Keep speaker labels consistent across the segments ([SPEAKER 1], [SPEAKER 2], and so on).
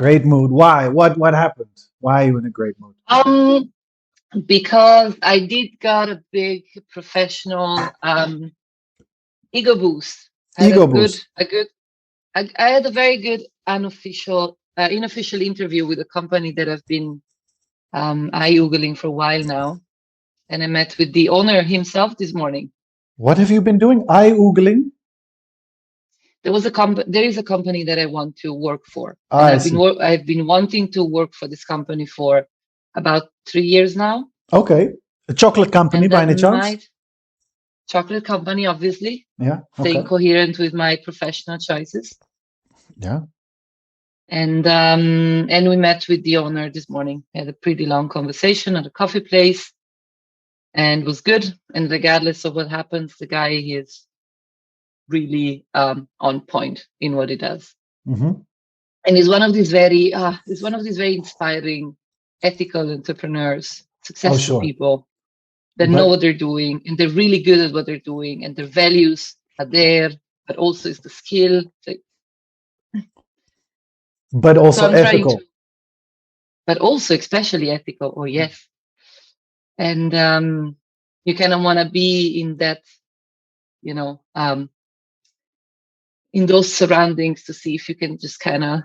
[SPEAKER 1] Great mood. Why? What happened? Why are you in a great mood?
[SPEAKER 2] Um, because I did got a big professional ego boost. Had
[SPEAKER 1] Ego boost.
[SPEAKER 2] I had a very good unofficial interview with a company that I've been eye-oogling for a while now, and I met with the owner himself this morning.
[SPEAKER 1] What have you been doing? Eye oogling?
[SPEAKER 2] There is a company that I want to work for,
[SPEAKER 1] Ah,
[SPEAKER 2] and
[SPEAKER 1] I see.
[SPEAKER 2] I've been wanting to work for this company for about 3 years now,
[SPEAKER 1] Okay. A chocolate company
[SPEAKER 2] and
[SPEAKER 1] by
[SPEAKER 2] that
[SPEAKER 1] any chance?
[SPEAKER 2] might chocolate company, obviously,
[SPEAKER 1] Yeah.
[SPEAKER 2] staying
[SPEAKER 1] Okay.
[SPEAKER 2] coherent with my professional choices.
[SPEAKER 1] Yeah.
[SPEAKER 2] And we met with the owner this morning. We had a pretty long conversation at a coffee place, and was good. And regardless of what happens, the guy is really on point in what he does.
[SPEAKER 1] Mm-hmm.
[SPEAKER 2] And he's one of these very inspiring ethical entrepreneurs,
[SPEAKER 1] Oh,
[SPEAKER 2] successful
[SPEAKER 1] sure.
[SPEAKER 2] people that know
[SPEAKER 1] But
[SPEAKER 2] what they're doing, and they're really good at what they're doing, and their values are there, but also is the skill. So
[SPEAKER 1] also
[SPEAKER 2] I'm trying to,
[SPEAKER 1] ethical.
[SPEAKER 2] but also especially ethical. Oh yes. And you kind of want to be in that, you know, in those surroundings to see if you can just kind of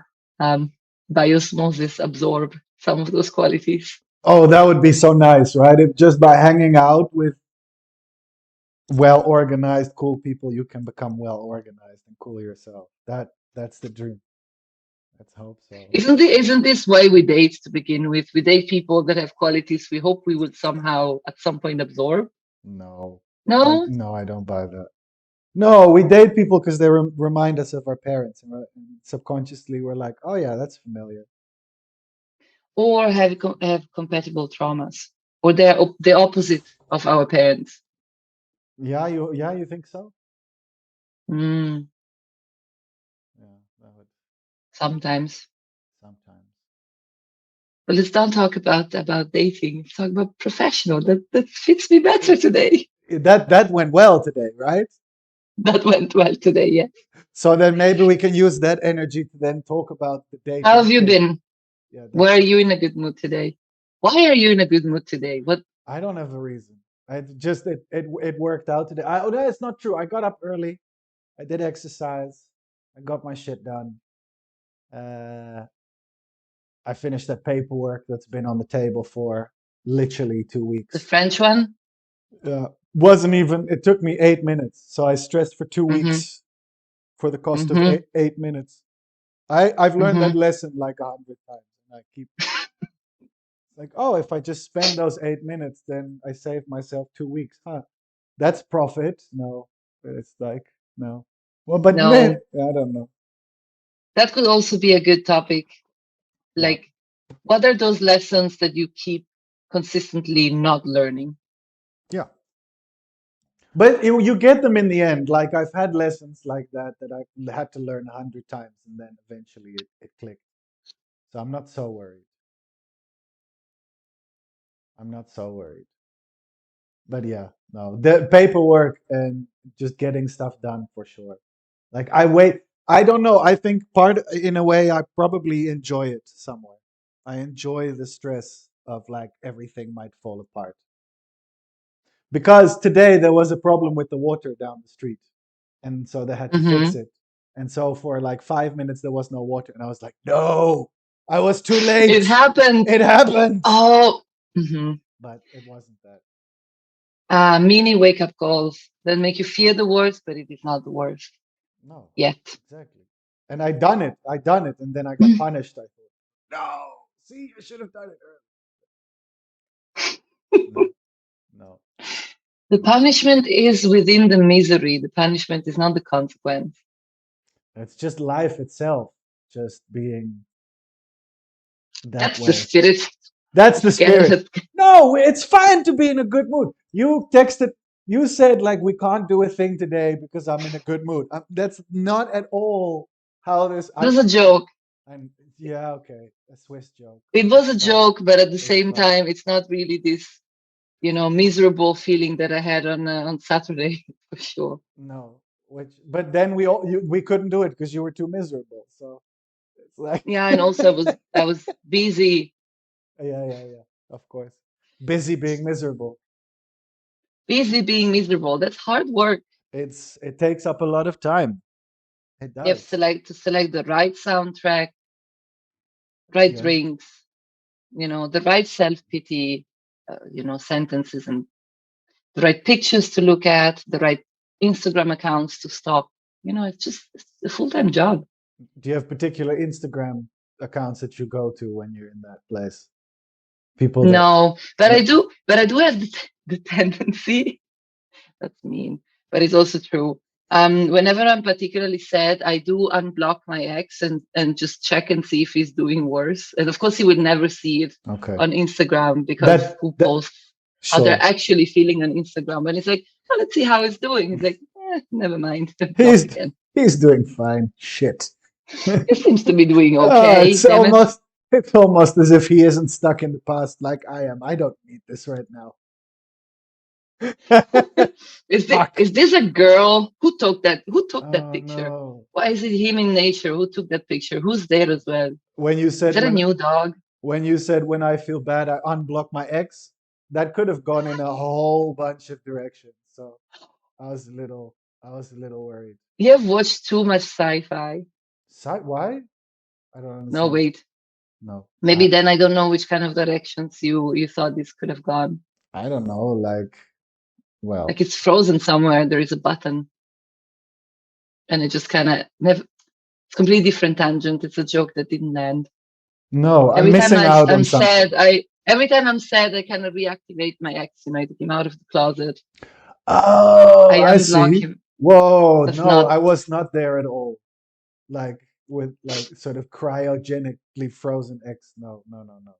[SPEAKER 2] by osmosis absorb some of those qualities.
[SPEAKER 1] Oh, that would be so nice, right? If just by hanging out with well organized, cool people, you can become well organized and cool yourself. That's the dream. Let's hope so.
[SPEAKER 2] Isn't this why we date to begin with? We date people that have qualities we hope we would somehow at some point absorb.
[SPEAKER 1] No,
[SPEAKER 2] No,
[SPEAKER 1] no, I don't buy that. No, we date people because they remind us of our parents, and subconsciously we're like, oh yeah, that's familiar.
[SPEAKER 2] or have compatible traumas, or they're the opposite of our parents.
[SPEAKER 1] Yeah, you think so?
[SPEAKER 2] Mm,
[SPEAKER 1] Yeah, that would
[SPEAKER 2] sometimes.
[SPEAKER 1] sometimes.
[SPEAKER 2] But let's not talk about dating. Let's talk about professional. That fits me better today.
[SPEAKER 1] That went well today, right?
[SPEAKER 2] That went well today. Yeah.
[SPEAKER 1] So then maybe we can use that energy to then talk about the
[SPEAKER 2] How
[SPEAKER 1] dating
[SPEAKER 2] have you
[SPEAKER 1] thing.
[SPEAKER 2] been?
[SPEAKER 1] Yeah,
[SPEAKER 2] Why
[SPEAKER 1] that's
[SPEAKER 2] are you in a good mood today? Why are you in a good mood today? What?
[SPEAKER 1] I don't have a reason. I just it worked out today. Oh, no, it's not true. I got up early. I did exercise. I got my shit done. Uh, I finished that paperwork that's been on the table for literally two
[SPEAKER 2] The
[SPEAKER 1] weeks.
[SPEAKER 2] French one?
[SPEAKER 1] Wasn't even. It took me 8 minutes. So I stressed for two
[SPEAKER 2] Mm-hmm.
[SPEAKER 1] weeks for the cost of
[SPEAKER 2] Mm-hmm.
[SPEAKER 1] eight minutes. I've learned that
[SPEAKER 2] Mm-hmm.
[SPEAKER 1] lesson like 100 times, and I keep like, oh, if I just spend those 8 minutes, then I save myself 2 weeks. Huh? That's profit. No, it's like no. Well, but man,
[SPEAKER 2] No,
[SPEAKER 1] I don't know.
[SPEAKER 2] that could also be a good topic.
[SPEAKER 1] What?
[SPEAKER 2] Like, what are those lessons that you keep consistently not learning?
[SPEAKER 1] Yeah. But you get them in the end. Like I've had lessons like that I had to learn 100 times, and then eventually it clicked. So I'm not so worried. I'm not so worried. But yeah, no, the paperwork and just getting stuff done for sure. Like I wait. I don't know. I think part in a way I probably enjoy it somewhere. I enjoy the stress of like everything might fall apart. Because today there was a problem with the water down the street, and so they had to fix
[SPEAKER 2] Mm-hmm.
[SPEAKER 1] it. And so for like 5 minutes there was no water, and I was like, no, I was too late.
[SPEAKER 2] It happened.
[SPEAKER 1] It happened,
[SPEAKER 2] Oh, mm-hmm.
[SPEAKER 1] but it wasn't that.
[SPEAKER 2] Mini wake up calls that make you fear the worst, but it is not the worst
[SPEAKER 1] No,
[SPEAKER 2] yet.
[SPEAKER 1] exactly. And I done it. I done it, and then I got punished. I thought, no, see, I should have done it earlier. No, no,
[SPEAKER 2] The
[SPEAKER 1] no.
[SPEAKER 2] punishment is within the misery. The punishment is not the consequence.
[SPEAKER 1] It's just life itself, just being that
[SPEAKER 2] That's the
[SPEAKER 1] way.
[SPEAKER 2] spirit.
[SPEAKER 1] That's the
[SPEAKER 2] Get
[SPEAKER 1] spirit.
[SPEAKER 2] it?
[SPEAKER 1] No, it's fine to be in a good mood. You texted, you said like we can't do a thing today because I'm in a good mood. That's not at all how this.
[SPEAKER 2] It was a joke.
[SPEAKER 1] I'm yeah, okay, a Swiss joke.
[SPEAKER 2] It was
[SPEAKER 1] It's
[SPEAKER 2] a
[SPEAKER 1] fine.
[SPEAKER 2] joke, but at the
[SPEAKER 1] It's
[SPEAKER 2] same
[SPEAKER 1] fine.
[SPEAKER 2] time, it's not really this, miserable feeling that I had on Saturday for sure.
[SPEAKER 1] No, which but then we couldn't do it because you were too miserable. So It's like,
[SPEAKER 2] Yeah, and also I was busy,
[SPEAKER 1] yeah. Of course, busy being miserable.
[SPEAKER 2] busy being miserable. That's hard work.
[SPEAKER 1] It takes up a lot of time. It
[SPEAKER 2] You have
[SPEAKER 1] does.
[SPEAKER 2] select the right soundtrack, right
[SPEAKER 1] Yeah.
[SPEAKER 2] drinks, the right self-pity, sentences, and the right pictures to look at, the right Instagram accounts to stop. It's a full-time job.
[SPEAKER 1] Do you have particular Instagram accounts that you go to when you're in that place? People that
[SPEAKER 2] No, but I
[SPEAKER 1] no.
[SPEAKER 2] do, but I do have the tendency. That's mean, but it's also true. Whenever I'm particularly sad, I do unblock my ex and just check and see if he's doing worse. And of course, he would never see it
[SPEAKER 1] Okay.
[SPEAKER 2] on Instagram because
[SPEAKER 1] That
[SPEAKER 2] who
[SPEAKER 1] that
[SPEAKER 2] posts how they're
[SPEAKER 1] sure.
[SPEAKER 2] actually feeling on Instagram? And it's like, oh, let's see how he's doing. It's like, never mind, block
[SPEAKER 1] He's
[SPEAKER 2] again.
[SPEAKER 1] he's doing fine. Shit.
[SPEAKER 2] He seems to be doing okay.
[SPEAKER 1] It's
[SPEAKER 2] Damn it.
[SPEAKER 1] almost as if he isn't stuck in the past like I am. I don't need this right now. Fuck.
[SPEAKER 2] Is this a girl who took that
[SPEAKER 1] Oh
[SPEAKER 2] picture?
[SPEAKER 1] no.
[SPEAKER 2] Why is it him in nature? Who took that picture? Who's there as well?
[SPEAKER 1] When you
[SPEAKER 2] Is
[SPEAKER 1] said
[SPEAKER 2] that a new dog?
[SPEAKER 1] when I feel bad I unblock my ex, that could have gone in a whole bunch of directions. So I was a little worried.
[SPEAKER 2] You have watched too much sci-fi.
[SPEAKER 1] Why? I don't
[SPEAKER 2] No,
[SPEAKER 1] understand.
[SPEAKER 2] wait.
[SPEAKER 1] No.
[SPEAKER 2] Maybe then I don't know which kind of directions you thought this could have gone.
[SPEAKER 1] I don't know, like, well,
[SPEAKER 2] Like it's frozen somewhere. There is a button, and it just kind of never. It's a completely different tangent. It's a joke that didn't land.
[SPEAKER 1] no, I'm
[SPEAKER 2] Every time
[SPEAKER 1] missing
[SPEAKER 2] I,
[SPEAKER 1] out on
[SPEAKER 2] I'm
[SPEAKER 1] something.
[SPEAKER 2] sad, I every time I'm sad, I kind of reactivate my ex. I take him out of the closet.
[SPEAKER 1] Oh,
[SPEAKER 2] I
[SPEAKER 1] I
[SPEAKER 2] unblock
[SPEAKER 1] see.
[SPEAKER 2] him.
[SPEAKER 1] Whoa,
[SPEAKER 2] That's
[SPEAKER 1] no,
[SPEAKER 2] not.
[SPEAKER 1] I was not there at all. Like with like sort of cryogenically frozen eggs. No, no, no, no.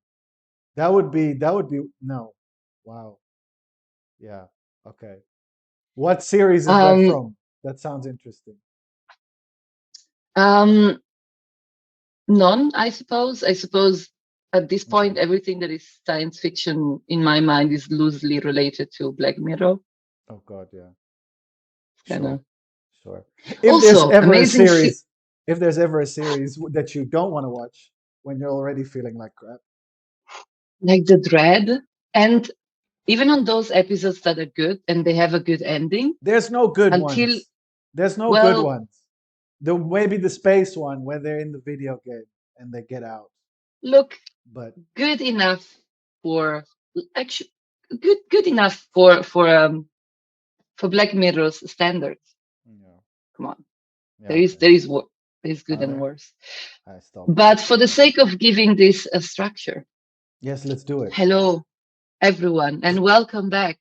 [SPEAKER 1] That would be no. Wow. Yeah. Okay. What series is that
[SPEAKER 2] Um.
[SPEAKER 1] from? That sounds interesting.
[SPEAKER 2] Um. None, I suppose. I suppose at this
[SPEAKER 1] Okay.
[SPEAKER 2] point, everything that is science fiction in my mind is loosely related to Black Mirror.
[SPEAKER 1] Oh God, yeah.
[SPEAKER 2] Kind
[SPEAKER 1] Sure.
[SPEAKER 2] of.
[SPEAKER 1] Sure. If there's
[SPEAKER 2] Also,
[SPEAKER 1] ever a
[SPEAKER 2] amazing,
[SPEAKER 1] series, if there's ever a series that you don't want to watch when you're already feeling like crap,
[SPEAKER 2] like the dread, and even on those episodes that are good and they have a good ending,
[SPEAKER 1] there's no good
[SPEAKER 2] until
[SPEAKER 1] ones. There's no good
[SPEAKER 2] well,
[SPEAKER 1] ones. The maybe the space one where they're in the video game and they get out.
[SPEAKER 2] look
[SPEAKER 1] But
[SPEAKER 2] good enough for actually good enough for Black Mirror's standards.
[SPEAKER 1] yeah,
[SPEAKER 2] Come on,
[SPEAKER 1] yeah,
[SPEAKER 2] there is
[SPEAKER 1] okay.
[SPEAKER 2] there is there is good
[SPEAKER 1] All
[SPEAKER 2] and
[SPEAKER 1] right.
[SPEAKER 2] worse.
[SPEAKER 1] I stop. I
[SPEAKER 2] But for
[SPEAKER 1] stop
[SPEAKER 2] the
[SPEAKER 1] now.
[SPEAKER 2] sake of giving this a structure,
[SPEAKER 1] Yes, let's do it.
[SPEAKER 2] hello everyone and welcome back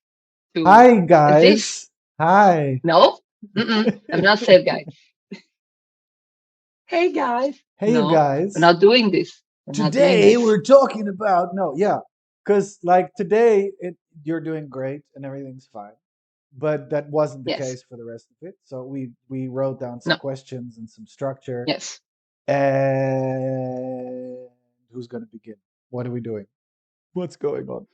[SPEAKER 2] to
[SPEAKER 1] Hi
[SPEAKER 2] this.
[SPEAKER 1] guys. Hi.
[SPEAKER 2] No, I'm not sad guy. Hey guys,
[SPEAKER 1] Hey you
[SPEAKER 2] no, we're
[SPEAKER 1] guys.
[SPEAKER 2] not doing this. We're not doing
[SPEAKER 1] Today
[SPEAKER 2] this.
[SPEAKER 1] we're talking about no, yeah, because like today you're doing great and everything's fine, but that wasn't the
[SPEAKER 2] Yes,
[SPEAKER 1] case for the rest of it. So we wrote down some
[SPEAKER 2] no,
[SPEAKER 1] questions and some structure.
[SPEAKER 2] yes.
[SPEAKER 1] And who's going to begin? What are we doing? What's going on?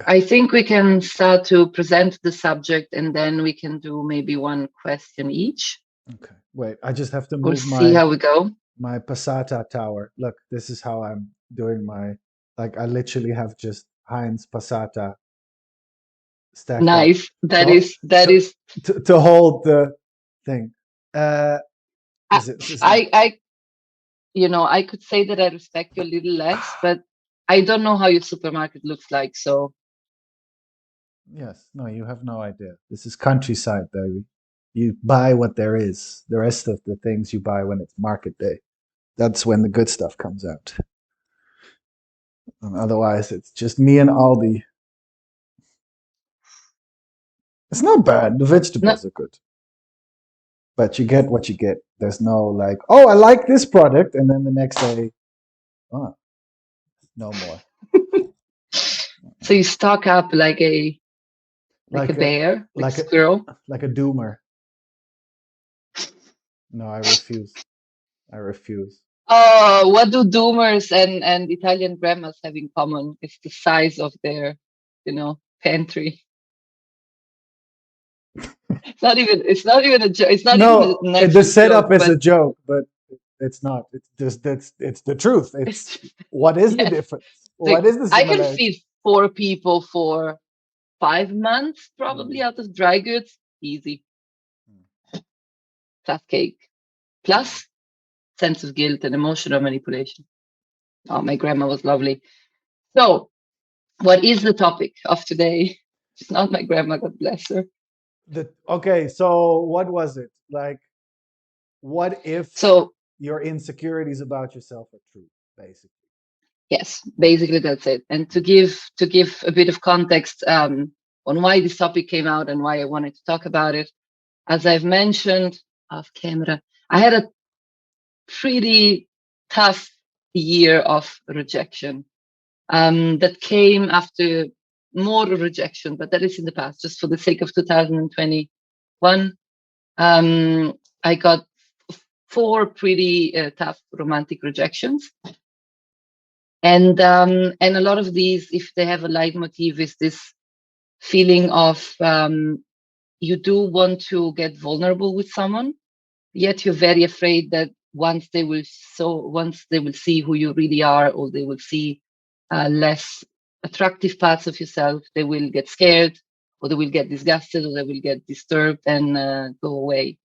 [SPEAKER 2] I think we can start to present the subject and then we can do maybe one question each.
[SPEAKER 1] Okay, wait. I just have to
[SPEAKER 2] We'll
[SPEAKER 1] move
[SPEAKER 2] see how we go.
[SPEAKER 1] my Passata tower. Look, this is how I'm doing my like. I literally have just Heinz Passata stacked up.
[SPEAKER 2] Nice. That
[SPEAKER 1] So
[SPEAKER 2] is that
[SPEAKER 1] so
[SPEAKER 2] is
[SPEAKER 1] to hold the thing. Uh,
[SPEAKER 2] I
[SPEAKER 1] this is not.
[SPEAKER 2] I could say that I respect you a little less, but I don't know how your supermarket looks like. So
[SPEAKER 1] Yes, no, you have no idea. This is countryside, baby. You buy what there is. The rest of the things you buy when it's market day. That's when the good stuff comes out. And otherwise, it's just me and Aldi. It's not bad. The
[SPEAKER 2] no,
[SPEAKER 1] vegetables are good, but you get what you get. There's no like, oh, I like this product, and then the next day, oh, no more.
[SPEAKER 2] so you stock up like a
[SPEAKER 1] Like a
[SPEAKER 2] bear, like a
[SPEAKER 1] like a
[SPEAKER 2] squirrel.
[SPEAKER 1] like a doomer. No, I refuse. I refuse.
[SPEAKER 2] Oh, what do doomers and Italian grandmas have in common? It's the size of their, pantry. It's not even a joke. It's not even a
[SPEAKER 1] No, the
[SPEAKER 2] natural
[SPEAKER 1] setup
[SPEAKER 2] joke,
[SPEAKER 1] is
[SPEAKER 2] but
[SPEAKER 1] a joke, but It's not. It's just it's the truth.
[SPEAKER 2] It's
[SPEAKER 1] It's
[SPEAKER 2] just,
[SPEAKER 1] what is the
[SPEAKER 2] yes.
[SPEAKER 1] difference? What
[SPEAKER 2] Like
[SPEAKER 1] is the
[SPEAKER 2] I can
[SPEAKER 1] similarity?
[SPEAKER 2] feed 4 people for 5 months,
[SPEAKER 1] Mm,
[SPEAKER 2] probably out of dry goods. Easy.
[SPEAKER 1] mm,
[SPEAKER 2] Plus cake.
[SPEAKER 1] mm.
[SPEAKER 2] Plus sense of guilt and emotional manipulation. Oh, my grandma was lovely. So, what is the topic of today? She's not my grandma, God bless her.
[SPEAKER 1] Okay, so what was it? Like, what if
[SPEAKER 2] So,
[SPEAKER 1] your insecurities about yourself are true, basically?
[SPEAKER 2] yes,
[SPEAKER 1] Yeah.
[SPEAKER 2] basically that's it. And to
[SPEAKER 1] Mm.
[SPEAKER 2] give a bit of context on why this topic came out and why I wanted to talk about it, as I've mentioned off camera, I had a pretty tough year of rejection that came after more rejection, but that is in the past. Just for the sake of 2021, I got four pretty tough romantic rejections, and a lot of these, if they have a leitmotif, is this feeling of you do want to get vulnerable with someone, yet you're very afraid that once they will see who you really are, or they will see less attractive parts of yourself, they will get scared, or they will get disgusted, or they will get disturbed and go away.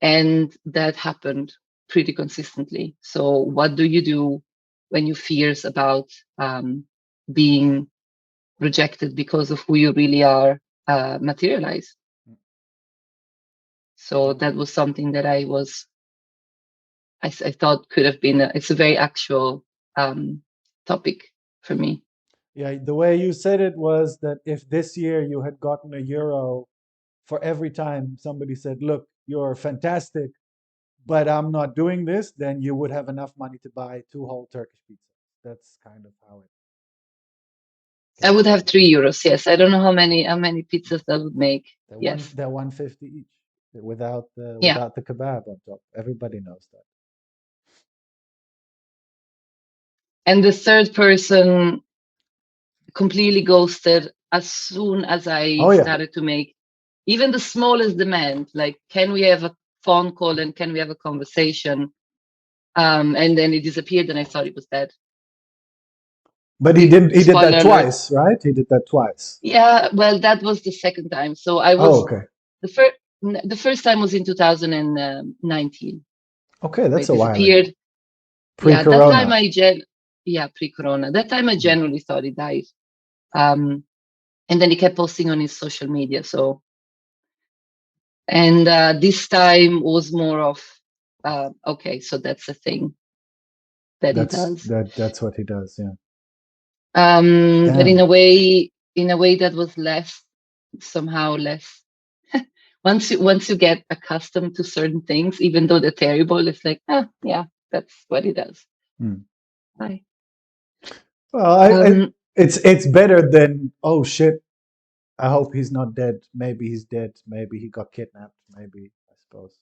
[SPEAKER 2] And that happened pretty consistently. So what do you do when you fears about being rejected because of who you really are materialize? So
[SPEAKER 1] Yeah.
[SPEAKER 2] that was something that I thought could have been it's a very actual topic for me.
[SPEAKER 1] Yeah, the way you said it was that if this year you had gotten a euro for every time somebody said, "Look, you're fantastic, but I'm not doing this," then you would have enough money to buy two whole Turkish pizzas. That's kind of how it
[SPEAKER 2] I
[SPEAKER 1] came
[SPEAKER 2] would have
[SPEAKER 1] together.
[SPEAKER 2] €3. Yes, I don't know how many pizzas that would make. Yes,
[SPEAKER 1] They're 150 each
[SPEAKER 2] yeah.
[SPEAKER 1] without the kebab on top. Everybody knows that.
[SPEAKER 2] And the third person completely ghosted as soon as I
[SPEAKER 1] Oh yeah,
[SPEAKER 2] started to make even the smallest demand, like, can we have a phone call and can we have a conversation? And then it disappeared and I thought it was dead.
[SPEAKER 1] but
[SPEAKER 2] Big
[SPEAKER 1] he did that
[SPEAKER 2] spoiler alert.
[SPEAKER 1] twice, right? He did that twice.
[SPEAKER 2] Yeah, well, that was the second time. So I
[SPEAKER 1] Oh,
[SPEAKER 2] was
[SPEAKER 1] okay.
[SPEAKER 2] the first time was in 2019.
[SPEAKER 1] Okay,
[SPEAKER 2] So
[SPEAKER 1] that's
[SPEAKER 2] it
[SPEAKER 1] a while ago.
[SPEAKER 2] disappeared. Yeah, that time
[SPEAKER 1] Pre-corona.
[SPEAKER 2] yeah, pre-corona. That time I
[SPEAKER 1] Mm.
[SPEAKER 2] genuinely thought he died. Um, and then he kept posting on his social media. So, and this time was more of, okay, so that's the thing that he does.
[SPEAKER 1] That's what he does, yeah.
[SPEAKER 2] But
[SPEAKER 1] Damn.
[SPEAKER 2] in a way that was less, somehow less. Once you get accustomed to certain things, even though they're terrible, it's like, yeah, that's what he does.
[SPEAKER 1] Mm.
[SPEAKER 2] Bye.
[SPEAKER 1] Well,
[SPEAKER 2] Um,
[SPEAKER 1] it's better than, oh shit, I hope he's not dead. Maybe he's dead. Maybe he got kidnapped. Maybe, I suppose.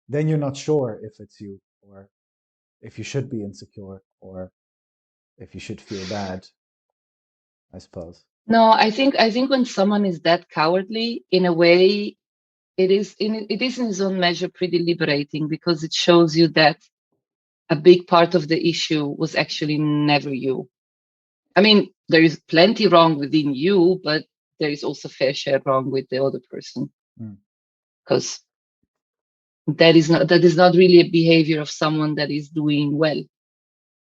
[SPEAKER 1] Then you're not sure if it's you, or if you should be insecure, or if you should feel bad, I suppose.
[SPEAKER 2] no, I think when someone is that cowardly, in a way, it is in its own measure pretty liberating because it shows you that a big part of the issue was actually never you. I mean, there is plenty wrong within you, but there is also fair share wrong with the other person
[SPEAKER 1] Mm.
[SPEAKER 2] because that is not really a behavior of someone that is doing well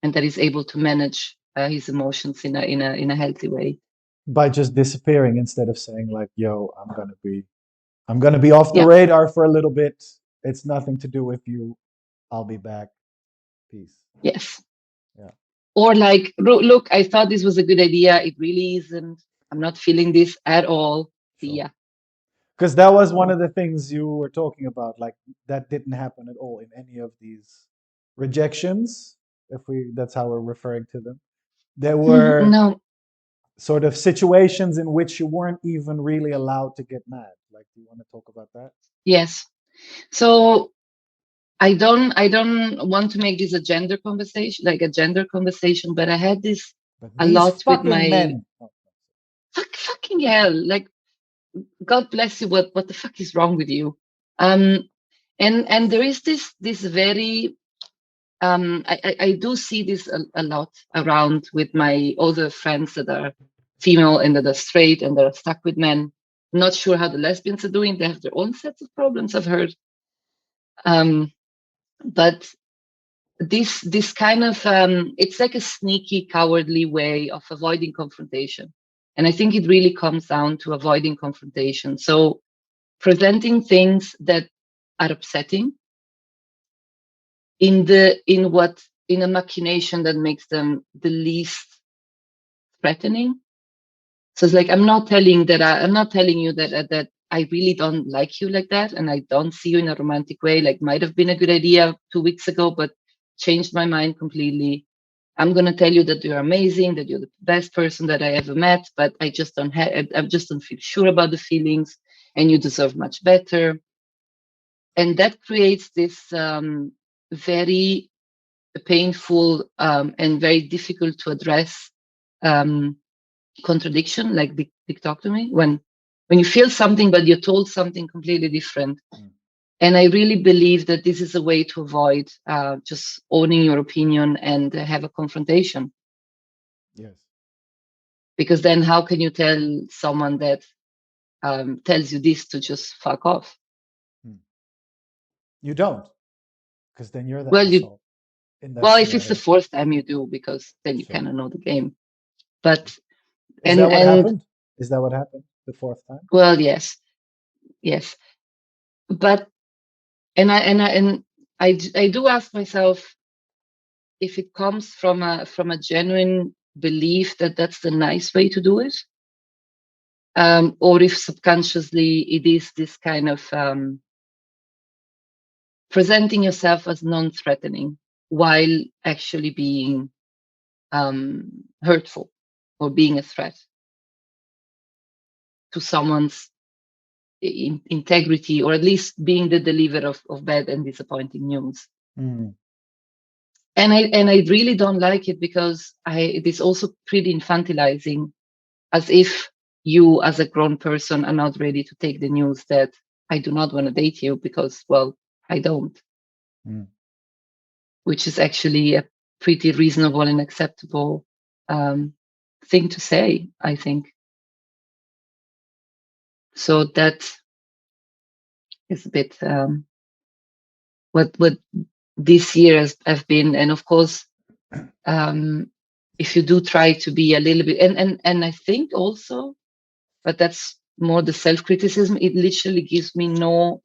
[SPEAKER 2] and that is able to manage his emotions in a healthy way.
[SPEAKER 1] By just disappearing instead of saying like, "Yo, I'm gonna be off the
[SPEAKER 2] Yeah.
[SPEAKER 1] radar for a little bit. It's nothing to do with you. I'll be back. Peace."
[SPEAKER 2] Yes.
[SPEAKER 1] Yeah,
[SPEAKER 2] Or like, look, I thought this was a good idea. It really isn't. I'm not feeling this at all. See
[SPEAKER 1] sure.
[SPEAKER 2] ya.
[SPEAKER 1] Because that was one
[SPEAKER 2] So
[SPEAKER 1] of the things you were talking about. Like that didn't happen at all in any of these rejections. If we, that's how we're referring to them. There were
[SPEAKER 2] no,
[SPEAKER 1] sort of situations in which you weren't even really allowed to get mad. Like, do you want to talk about that?
[SPEAKER 2] yes. So I don't want to make this a gender conversation, like a gender conversation, but I had this
[SPEAKER 1] But
[SPEAKER 2] a
[SPEAKER 1] these
[SPEAKER 2] lot with
[SPEAKER 1] fucking
[SPEAKER 2] my
[SPEAKER 1] men. Oh,
[SPEAKER 2] fucking hell. Like, God bless you. What the fuck is wrong with you? Um, and there is this very I do see this a lot around with my other friends that are female and that are straight and that are stuck with men. Not sure how the lesbians are doing. They have their own sets of problems, I've heard. Um, but this kind of it's like a sneaky, cowardly way of avoiding confrontation. And I think it really comes down to avoiding confrontation. So presenting things that are upsetting in a machination that makes them the least threatening. So it's like I'm not telling you that I really don't like you like that, and I don't see you in a romantic way. Like might have been a good idea 2 weeks ago, but changed my mind completely. I'm gonna tell you that you're amazing, that you're the best person that I ever met, but I just don't have I just don't feel sure about the feelings, and you deserve much better. And that creates this very painful and very difficult to address um, contradiction, like big talk to me, when you feel something but you're told something completely different.
[SPEAKER 1] Mm.
[SPEAKER 2] And I really believe that this is a way to avoid just owning your opinion and have a confrontation.
[SPEAKER 1] Yes.
[SPEAKER 2] Because then how can you tell someone that tells you this to just fuck off?
[SPEAKER 1] Mm. You don't, because then you're the
[SPEAKER 2] Well, you
[SPEAKER 1] asshole in that
[SPEAKER 2] well, if it's the
[SPEAKER 1] scenario.
[SPEAKER 2] fourth time you do, because then you
[SPEAKER 1] Sure.
[SPEAKER 2] kind of know the game. But
[SPEAKER 1] Is that what
[SPEAKER 2] and
[SPEAKER 1] happened? Is that what happened the fourth time?
[SPEAKER 2] well, yes, yes. But and I do ask myself if it comes from a genuine belief that that's the nice way to do it, or if subconsciously it is this kind of presenting yourself as non-threatening while actually being hurtful or being a threat to someone's integrity, or at least being the deliverer of bad and disappointing news.
[SPEAKER 1] Mm.
[SPEAKER 2] And I really don't like it because it is also pretty infantilizing, as if you as a grown person are not ready to take the news that I do not want to date you because, well, I don't,
[SPEAKER 1] Mm.
[SPEAKER 2] which is actually a pretty reasonable and acceptable um, thing to say, I think. So that is a bit what this year has have been. And of course, um, if you do try to be a little bit, and I think also, but that's more the self-criticism, it literally gives me no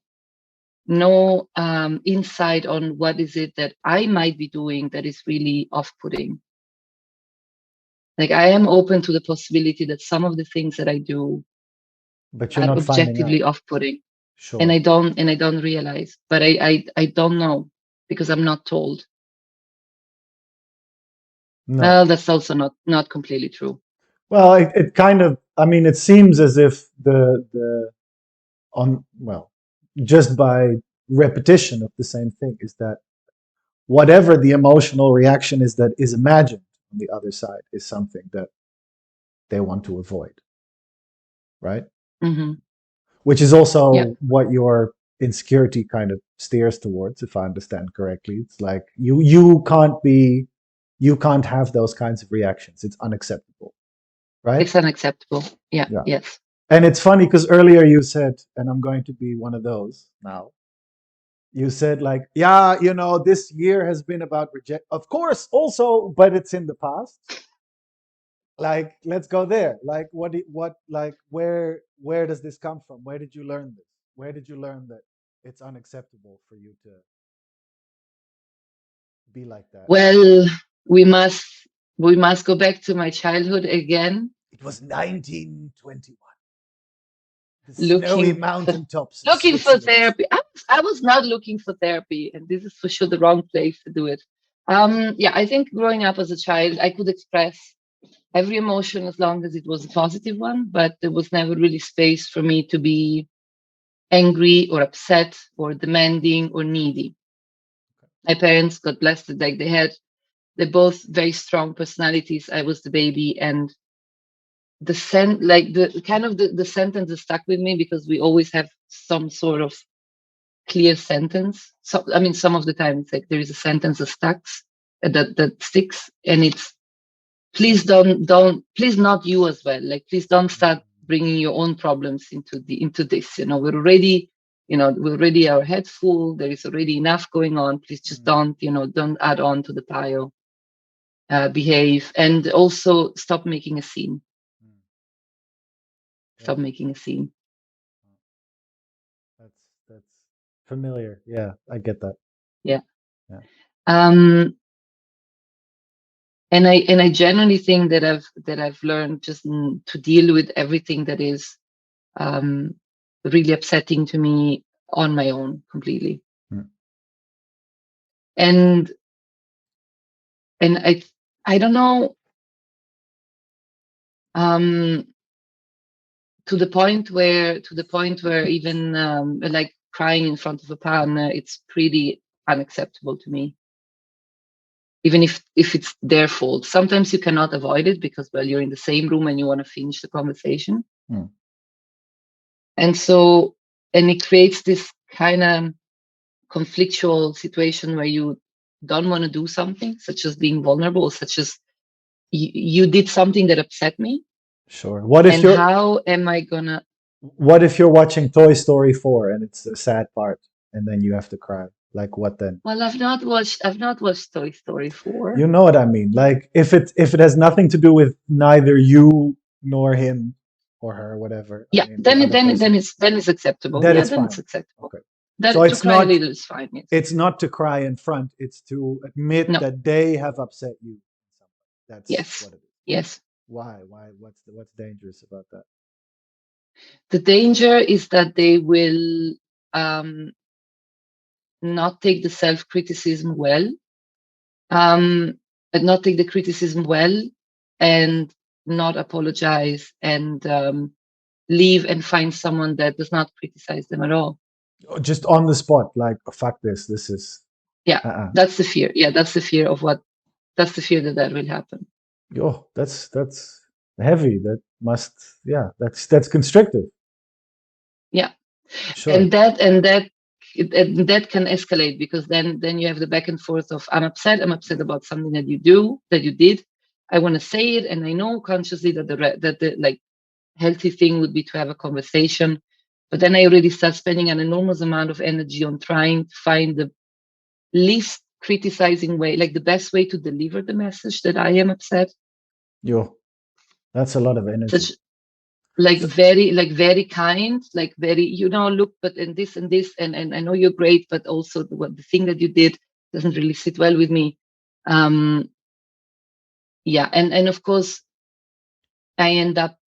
[SPEAKER 2] insight on what is it that I might be doing that is really off-putting. Like I am open to the possibility that some of the things that I do
[SPEAKER 1] But you're
[SPEAKER 2] are
[SPEAKER 1] not finding out.
[SPEAKER 2] objectively off-putting, and
[SPEAKER 1] Sure.
[SPEAKER 2] I don't realize, but I don't know because I'm not told.
[SPEAKER 1] No.
[SPEAKER 2] Well, that's also not completely true.
[SPEAKER 1] Well, it kind of, I mean, it seems as if the on, well, just by repetition of the same thing is that whatever the emotional reaction is that is imagined on the other side is something that they want to avoid, right?
[SPEAKER 2] Hmm.
[SPEAKER 1] Which is
[SPEAKER 2] Yeah,
[SPEAKER 1] also what your insecurity kind of steers towards, if I understand correctly. It's like you can't have those kinds of reactions. It's unacceptable, right?
[SPEAKER 2] it's unacceptable. Yeah,
[SPEAKER 1] Yeah.
[SPEAKER 2] yes.
[SPEAKER 1] And it's funny because earlier you said, and I'm going to be one of those now. You said like, yeah, this year has been about reject. Of course, also, but it's in the past. Like, let's go there. Like, where does this come from? Where did you learn this? Where did you learn that it's unacceptable for you to be like that?
[SPEAKER 2] Well, we must we must go back to my childhood again,
[SPEAKER 1] It was 1921, the snowy
[SPEAKER 2] looking for
[SPEAKER 1] mountaintops of
[SPEAKER 2] looking for
[SPEAKER 1] Switzerland.
[SPEAKER 2] therapy. I was not looking for therapy, and this is for sure the wrong place to do it. Yeah, I think growing up as a child, I could express every emotion as long as it was a positive one, but there was never really space for me to be angry or upset or demanding or needy. My parents, God bless them, like they're both very strong personalities. I was the baby, and the kind of the sentence that stuck with me because we always have some sort of clear sentence. So I mean, some of the time it's like there is a sentence that stacks that sticks, and it's please don't please not you as well. Like please don't start bringing your own problems into this. We're already we're already our head full. There is already enough going on. Please just don't add on to the pile. Behave, and also stop making a scene.
[SPEAKER 1] Mm.
[SPEAKER 2] Stop
[SPEAKER 1] Yeah,
[SPEAKER 2] making a scene.
[SPEAKER 1] that's familiar. Yeah, I get that.
[SPEAKER 2] Yeah.
[SPEAKER 1] Yeah.
[SPEAKER 2] Um, and I genuinely think that I've learned just to deal with everything that is um, really upsetting to me on my own completely.
[SPEAKER 1] Mm.
[SPEAKER 2] And I don't know, um, to the point where even like crying in front of a partner, it's pretty unacceptable to me. Even if it's their fault, sometimes you cannot avoid it because, well, you're in the same room and you want to finish the conversation.
[SPEAKER 1] Mm.
[SPEAKER 2] And so, and it creates this kind of conflictual situation where you don't want to do something, such as being vulnerable, such as you did something that upset me.
[SPEAKER 1] Sure.
[SPEAKER 2] And how am I gonna?
[SPEAKER 1] What if you're watching Toy Story 4 and it's the sad part and then you have to cry? Like what then?
[SPEAKER 2] Well, I've not watched Toy Story 4.
[SPEAKER 1] You know what I mean? Like if it has nothing to do with neither you nor him or her, whatever. I
[SPEAKER 2] Yeah,
[SPEAKER 1] mean, the
[SPEAKER 2] then
[SPEAKER 1] other
[SPEAKER 2] then
[SPEAKER 1] person.
[SPEAKER 2] then it's acceptable.
[SPEAKER 1] That
[SPEAKER 2] Yeah,
[SPEAKER 1] is
[SPEAKER 2] then it's
[SPEAKER 1] fine.
[SPEAKER 2] acceptable.
[SPEAKER 1] Okay. So
[SPEAKER 2] That to cry a little is fine. Yes.
[SPEAKER 1] it's not to cry in front. It's to admit
[SPEAKER 2] No.
[SPEAKER 1] that they have upset you. That's
[SPEAKER 2] Yes.
[SPEAKER 1] what it is.
[SPEAKER 2] Yes.
[SPEAKER 1] Why? Why? What's dangerous about that?
[SPEAKER 2] The danger is that they will um, not take the self-criticism well, um, and not take the criticism well, and not apologize, and leave and find someone that does not criticize them at all.
[SPEAKER 1] Just on the spot, like oh, fuck this. This is
[SPEAKER 2] Yeah,
[SPEAKER 1] uh-uh.
[SPEAKER 2] that's the fear. Yeah, that's the fear of what. That's the fear that will happen.
[SPEAKER 1] Oh, that's heavy. That must yeah. That's constrictive.
[SPEAKER 2] Yeah,
[SPEAKER 1] Sure.
[SPEAKER 2] and that can escalate because then you have the back and forth of I'm upset about something that you did. I want to say it, and I know consciously that the like healthy thing would be to have a conversation, but then I already start spending an enormous amount of energy on trying to find the least criticizing way, like the best way to deliver the message that I am upset.
[SPEAKER 1] Yo, that's a lot of energy.
[SPEAKER 2] Such like
[SPEAKER 1] So,
[SPEAKER 2] very kind, like very, look, but and this, and I know you're great, but also the thing that you did doesn't really sit well with me. Um, yeah, and of course I end up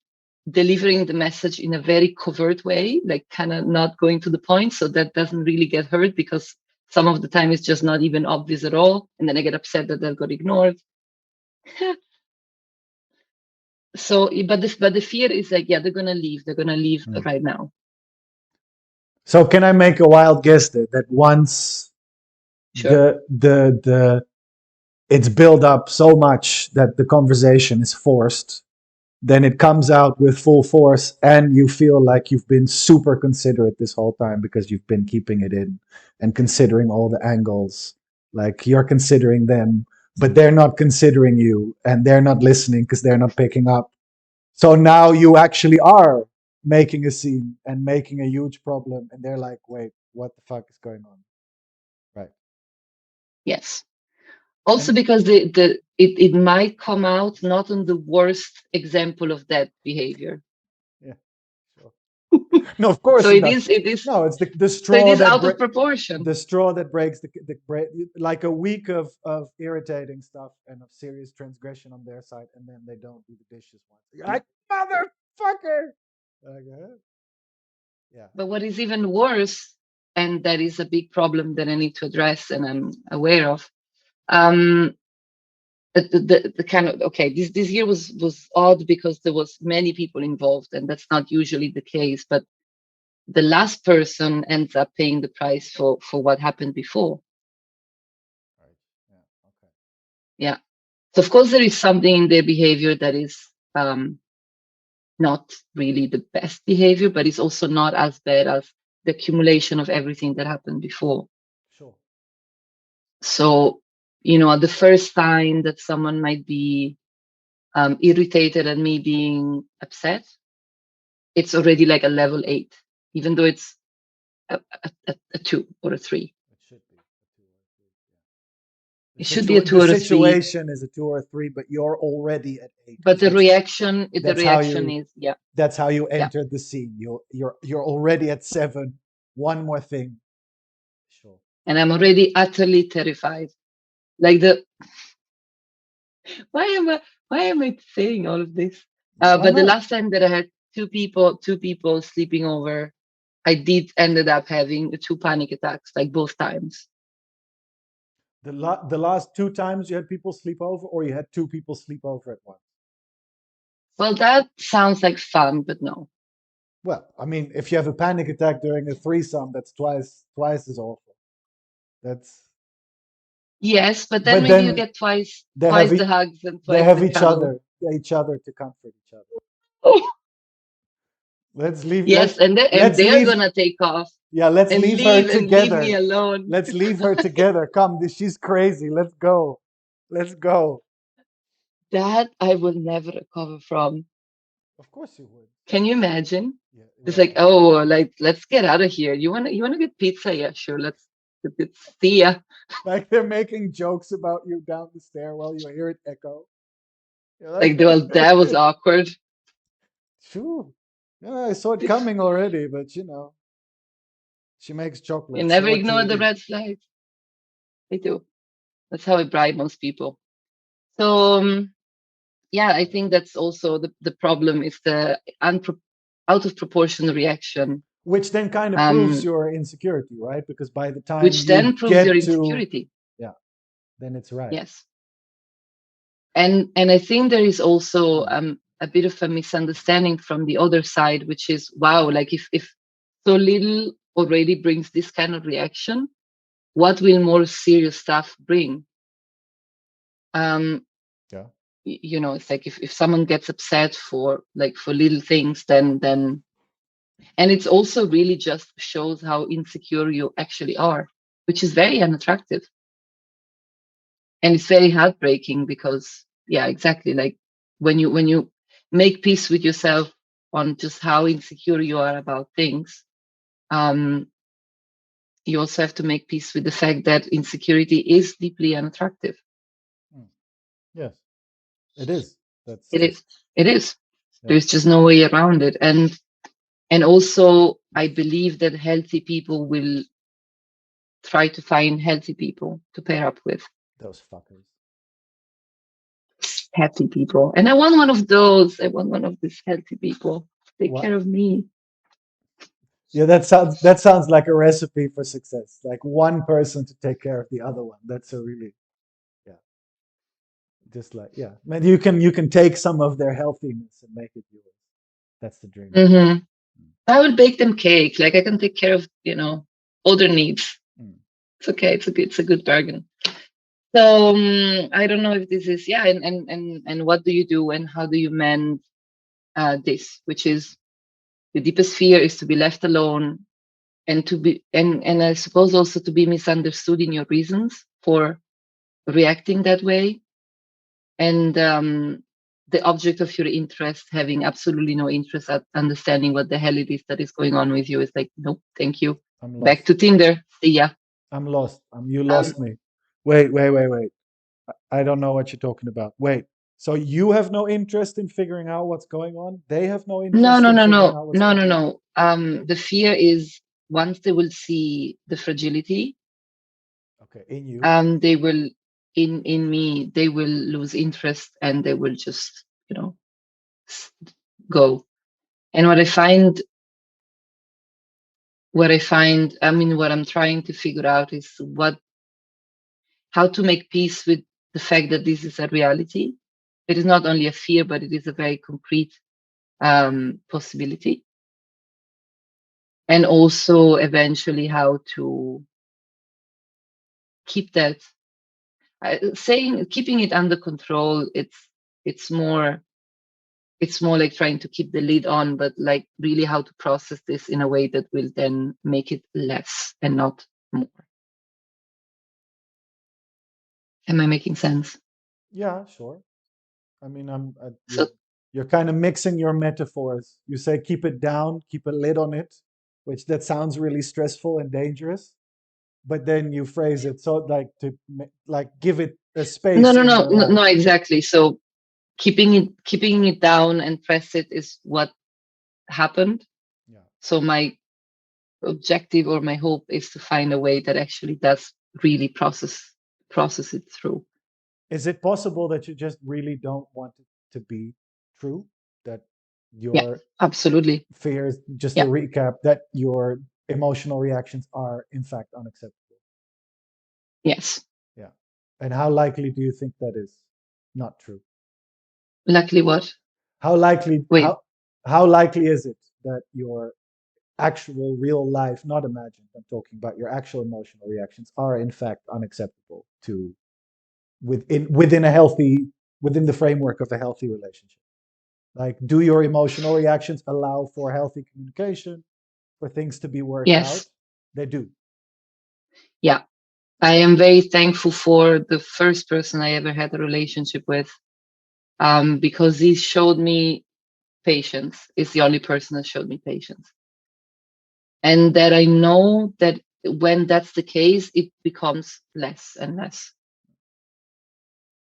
[SPEAKER 2] delivering the message in a very covert way, like kind of not going to the point, so that doesn't really get heard because some of the time it's just not even obvious at all, and then I get upset that got ignored. So, but the fear is like, yeah, they're gonna leave. They're gonna leave
[SPEAKER 1] mm.
[SPEAKER 2] right now.
[SPEAKER 1] So can I make a wild guess that once
[SPEAKER 2] Sure.
[SPEAKER 1] the it's built up so much that the conversation is forced, then it comes out with full force and you feel like you've been super considerate this whole time because you've been keeping it in and considering all the angles. Like you're considering them, but they're not considering you and they're not listening because they're not picking up. So now you actually are making a scene and making a huge problem and they're like, wait, what the fuck is going on? Right.
[SPEAKER 2] Yes. Also
[SPEAKER 1] And
[SPEAKER 2] because it might come out not on the worst example of that behavior.
[SPEAKER 1] yeah, sure. No, of
[SPEAKER 2] So
[SPEAKER 1] course it
[SPEAKER 2] it
[SPEAKER 1] does.
[SPEAKER 2] is it is
[SPEAKER 1] No, it's the
[SPEAKER 2] so it
[SPEAKER 1] straw
[SPEAKER 2] is
[SPEAKER 1] that
[SPEAKER 2] out of proportion.
[SPEAKER 1] the straw that breaks the break, like a week of irritating stuff and of serious transgression on their side, and then they don't do the dishes once. You're like motherfucker. Like, yeah.
[SPEAKER 2] But what is even worse, and that is a big problem that I need to address and I'm aware of, um, the kind of, okay, this year was odd because there was many people involved, and that's not usually the case. But the last person ends up paying the price for what happened before.
[SPEAKER 1] Right. Yeah. Okay.
[SPEAKER 2] Yeah. So of course there is something in their behavior that is not really the best behavior, but it's also not as bad as the accumulation of everything that happened before.
[SPEAKER 1] Sure.
[SPEAKER 2] So, the first sign that someone might be irritated at me being upset, it's already like a level 8, even though it's a 2 or a 3.
[SPEAKER 1] It should be a two or a three.
[SPEAKER 2] It
[SPEAKER 1] Yeah.
[SPEAKER 2] should be a 2
[SPEAKER 1] The
[SPEAKER 2] or a 3,
[SPEAKER 1] situation is a two or a three, but you're already at eight
[SPEAKER 2] but
[SPEAKER 1] because
[SPEAKER 2] the
[SPEAKER 1] that's how
[SPEAKER 2] reaction
[SPEAKER 1] you
[SPEAKER 2] is, yeah,
[SPEAKER 1] that's how you
[SPEAKER 2] yeah.
[SPEAKER 1] entered the scene. You're already at 7. One more thing. Sure.
[SPEAKER 2] And I'm already utterly terrified. Like why am I why am I saying all of this?
[SPEAKER 1] Why
[SPEAKER 2] But the
[SPEAKER 1] not?
[SPEAKER 2] last time that I had two people sleeping over, I did ended up having 2 panic attacks, like both times.
[SPEAKER 1] The last two times you had people sleep over, or you had two people sleep over at once.
[SPEAKER 2] Well, that sounds like fun, but no.
[SPEAKER 1] Well, I mean, if you have a panic attack during a threesome, that's twice as awful. That's
[SPEAKER 2] Yes, but then
[SPEAKER 1] but
[SPEAKER 2] maybe you
[SPEAKER 1] then
[SPEAKER 2] get twice
[SPEAKER 1] they have
[SPEAKER 2] twice the hugs and
[SPEAKER 1] they
[SPEAKER 2] twice
[SPEAKER 1] have
[SPEAKER 2] the cuddle.
[SPEAKER 1] each other to comfort each other. Let's leave
[SPEAKER 2] Yes, and
[SPEAKER 1] let's
[SPEAKER 2] they're
[SPEAKER 1] leave
[SPEAKER 2] gonna take off
[SPEAKER 1] yeah, let's
[SPEAKER 2] and
[SPEAKER 1] leave her
[SPEAKER 2] leave me
[SPEAKER 1] together.
[SPEAKER 2] alone.
[SPEAKER 1] Let's leave her together. Come, she's crazy. Let's go. Let's go.
[SPEAKER 2] That I will never recover from.
[SPEAKER 1] Of course you would.
[SPEAKER 2] Can you imagine?
[SPEAKER 1] Yeah,
[SPEAKER 2] It's like,
[SPEAKER 1] well,
[SPEAKER 2] oh, like let's get out of here. You wanna get pizza? Yeah, sure. Let's see ya.
[SPEAKER 1] like they're making jokes about you down the stair while you hear it echo. You're like,
[SPEAKER 2] Like, well, that was awkward.
[SPEAKER 1] sure. Yeah, I saw it coming already, but she makes
[SPEAKER 2] You
[SPEAKER 1] chocolate. So
[SPEAKER 2] never
[SPEAKER 1] what do
[SPEAKER 2] ignore
[SPEAKER 1] you
[SPEAKER 2] the
[SPEAKER 1] do?
[SPEAKER 2] red flags. I do. That's how I bribe most people. So yeah, I think that's also the problem is the out of proportion reaction,
[SPEAKER 1] Which then kind of proves
[SPEAKER 2] um,
[SPEAKER 1] your insecurity, right? Because by the time
[SPEAKER 2] which then
[SPEAKER 1] you
[SPEAKER 2] proves your
[SPEAKER 1] get to,
[SPEAKER 2] insecurity.
[SPEAKER 1] yeah, then it's right.
[SPEAKER 2] Yes, and I think there is also
[SPEAKER 1] Mm.
[SPEAKER 2] a bit of a misunderstanding from the other side, which is wow, like if so little already brings this kind of reaction, what will more serious stuff bring? Um,
[SPEAKER 1] Yeah.
[SPEAKER 2] it's like if someone gets upset for little things, then and it's also really just shows how insecure you actually are, which is very unattractive. And it's very heartbreaking because, yeah, exactly. Like when you make peace with yourself on just how insecure you are about things, um, you also have to make peace with the fact that insecurity is deeply unattractive.
[SPEAKER 1] Mm. Yes, it is. That's
[SPEAKER 2] It
[SPEAKER 1] just,
[SPEAKER 2] is. It is.
[SPEAKER 1] yeah.
[SPEAKER 2] There's just no way around it. And also I believe that healthy people will try to find healthy people to pair up with.
[SPEAKER 1] Those fuckers.
[SPEAKER 2] Happy people. And I want one of those. I want one of these healthy people to take
[SPEAKER 1] What?
[SPEAKER 2] care of me.
[SPEAKER 1] Yeah, that sounds like a recipe for success. Like one person to take care of the other one. That's a really, yeah, just like, yeah. Man, you can take some of their healthiness and make it yours. That's the dream.
[SPEAKER 2] Hmm.
[SPEAKER 1] Mm.
[SPEAKER 2] I will bake them cake. Like I can take care of, all their needs.
[SPEAKER 1] Mm.
[SPEAKER 2] It's okay. It's a good bargain. So I don't know if this is, yeah. And what do you do and how do you mend this? Which is the deepest fear is to be left alone and to be and I suppose also to be misunderstood in your reasons for reacting that way, and the object of your interest having absolutely no interest at understanding what the hell it is that is going on with you. Is like, nope, thank you,
[SPEAKER 1] I'm
[SPEAKER 2] back
[SPEAKER 1] lost.
[SPEAKER 2] to Tinder, see ya.
[SPEAKER 1] I'm lost. You
[SPEAKER 2] um,
[SPEAKER 1] lost me. Wait. I don't know what you're talking about. Wait. So you have no interest in figuring out what's going on? They have no
[SPEAKER 2] no,
[SPEAKER 1] interest
[SPEAKER 2] no,
[SPEAKER 1] in
[SPEAKER 2] no,
[SPEAKER 1] figuring
[SPEAKER 2] no,
[SPEAKER 1] out what's
[SPEAKER 2] no,
[SPEAKER 1] going
[SPEAKER 2] no,
[SPEAKER 1] on?
[SPEAKER 2] no. The fear is once they will see the fragility,
[SPEAKER 1] Okay, in you.
[SPEAKER 2] they will in me they will lose interest and they will just s- go. And I mean, what I'm trying to figure out is how to make peace with the fact that this is a reality. It is not only a fear, but it is a very concrete possibility. And also eventually how to keep that, saying keeping it under control. It's more. it's more like trying to keep the lid on, but like really how to process this in a way that will then make it less and not more. Am I making sense?
[SPEAKER 1] Yeah, sure. I mean,
[SPEAKER 2] So
[SPEAKER 1] you're kind of mixing your metaphors. You say keep it down, keep a lid on it, which that sounds really stressful and dangerous. But then you phrase it so like like give it a
[SPEAKER 2] no,
[SPEAKER 1] space
[SPEAKER 2] no,
[SPEAKER 1] in
[SPEAKER 2] no,
[SPEAKER 1] your
[SPEAKER 2] no,
[SPEAKER 1] life.
[SPEAKER 2] no, exactly. So keeping it down and press it is what happened.
[SPEAKER 1] Yeah.
[SPEAKER 2] So my objective or my hope is to find a way that actually does really process it through.
[SPEAKER 1] Is it possible that you just really don't want it to be true? That
[SPEAKER 2] Yeah,
[SPEAKER 1] your
[SPEAKER 2] absolutely.
[SPEAKER 1] fears, just to
[SPEAKER 2] Yeah.
[SPEAKER 1] recap, that your emotional reactions are in fact unacceptable?
[SPEAKER 2] Yes.
[SPEAKER 1] Yeah. And how likely do you think that is not true?
[SPEAKER 2] Luckily, what?
[SPEAKER 1] How likely
[SPEAKER 2] Wait.
[SPEAKER 1] how likely is it that your actual real life, not imagined, I'm talking about your actual emotional reactions, are in fact unacceptable to within a healthy, within the framework of a healthy relationship? Like, do your emotional reactions allow for healthy communication, for things to be worked out?
[SPEAKER 2] Yes.
[SPEAKER 1] They do.
[SPEAKER 2] Yeah. I am very thankful for the first person I ever had a relationship with, because he showed me patience. It's the only person that showed me patience. And that I know that when that's the case, it becomes less and less.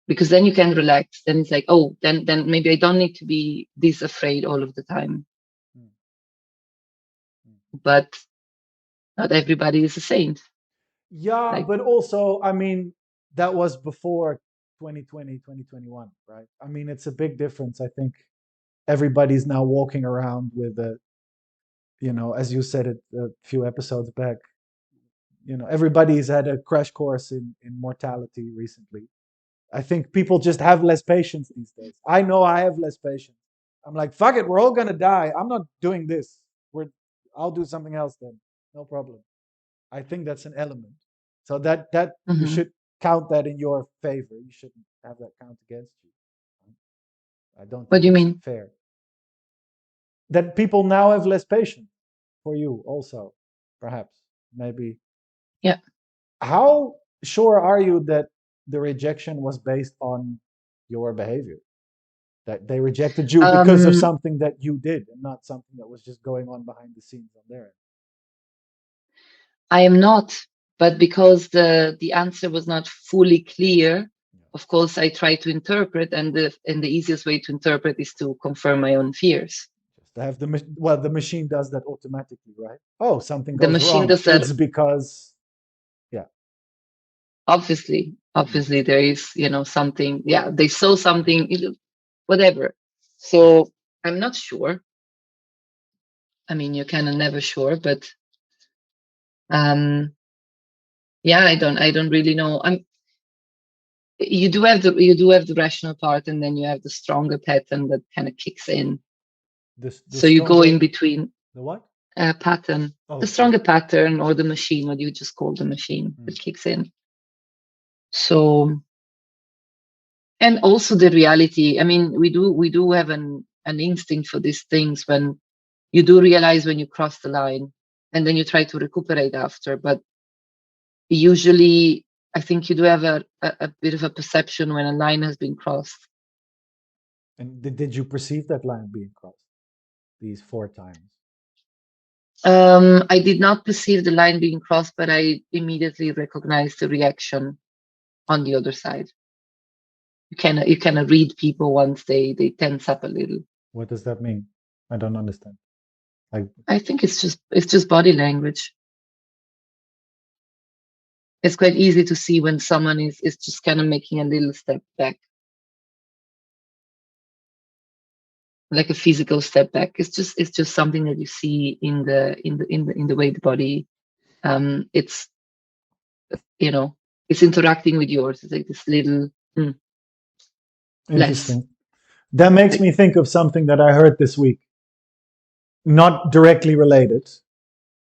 [SPEAKER 2] Because then you can relax. Then it's like, oh, then maybe I don't need to be this afraid all of the time.
[SPEAKER 1] Mm, mm.
[SPEAKER 2] But not everybody is a saint.
[SPEAKER 1] Yeah,
[SPEAKER 2] Like,
[SPEAKER 1] but also, I mean, that was before 2020, 2021, right? I mean, it's a big difference. I think everybody's now walking around with a, as you said it a few episodes back, everybody's had a crash course in mortality recently. I think people just have less patience these days. I know I have less patience. I'm like, fuck it, we're all gonna die. I'm not doing this. I'll do something else then. No problem. I think that's an element. So that you
[SPEAKER 2] mhm.
[SPEAKER 1] should count that in your favor. You shouldn't have that count against you. I don't
[SPEAKER 2] What
[SPEAKER 1] think
[SPEAKER 2] do you
[SPEAKER 1] it's
[SPEAKER 2] mean?
[SPEAKER 1] fair. That people now have less patience for you also, perhaps. Maybe.
[SPEAKER 2] Yeah.
[SPEAKER 1] How sure are you that the rejection was based on your behavior? That they rejected you because of
[SPEAKER 2] Um,
[SPEAKER 1] something that you did and not something that was just going on behind the scenes on their
[SPEAKER 2] I am not, but because the answer was not fully clear,
[SPEAKER 1] end? Yeah.
[SPEAKER 2] of course I try to interpret, and the easiest way to interpret is to confirm my own fears.
[SPEAKER 1] Just to have the machine does that automatically, right? Oh, something
[SPEAKER 2] The
[SPEAKER 1] goes
[SPEAKER 2] machine
[SPEAKER 1] wrong.
[SPEAKER 2] does that.
[SPEAKER 1] It's because, yeah. Mm,
[SPEAKER 2] Obviously there is, something. Yeah, they saw something, whatever. So I'm not sure. I mean, you're kind of never sure, but um, yeah, I don't really know. You do have the rational part, and then you have the stronger pattern that kind of kicks in.
[SPEAKER 1] the
[SPEAKER 2] So you go
[SPEAKER 1] stronger,
[SPEAKER 2] in between
[SPEAKER 1] the what?
[SPEAKER 2] a pattern, the
[SPEAKER 1] Oh, yeah.
[SPEAKER 2] stronger pattern, or the machine, what you just call the machine
[SPEAKER 1] Mm.
[SPEAKER 2] that kicks in. So, and also the reality. I mean, we do have an instinct for these things when you do realize when you cross the line, and then you try to recuperate after. But usually, I think you do have a bit of a perception when a line has been crossed.
[SPEAKER 1] And did you perceive that line being crossed these four times?
[SPEAKER 2] I did not perceive the line being crossed, but I immediately recognized the reaction on the other side. You can read people once they tense up a little.
[SPEAKER 1] What does that mean? I don't understand. Like,
[SPEAKER 2] I think it's just body language. It's quite easy to see when someone is just kind of making a little step back, like a physical step back. It's just something that you see in the way the body, it's you know it's interacting with yours. It's like this little, mm, less.
[SPEAKER 1] interesting. That makes
[SPEAKER 2] Like,
[SPEAKER 1] me think of something that I heard this week. Not directly related,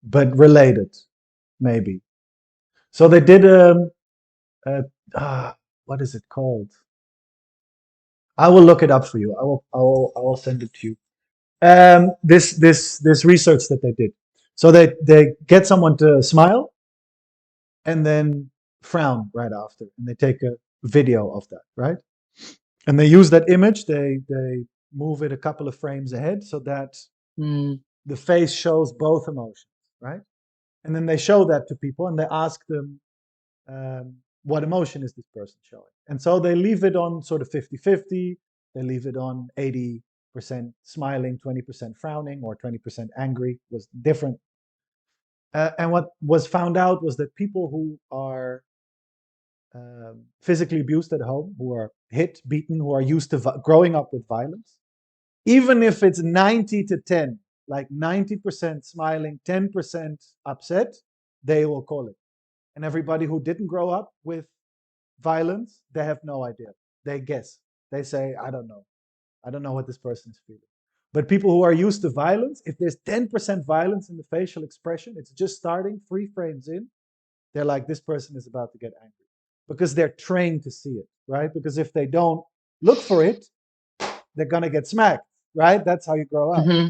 [SPEAKER 1] but related, maybe. So they did a what is it called? I will look it up for you. I will send it to you. This research that they did. So they get someone to smile and then frown right after, and they take a video of that, right? And they use that image. They move it a couple of frames ahead so that
[SPEAKER 2] Mm,
[SPEAKER 1] the face shows both emotions, right? And then they show that to people and they ask them, what emotion is this person showing? And so they leave it on sort of 50-50. They leave it on 80% smiling, 20% frowning, or 20% angry, was different. And what was found out was that people who are physically abused at home, who are hit, beaten, who are used to growing up with violence, even if it's 90 to 10, like 90% smiling, 10% upset, they will call it. And everybody who didn't grow up with violence, they have no idea. They guess. They say, I don't know. I don't know what this person is feeling. But people who are used to violence, if there's 10% violence in the facial expression, it's just starting 3 frames in, they're like, this person is about to get angry because they're trained to see it, right? Because if they don't look for it, they're going to get smacked, right? That's how you grow up.
[SPEAKER 2] hmm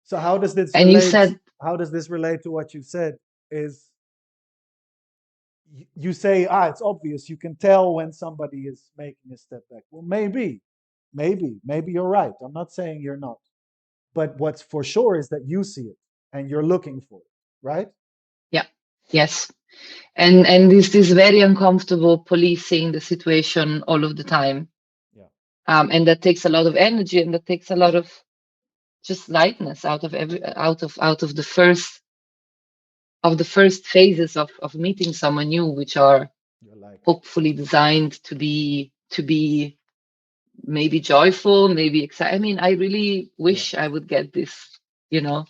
[SPEAKER 1] So how does this
[SPEAKER 2] And you
[SPEAKER 1] relate?
[SPEAKER 2] said,
[SPEAKER 1] How does this relate to what you said? Is you say, it's obvious. You can tell when somebody is making a step back. Well, maybe you're right. I'm not saying you're not. But what's for sure is that you see it and you're looking for it, right?
[SPEAKER 2] yeah, yes. And this very uncomfortable policing the situation all of the time.
[SPEAKER 1] Yeah,
[SPEAKER 2] And that takes a lot of energy, and that takes a lot of just lightness out of the first phases of meeting someone new, which are
[SPEAKER 1] you're like,
[SPEAKER 2] hopefully designed to be maybe joyful, maybe excited. I mean, I really
[SPEAKER 1] yeah,
[SPEAKER 2] wish I would get this, you know.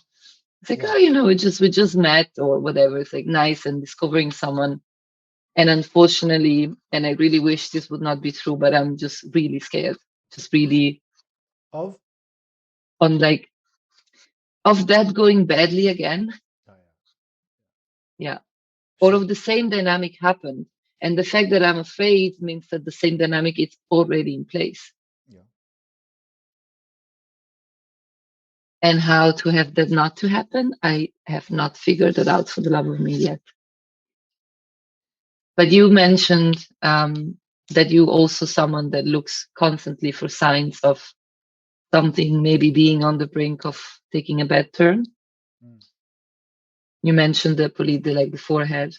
[SPEAKER 2] It's like,
[SPEAKER 1] yeah.
[SPEAKER 2] oh, we just met or whatever. It's like nice and discovering someone. And unfortunately, and I really wish this would not be true, but I'm just really scared. Just really
[SPEAKER 1] Of?
[SPEAKER 2] on like of that going badly again.
[SPEAKER 1] Oh, yeah.
[SPEAKER 2] Yeah. All
[SPEAKER 1] Sure.
[SPEAKER 2] of the same dynamic happened. And the fact that I'm afraid means that the same dynamic is already in place.
[SPEAKER 1] Yeah.
[SPEAKER 2] And how to have that not to happen, I have not figured it out for the love of me yet. But you mentioned that you also someone that looks constantly for signs of something maybe being on the brink of taking a bad turn.
[SPEAKER 1] Mm,
[SPEAKER 2] You mentioned like the forehead.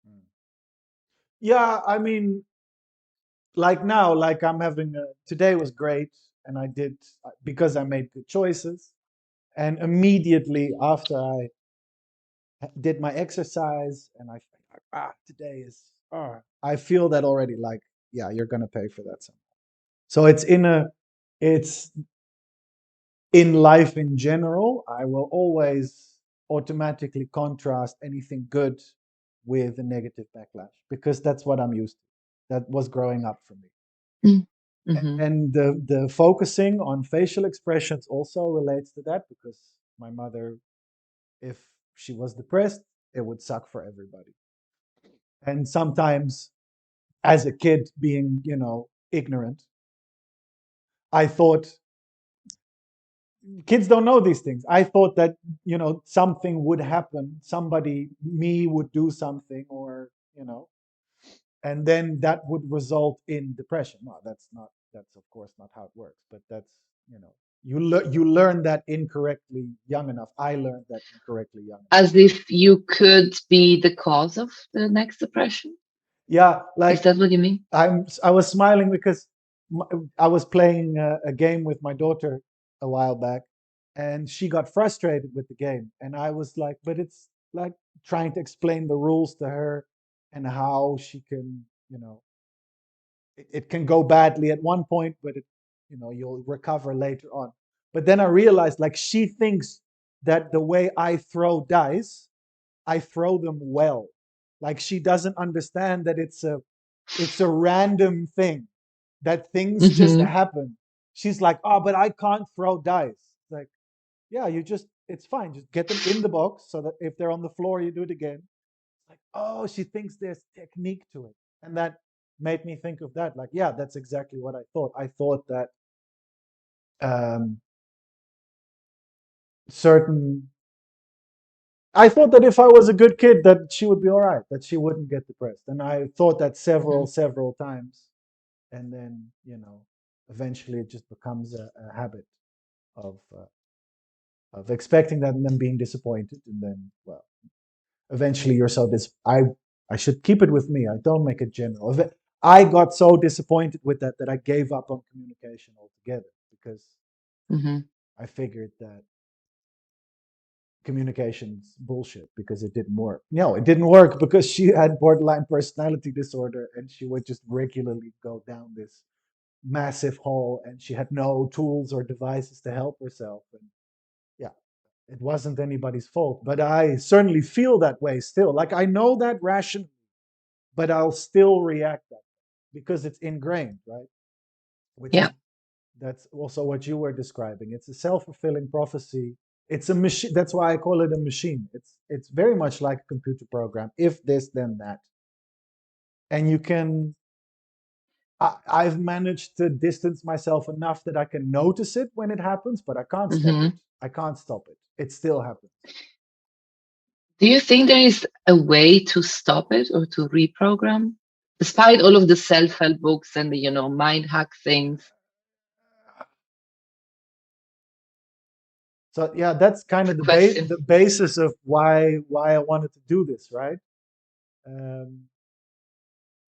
[SPEAKER 1] mm. Yeah, I mean, like now, like I'm having today was great, and I did because I made good choices, and immediately after I did my exercise, and I think, today is, I feel that already. Like, yeah, you're gonna pay for that somehow. So it's in life in general. I will always automatically contrast anything good with a negative backlash because that's what I'm used to. That was growing up for me.
[SPEAKER 2] Mm-hmm.
[SPEAKER 1] And the focusing on facial expressions also relates to that because my mother, if she was depressed, it would suck for everybody. And sometimes, as a kid, being ignorant, I thought kids don't know these things. I thought that something would happen, somebody me would do something, or and then that would result in depression. No, that's not. That's of course not how it works. But that's you learn that incorrectly young enough. I learned that incorrectly young enough.
[SPEAKER 2] As if you could be the cause of the next depression.
[SPEAKER 1] Yeah,
[SPEAKER 2] Is
[SPEAKER 1] like
[SPEAKER 2] that what you mean?
[SPEAKER 1] I was smiling because I was playing a game with my daughter a while back, and she got frustrated with the game, and I was like, but it's like trying to explain the rules to her and how she can, it can go badly at one point, but you'll recover later on. But then I realized, like, she thinks that the way I throw dice, I throw them well. Like, she doesn't understand that it's a random thing, that things just
[SPEAKER 2] Mm-hmm.
[SPEAKER 1] happen. She's like, oh, but I can't throw dice. Like, yeah, it's fine. Just get them in the box so that if they're on the floor, you do it again. Like, oh, she thinks there's technique to it, and made me think of that. Like, yeah, that's exactly what I thought. I thought that um, certain I thought that if I was a good kid, that she would be all right, that she wouldn't get depressed. And I thought that
[SPEAKER 2] Hmm.
[SPEAKER 1] several times. And then, eventually it just becomes a habit of expecting that and then being disappointed. And then, well, eventually you're so I should keep it with me. I don't make it general. I got so disappointed with that that I gave up on communication altogether because
[SPEAKER 2] Hmm.
[SPEAKER 1] I figured that communications bullshit because it didn't work. No, it didn't work because she had borderline personality disorder and she would just regularly go down this massive hole and she had no tools or devices to help herself. And yeah, it wasn't anybody's fault. But I certainly feel that way still. Like I know that rationally, but I'll still react that way because it's ingrained, right? Which
[SPEAKER 2] Yeah.
[SPEAKER 1] is that's also what you were describing. It's a self-fulfilling prophecy. It's a machine. That's why I call it a machine. It's very much like a computer program. If this, then that. And you can. I've managed to distance myself enough that I can notice it when it happens, but I can't stop it.
[SPEAKER 2] Hmm.
[SPEAKER 1] I can't stop it. It still happens.
[SPEAKER 2] Do you think there is a way to stop it or to reprogram? Despite all of the self-help books and the, mind hack things,
[SPEAKER 1] So yeah, that's kind
[SPEAKER 2] it's
[SPEAKER 1] of
[SPEAKER 2] a question.
[SPEAKER 1] the basis of why I wanted to do this, right? Um,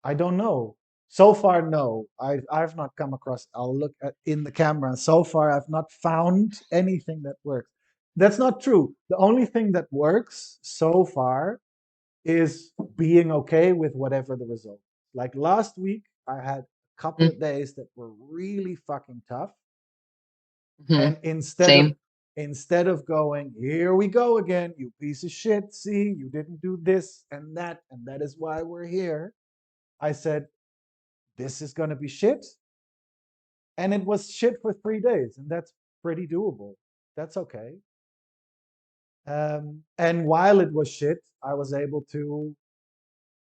[SPEAKER 1] I don't know. So far, no. I've not come across. I'll look at in the camera. So far, I've not found anything that works. That's not true. The only thing that works so far is being okay with whatever the result. Like last week, I had a couple of days that were really fucking tough,
[SPEAKER 2] Mm-hmm.
[SPEAKER 1] and
[SPEAKER 2] Same.
[SPEAKER 1] instead of going, here we go again, you piece of shit. See, you didn't do this and that is why we're here. I said, this is going to be shit. And it was shit for 3 days. And that's pretty doable. That's okay. And while it was shit, I was able to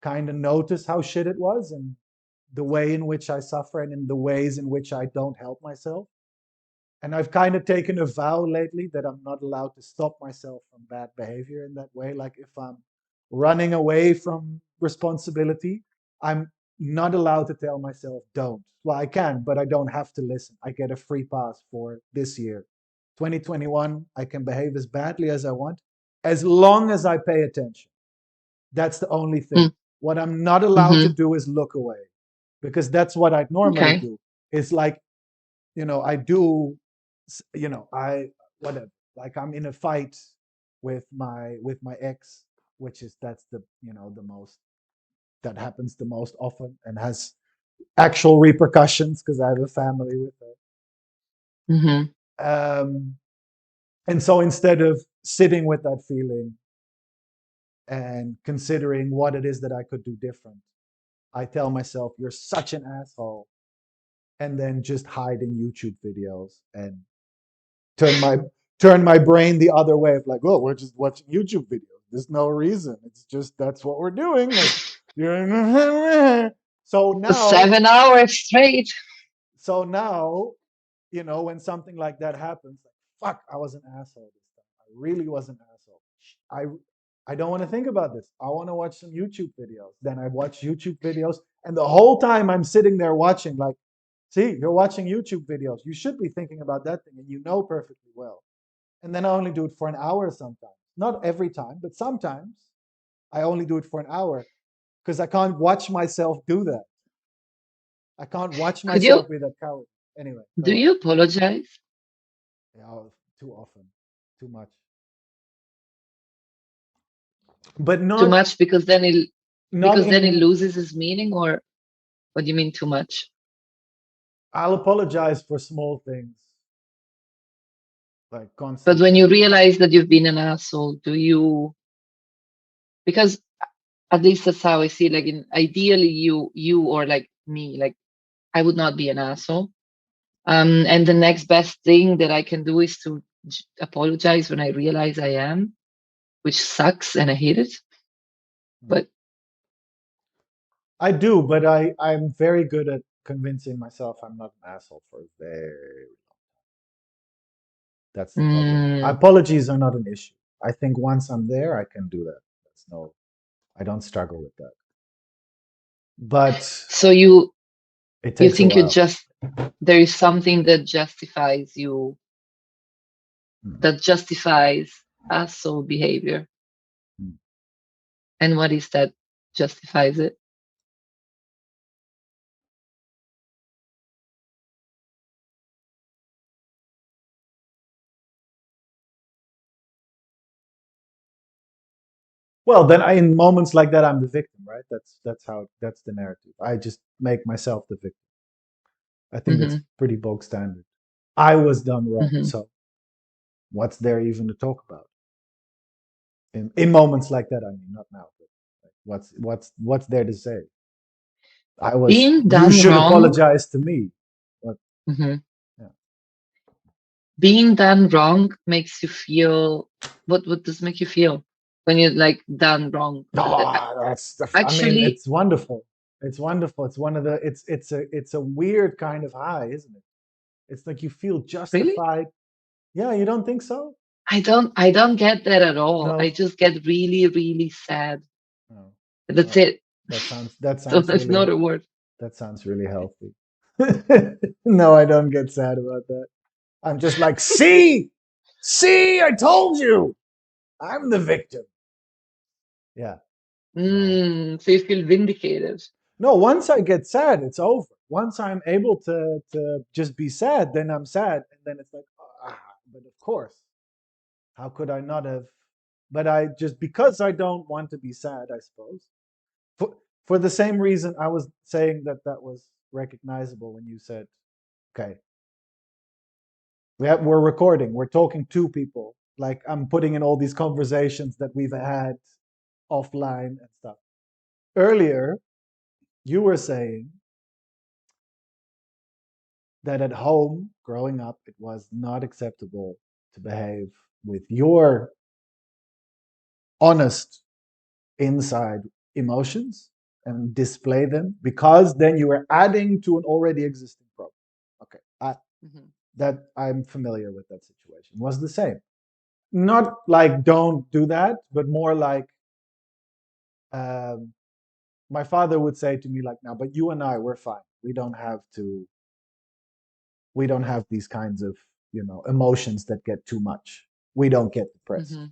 [SPEAKER 1] kind of notice how shit it was and the way in which I suffer and in the ways in which I don't help myself. And I've kind of taken a vow lately that I'm not allowed to stop myself from bad behavior in that way. Like if I'm running away from responsibility, I'm not allowed to tell myself don't. Well, I can, but I don't have to listen. I get a free pass for this year. 2021, I can behave as badly as I want as long as I pay attention. That's the only thing. What I'm not allowed to
[SPEAKER 2] Mm-hmm.
[SPEAKER 1] do is look away because that's what I'd normally
[SPEAKER 2] Okay.
[SPEAKER 1] do. It's like I do, I whatever. Like I'm in a fight with my ex, which is that's the the most that happens the most often and has actual repercussions because I have a family with
[SPEAKER 2] Mm-hmm.
[SPEAKER 1] her. And so instead of sitting with that feeling and considering what it is that I could do different, I tell myself, "You're such an asshole," and then just hide in YouTube videos and turn my turn my brain the other way of like, oh, we're just watching YouTube videos. There's no reason. It's just that's what we're doing. Like, so
[SPEAKER 2] For
[SPEAKER 1] now,
[SPEAKER 2] 7 hours straight.
[SPEAKER 1] when something like that happens, like, fuck, I was an asshole this time. I really was an asshole. I don't want to think about this. I want to watch some YouTube videos. Then I watch YouTube videos, and the whole time I'm sitting there watching, like, see, you're watching YouTube videos. You should be thinking about that thing, and you know perfectly well. And then I only do it for an hour sometimes. Not every time, but sometimes I only do it for an hour because I can't watch myself do that. I can't watch
[SPEAKER 2] Could you,
[SPEAKER 1] myself be that coward. Anyway,
[SPEAKER 2] do
[SPEAKER 1] go on.
[SPEAKER 2] you apologize
[SPEAKER 1] Yeah, too often, too much, but
[SPEAKER 2] too
[SPEAKER 1] not
[SPEAKER 2] much
[SPEAKER 1] not
[SPEAKER 2] because then it
[SPEAKER 1] in.
[SPEAKER 2] loses its meaning, or what do you mean too much?
[SPEAKER 1] I'll apologize for small things like
[SPEAKER 2] But when
[SPEAKER 1] constantly.
[SPEAKER 2] you realize that you've been an asshole, do you, because at least that's how I see it, like ideally you or like me, like I would not be an asshole. And the next best thing that I can do is to apologize when I realize I am, which sucks and I hate it.
[SPEAKER 1] Hmm.
[SPEAKER 2] But
[SPEAKER 1] I do, but I'm very good at convincing myself I'm not an asshole for very. That's the problem.
[SPEAKER 2] Mm.
[SPEAKER 1] Apologies are not an issue. I think once I'm there, I can do that. That's no, I don't struggle with that. But
[SPEAKER 2] So you
[SPEAKER 1] it takes a
[SPEAKER 2] think you
[SPEAKER 1] while.
[SPEAKER 2] just there is something that justifies you
[SPEAKER 1] Hmm.
[SPEAKER 2] that justifies asshole behavior,
[SPEAKER 1] Hmm.
[SPEAKER 2] and what is that justifies it?
[SPEAKER 1] Well, then in moments like that, I'm the victim, right? That's the narrative. I just make myself the victim. I think that's
[SPEAKER 2] Hmm.
[SPEAKER 1] pretty bog standard. I was done wrong,
[SPEAKER 2] Hmm.
[SPEAKER 1] so what's there even to talk about? In moments like that, I mean, not now, but like, what's there to say? I was.
[SPEAKER 2] Being
[SPEAKER 1] You
[SPEAKER 2] done
[SPEAKER 1] should
[SPEAKER 2] wrong,
[SPEAKER 1] apologize to me. What?
[SPEAKER 2] hmm
[SPEAKER 1] Yeah.
[SPEAKER 2] being done wrong makes you feel what does make you feel when you're like done wrong?
[SPEAKER 1] Oh, that's. I mean,
[SPEAKER 2] Actually,
[SPEAKER 1] it's wonderful. It's wonderful. It's one of the. It's a weird kind of high, isn't it? It's like you feel
[SPEAKER 2] really,
[SPEAKER 1] justified. Yeah, you don't think so?
[SPEAKER 2] I don't get that at all. I
[SPEAKER 1] No.
[SPEAKER 2] just get really, really sad.
[SPEAKER 1] No.
[SPEAKER 2] That's
[SPEAKER 1] Well,
[SPEAKER 2] it.
[SPEAKER 1] that
[SPEAKER 2] So
[SPEAKER 1] sounds
[SPEAKER 2] that's
[SPEAKER 1] really
[SPEAKER 2] not a word.
[SPEAKER 1] that sounds really healthy. No, I don't get sad about that. I'm just like, see, I told you, I'm the victim. Yeah, no,
[SPEAKER 2] So you feel vindicated.
[SPEAKER 1] no. Once I get sad, it's over. Once I'm able to just be sad, then I'm sad, and then it's like, ah, but of course, how could I not have? But I just because I don't want to be sad, I suppose. For for the same reason I was saying that was recognizable when you said, okay, we're recording, we're talking to people. Like I'm putting in all these conversations that we've had offline and stuff. Earlier, you were saying that at home, growing up, it was not acceptable to behave with your honest inside emotions and display them because then you were adding to an already existing problem. Okay,
[SPEAKER 2] Hmm.
[SPEAKER 1] that I'm familiar with that situation. Was the same. Not like don't do that, but more like um, my father would say to me like, "Now, but you and I, we're fine. We don't have these kinds of emotions that get too much. We don't get depressed.
[SPEAKER 2] Hmm.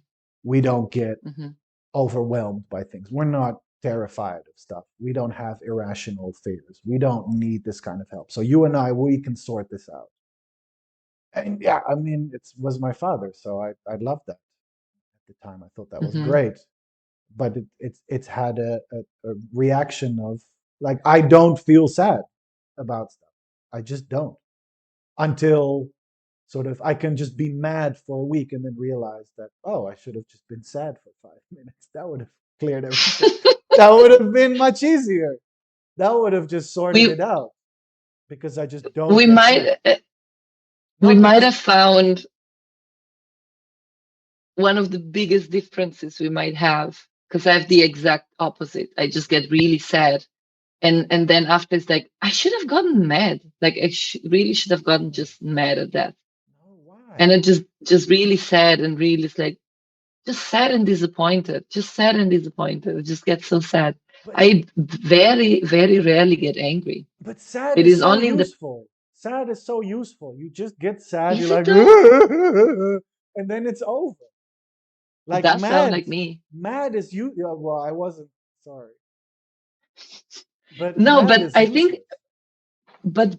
[SPEAKER 1] We don't get
[SPEAKER 2] Hmm.
[SPEAKER 1] overwhelmed by things. We're not terrified of stuff. We don't have irrational fears. We don't need this kind of help. So you and I, we can sort this out." And yeah, I mean, it was my father, so I loved that at the time. I thought that was
[SPEAKER 2] Hmm.
[SPEAKER 1] great, but it's had a reaction of like I don't feel sad about stuff. I just don't until sort of I can just be mad for a week and then realize that oh I should have just been sad for 5 minutes. That would have cleared everything. That would have been much easier. That would have just sorted
[SPEAKER 2] we
[SPEAKER 1] it out because I just don't
[SPEAKER 2] we
[SPEAKER 1] get sad.
[SPEAKER 2] might we
[SPEAKER 1] Not
[SPEAKER 2] might
[SPEAKER 1] because
[SPEAKER 2] have found one of the biggest differences we might have, because I have the exact opposite. I just get really sad, and then after it's like I should have gotten mad. Like really should have gotten
[SPEAKER 1] no,
[SPEAKER 2] just mad at that,
[SPEAKER 1] no,
[SPEAKER 2] and
[SPEAKER 1] why?
[SPEAKER 2] it just really sad and really it's like just sad and disappointed. Just sad and disappointed. I just get so sad.
[SPEAKER 1] But
[SPEAKER 2] I very very rarely get angry.
[SPEAKER 1] sad
[SPEAKER 2] It
[SPEAKER 1] is
[SPEAKER 2] is
[SPEAKER 1] so
[SPEAKER 2] only in the
[SPEAKER 1] useful. Sad is so useful. You just get sad. You're
[SPEAKER 2] is it
[SPEAKER 1] like,
[SPEAKER 2] though?
[SPEAKER 1] and then it's over.
[SPEAKER 2] It
[SPEAKER 1] Like
[SPEAKER 2] does sound
[SPEAKER 1] mad,
[SPEAKER 2] like me.
[SPEAKER 1] mad is you. Yeah, well, I wasn't sorry, but
[SPEAKER 2] No,
[SPEAKER 1] mad
[SPEAKER 2] but
[SPEAKER 1] is
[SPEAKER 2] I think
[SPEAKER 1] useless.
[SPEAKER 2] but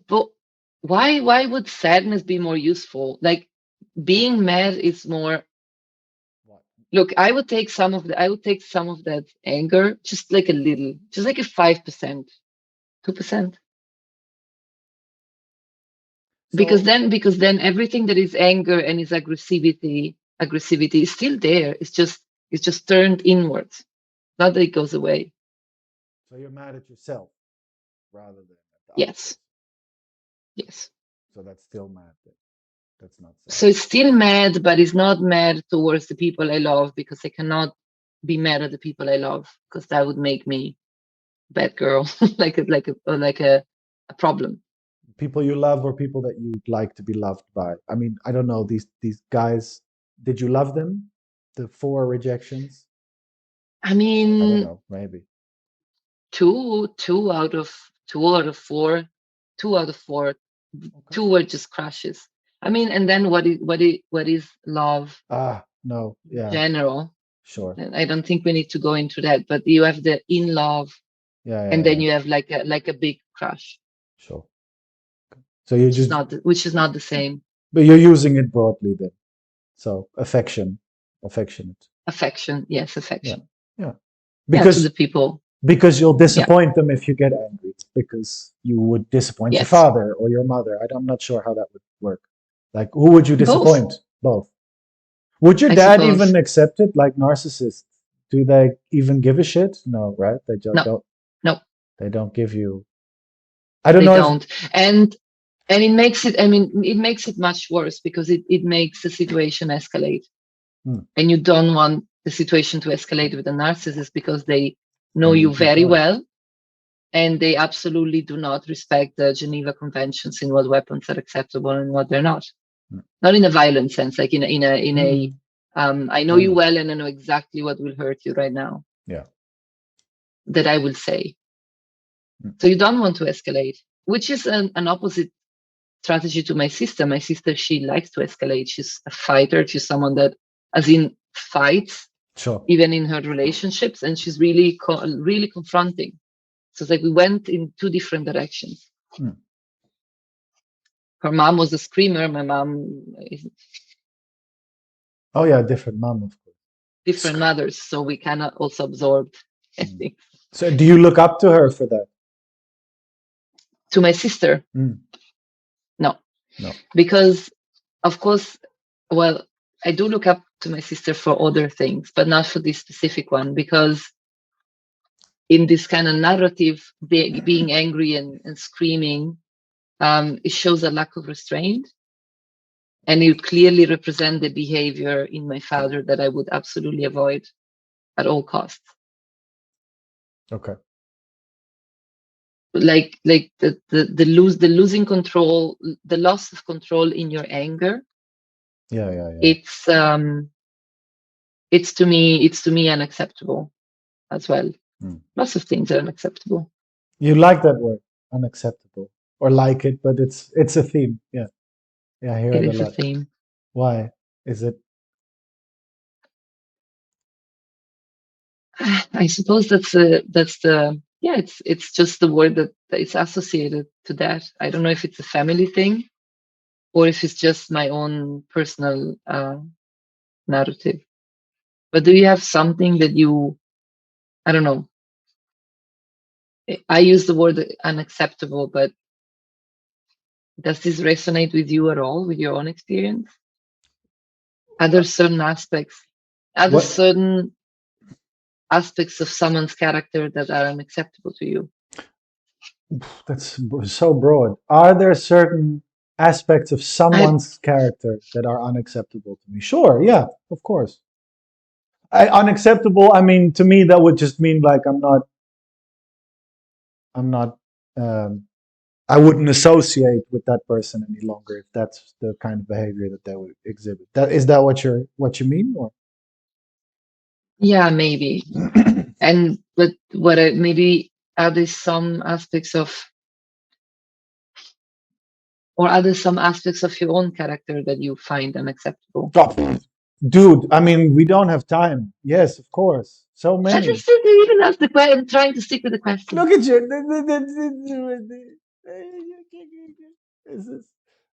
[SPEAKER 2] why would sadness be more useful? Like being mad is more.
[SPEAKER 1] What?
[SPEAKER 2] Look, I would take some of that anger, just like a little, just like a 5%, 2%. Because
[SPEAKER 1] So,
[SPEAKER 2] then everything that is anger and is aggressivity is still there. It's just turned inwards. Not that it goes away.
[SPEAKER 1] so you're mad at yourself rather than at the other
[SPEAKER 2] Yes.
[SPEAKER 1] person.
[SPEAKER 2] Yes.
[SPEAKER 1] So that's still mad. Then. That's not sad.
[SPEAKER 2] So it's still mad, but it's not mad towards the people I love because I cannot be mad at the people I love because that would make me bad girl, a problem.
[SPEAKER 1] People you love or people that you'd like to be loved by? I mean, I don't know, these guys, did you love them? The four rejections?
[SPEAKER 2] I
[SPEAKER 1] I don't
[SPEAKER 2] mean,
[SPEAKER 1] know, maybe.
[SPEAKER 2] two out of four, two out of four,
[SPEAKER 1] Okay.
[SPEAKER 2] two were just crushes. I mean, and then what is love
[SPEAKER 1] No,
[SPEAKER 2] in
[SPEAKER 1] yeah,
[SPEAKER 2] general?
[SPEAKER 1] sure.
[SPEAKER 2] And I don't think we need to go into that, but you have the in love,
[SPEAKER 1] Yeah, yeah,
[SPEAKER 2] and then
[SPEAKER 1] yeah,
[SPEAKER 2] you have like a big crush,
[SPEAKER 1] sure. So you just,
[SPEAKER 2] which is not the same.
[SPEAKER 1] but you're using it broadly then. So affection, affectionate.
[SPEAKER 2] Affection, yes,
[SPEAKER 1] Yeah,
[SPEAKER 2] affection.
[SPEAKER 1] yeah.
[SPEAKER 2] Yeah, to the
[SPEAKER 1] Because
[SPEAKER 2] people.
[SPEAKER 1] you'll
[SPEAKER 2] Yeah,
[SPEAKER 1] disappoint them if you get angry. Because you would disappoint your
[SPEAKER 2] yes,
[SPEAKER 1] father or your mother. I'm not sure how that would work. Like, who would you
[SPEAKER 2] both,
[SPEAKER 1] disappoint? Both. Would your
[SPEAKER 2] I
[SPEAKER 1] dad even
[SPEAKER 2] suppose.
[SPEAKER 1] accept it? Like narcissists, do they even give a shit? No, right? They just
[SPEAKER 2] No,
[SPEAKER 1] don't.
[SPEAKER 2] no,
[SPEAKER 1] They don't give you. I don't
[SPEAKER 2] they
[SPEAKER 1] know if.
[SPEAKER 2] don't. And it makes it, I mean, it makes it much worse because it makes the situation escalate.
[SPEAKER 1] Hmm,
[SPEAKER 2] And you don't want the situation to escalate with a narcissist because they
[SPEAKER 1] they
[SPEAKER 2] know you
[SPEAKER 1] need
[SPEAKER 2] very
[SPEAKER 1] control.
[SPEAKER 2] well, and they absolutely do not respect the Geneva Conventions in what weapons are acceptable and what they're not.
[SPEAKER 1] Hmm,
[SPEAKER 2] Not in a violent sense, like in a
[SPEAKER 1] hmm,
[SPEAKER 2] I know
[SPEAKER 1] I
[SPEAKER 2] you
[SPEAKER 1] know.
[SPEAKER 2] well and I know exactly what will hurt you right now
[SPEAKER 1] Yeah.
[SPEAKER 2] that I will say.
[SPEAKER 1] Hmm,
[SPEAKER 2] So you don't want to escalate, which is an opposite strategy to my sister. My sister, she likes to escalate. She's a fighter. She's someone that, as in, fights
[SPEAKER 1] sure.
[SPEAKER 2] even in her relationships, and she's really, really confronting. So it's like we went in two different directions.
[SPEAKER 1] Hmm.
[SPEAKER 2] Her mom was a screamer. My mom is
[SPEAKER 1] Oh yeah, different mom, of course.
[SPEAKER 2] different
[SPEAKER 1] Sc-
[SPEAKER 2] mothers, so we cannot also absorb
[SPEAKER 1] hmm.
[SPEAKER 2] things.
[SPEAKER 1] So do you look up to her for that?
[SPEAKER 2] To my sister,
[SPEAKER 1] Hmm,
[SPEAKER 2] no,
[SPEAKER 1] no.
[SPEAKER 2] because of course, well, I do look up to my sister for other things, but not for this specific one, because in this kind of narrative, being angry and screaming, it shows a lack of restraint, and it clearly represent the behavior in my father that I would absolutely avoid at all costs.
[SPEAKER 1] Okay.
[SPEAKER 2] Like the losing control, the loss of control in your anger.
[SPEAKER 1] Yeah, yeah, yeah.
[SPEAKER 2] It's it's to me unacceptable as well.
[SPEAKER 1] Hmm.
[SPEAKER 2] Lots of things are unacceptable.
[SPEAKER 1] You like that word, unacceptable, or like it, but it's a theme. Yeah, yeah, I hear
[SPEAKER 2] It
[SPEAKER 1] it a
[SPEAKER 2] is a
[SPEAKER 1] lot.
[SPEAKER 2] theme.
[SPEAKER 1] Why is it?
[SPEAKER 2] I suppose that's the yeah. It's just the word that is associated to that. I don't know if it's a family thing or if it's just my own personal narrative. But do you have something that you? I don't know. I use the word unacceptable, but does this resonate with you at all, with your own experience? Are there certain aspects, are there
[SPEAKER 1] What?
[SPEAKER 2] certain aspects of someone's character that are unacceptable to you?
[SPEAKER 1] That's so broad. Are there certain aspects of
[SPEAKER 2] I
[SPEAKER 1] someone's character that are unacceptable to me? Sure, yeah, of course. Unacceptable. I mean, to me, that would just mean like I'm not, um, I wouldn't associate with that person any longer if that's the kind of behavior that they would exhibit. That is that what you mean, or?
[SPEAKER 2] Yeah, maybe. And but what maybe are there some aspects of, or are there some aspects of your own character that you find unacceptable?
[SPEAKER 1] Oh, dude, I mean, we don't have time. Yes, of course. So
[SPEAKER 2] I
[SPEAKER 1] many.
[SPEAKER 2] just didn't even ask the question. I'm trying to stick with the question.
[SPEAKER 1] Look at you. This is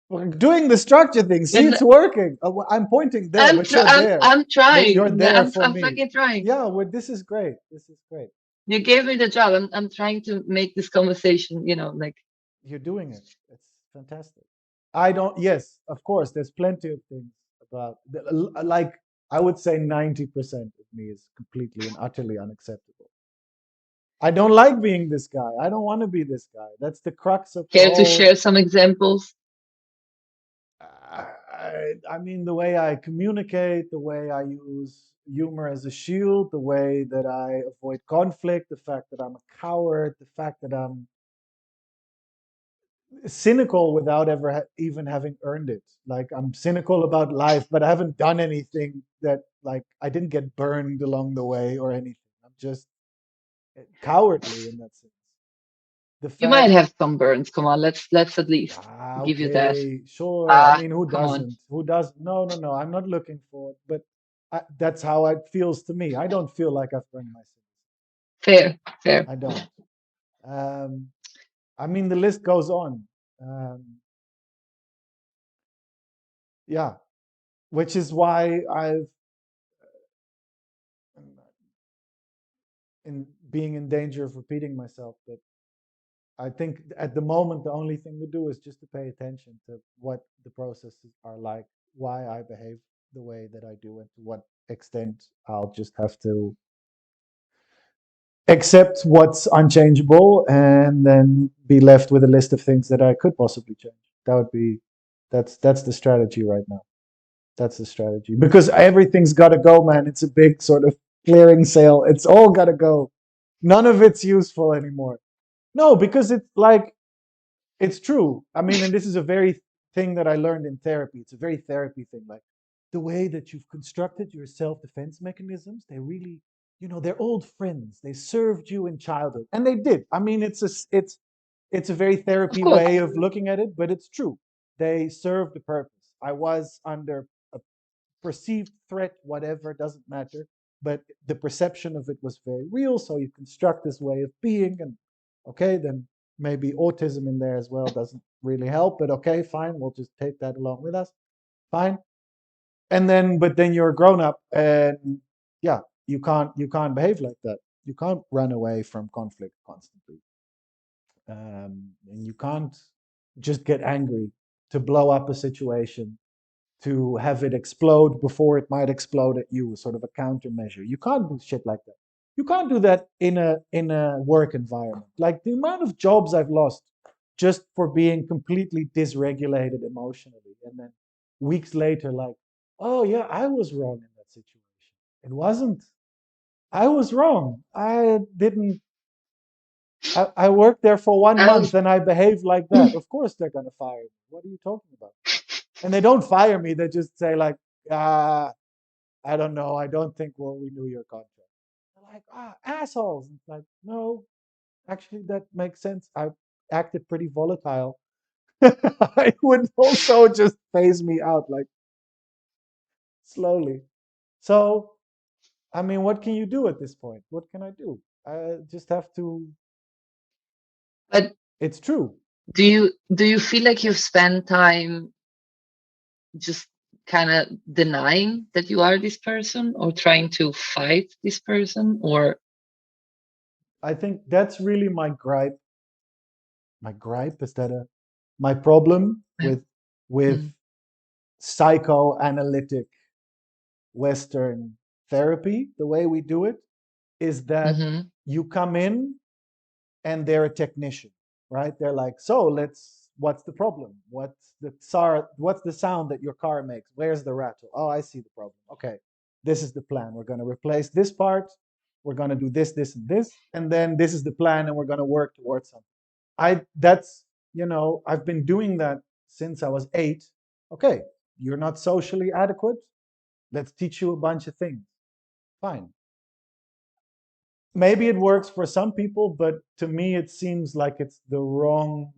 [SPEAKER 1] we're doing the structure thing. See,
[SPEAKER 2] And
[SPEAKER 1] it's working. I'm pointing there, but you're there.
[SPEAKER 2] I'm
[SPEAKER 1] But you're
[SPEAKER 2] trying.
[SPEAKER 1] there for
[SPEAKER 2] I'm
[SPEAKER 1] me.
[SPEAKER 2] fucking trying.
[SPEAKER 1] Yeah, well, this is great. This is great.
[SPEAKER 2] You gave me the job. I'm trying to make this conversation, like
[SPEAKER 1] You're doing it. It's fantastic. I don't, yes, of course, there's plenty of things about, like, I would say 90% of me is completely and utterly unacceptable. I don't like being this guy. I don't want to be this guy. That's the crux of the
[SPEAKER 2] care to
[SPEAKER 1] whole.
[SPEAKER 2] share some examples.
[SPEAKER 1] I mean, the way I communicate, the way I use humor as a shield, the way that I avoid conflict, the fact that I'm a coward, the fact that I'm cynical without ever even having earned it. Like I'm cynical about life, but I haven't done anything that like I didn't get burned along the way or anything. I'm just cowardly in that sense. The
[SPEAKER 2] You might
[SPEAKER 1] fact,
[SPEAKER 2] have some burns. Come on, let's at least give you that.
[SPEAKER 1] okay, sure. I
[SPEAKER 2] Ah,
[SPEAKER 1] mean, who
[SPEAKER 2] come on.
[SPEAKER 1] doesn't? Who does? No, no, no. I'm not looking for it, but that's how it feels to me. I don't feel like I've burned myself.
[SPEAKER 2] Fair, fair.
[SPEAKER 1] I don't. Um, I mean, the list goes on. Um, yeah, which is why I've in being in danger of repeating myself. But I think at the moment, the only thing to do is just to pay attention to what the processes are like, why I behave the way that I do, and to what extent I'll just have to accept what's unchangeable and then be left with a list of things that I could possibly change. That would be that's the strategy right now. That's the strategy because everything's got to go, man. It's a big sort of clearing sale. It's all got to go. None of it's useful anymore. No, because it's like it's true. I mean, and this is a very thing that I learned in therapy. It's a very therapy thing. Like the way that you've constructed your self-defense mechanisms, they really, they're old friends. They served you in childhood, and they did. I mean, it's a very
[SPEAKER 2] Of
[SPEAKER 1] therapy
[SPEAKER 2] course.
[SPEAKER 1] way of looking at it, but it's true. They served a purpose. I was under a perceived threat, whatever, doesn't matter. But the perception of it was very real. So you construct this way of being, and okay, then maybe autism in there as well doesn't really help. But okay, fine, we'll just take that along with us. Fine. And then, but then you're a grown up, and yeah, you can't behave like that. You can't run away from conflict constantly, and you can't just get angry to blow up a situation to have it explode before it might explode at you, sort of a countermeasure. You can't do shit like that. You can't do that in a work environment. Like the amount of jobs I've lost just for being completely dysregulated emotionally, and then weeks later, like, oh yeah, I was wrong in that situation. It wasn't. I was wrong. I didn't. I worked there for one
[SPEAKER 2] I
[SPEAKER 1] month
[SPEAKER 2] was,
[SPEAKER 1] and I behaved like that. Of course they're gonna fire me. What are you talking about? And they don't fire me. They just say like, ah, I don't know. I don't think we'll renew your contract. They're like, assholes. It's like, no, actually, that makes sense. I acted pretty volatile. It would also just phase me out, like slowly. So, I mean, what can you do at this point? What can I do? I just have to.
[SPEAKER 2] but
[SPEAKER 1] It's true.
[SPEAKER 2] do you feel like you've spent time just kind of denying that you are this person or trying to fight this person or
[SPEAKER 1] I think that's really my gripe. My gripe is that my problem with
[SPEAKER 2] mm,
[SPEAKER 1] psychoanalytic Western therapy, the way we do it, is that
[SPEAKER 2] mm-hmm.
[SPEAKER 1] you come in and they're a technician, right? They're like, so what's the problem? What's the sound that your car makes? Where's the rattle? Oh, I see the problem. Okay, this is the plan. We're going to replace this part. We're going to do this, this, and this, and then this is the plan, and we're going to work towards something. I've been doing that since I was 8. Okay, you're not socially adequate. Let's teach you a bunch of things. Fine. Maybe it works for some people, but to me, it seems like it's the wrong,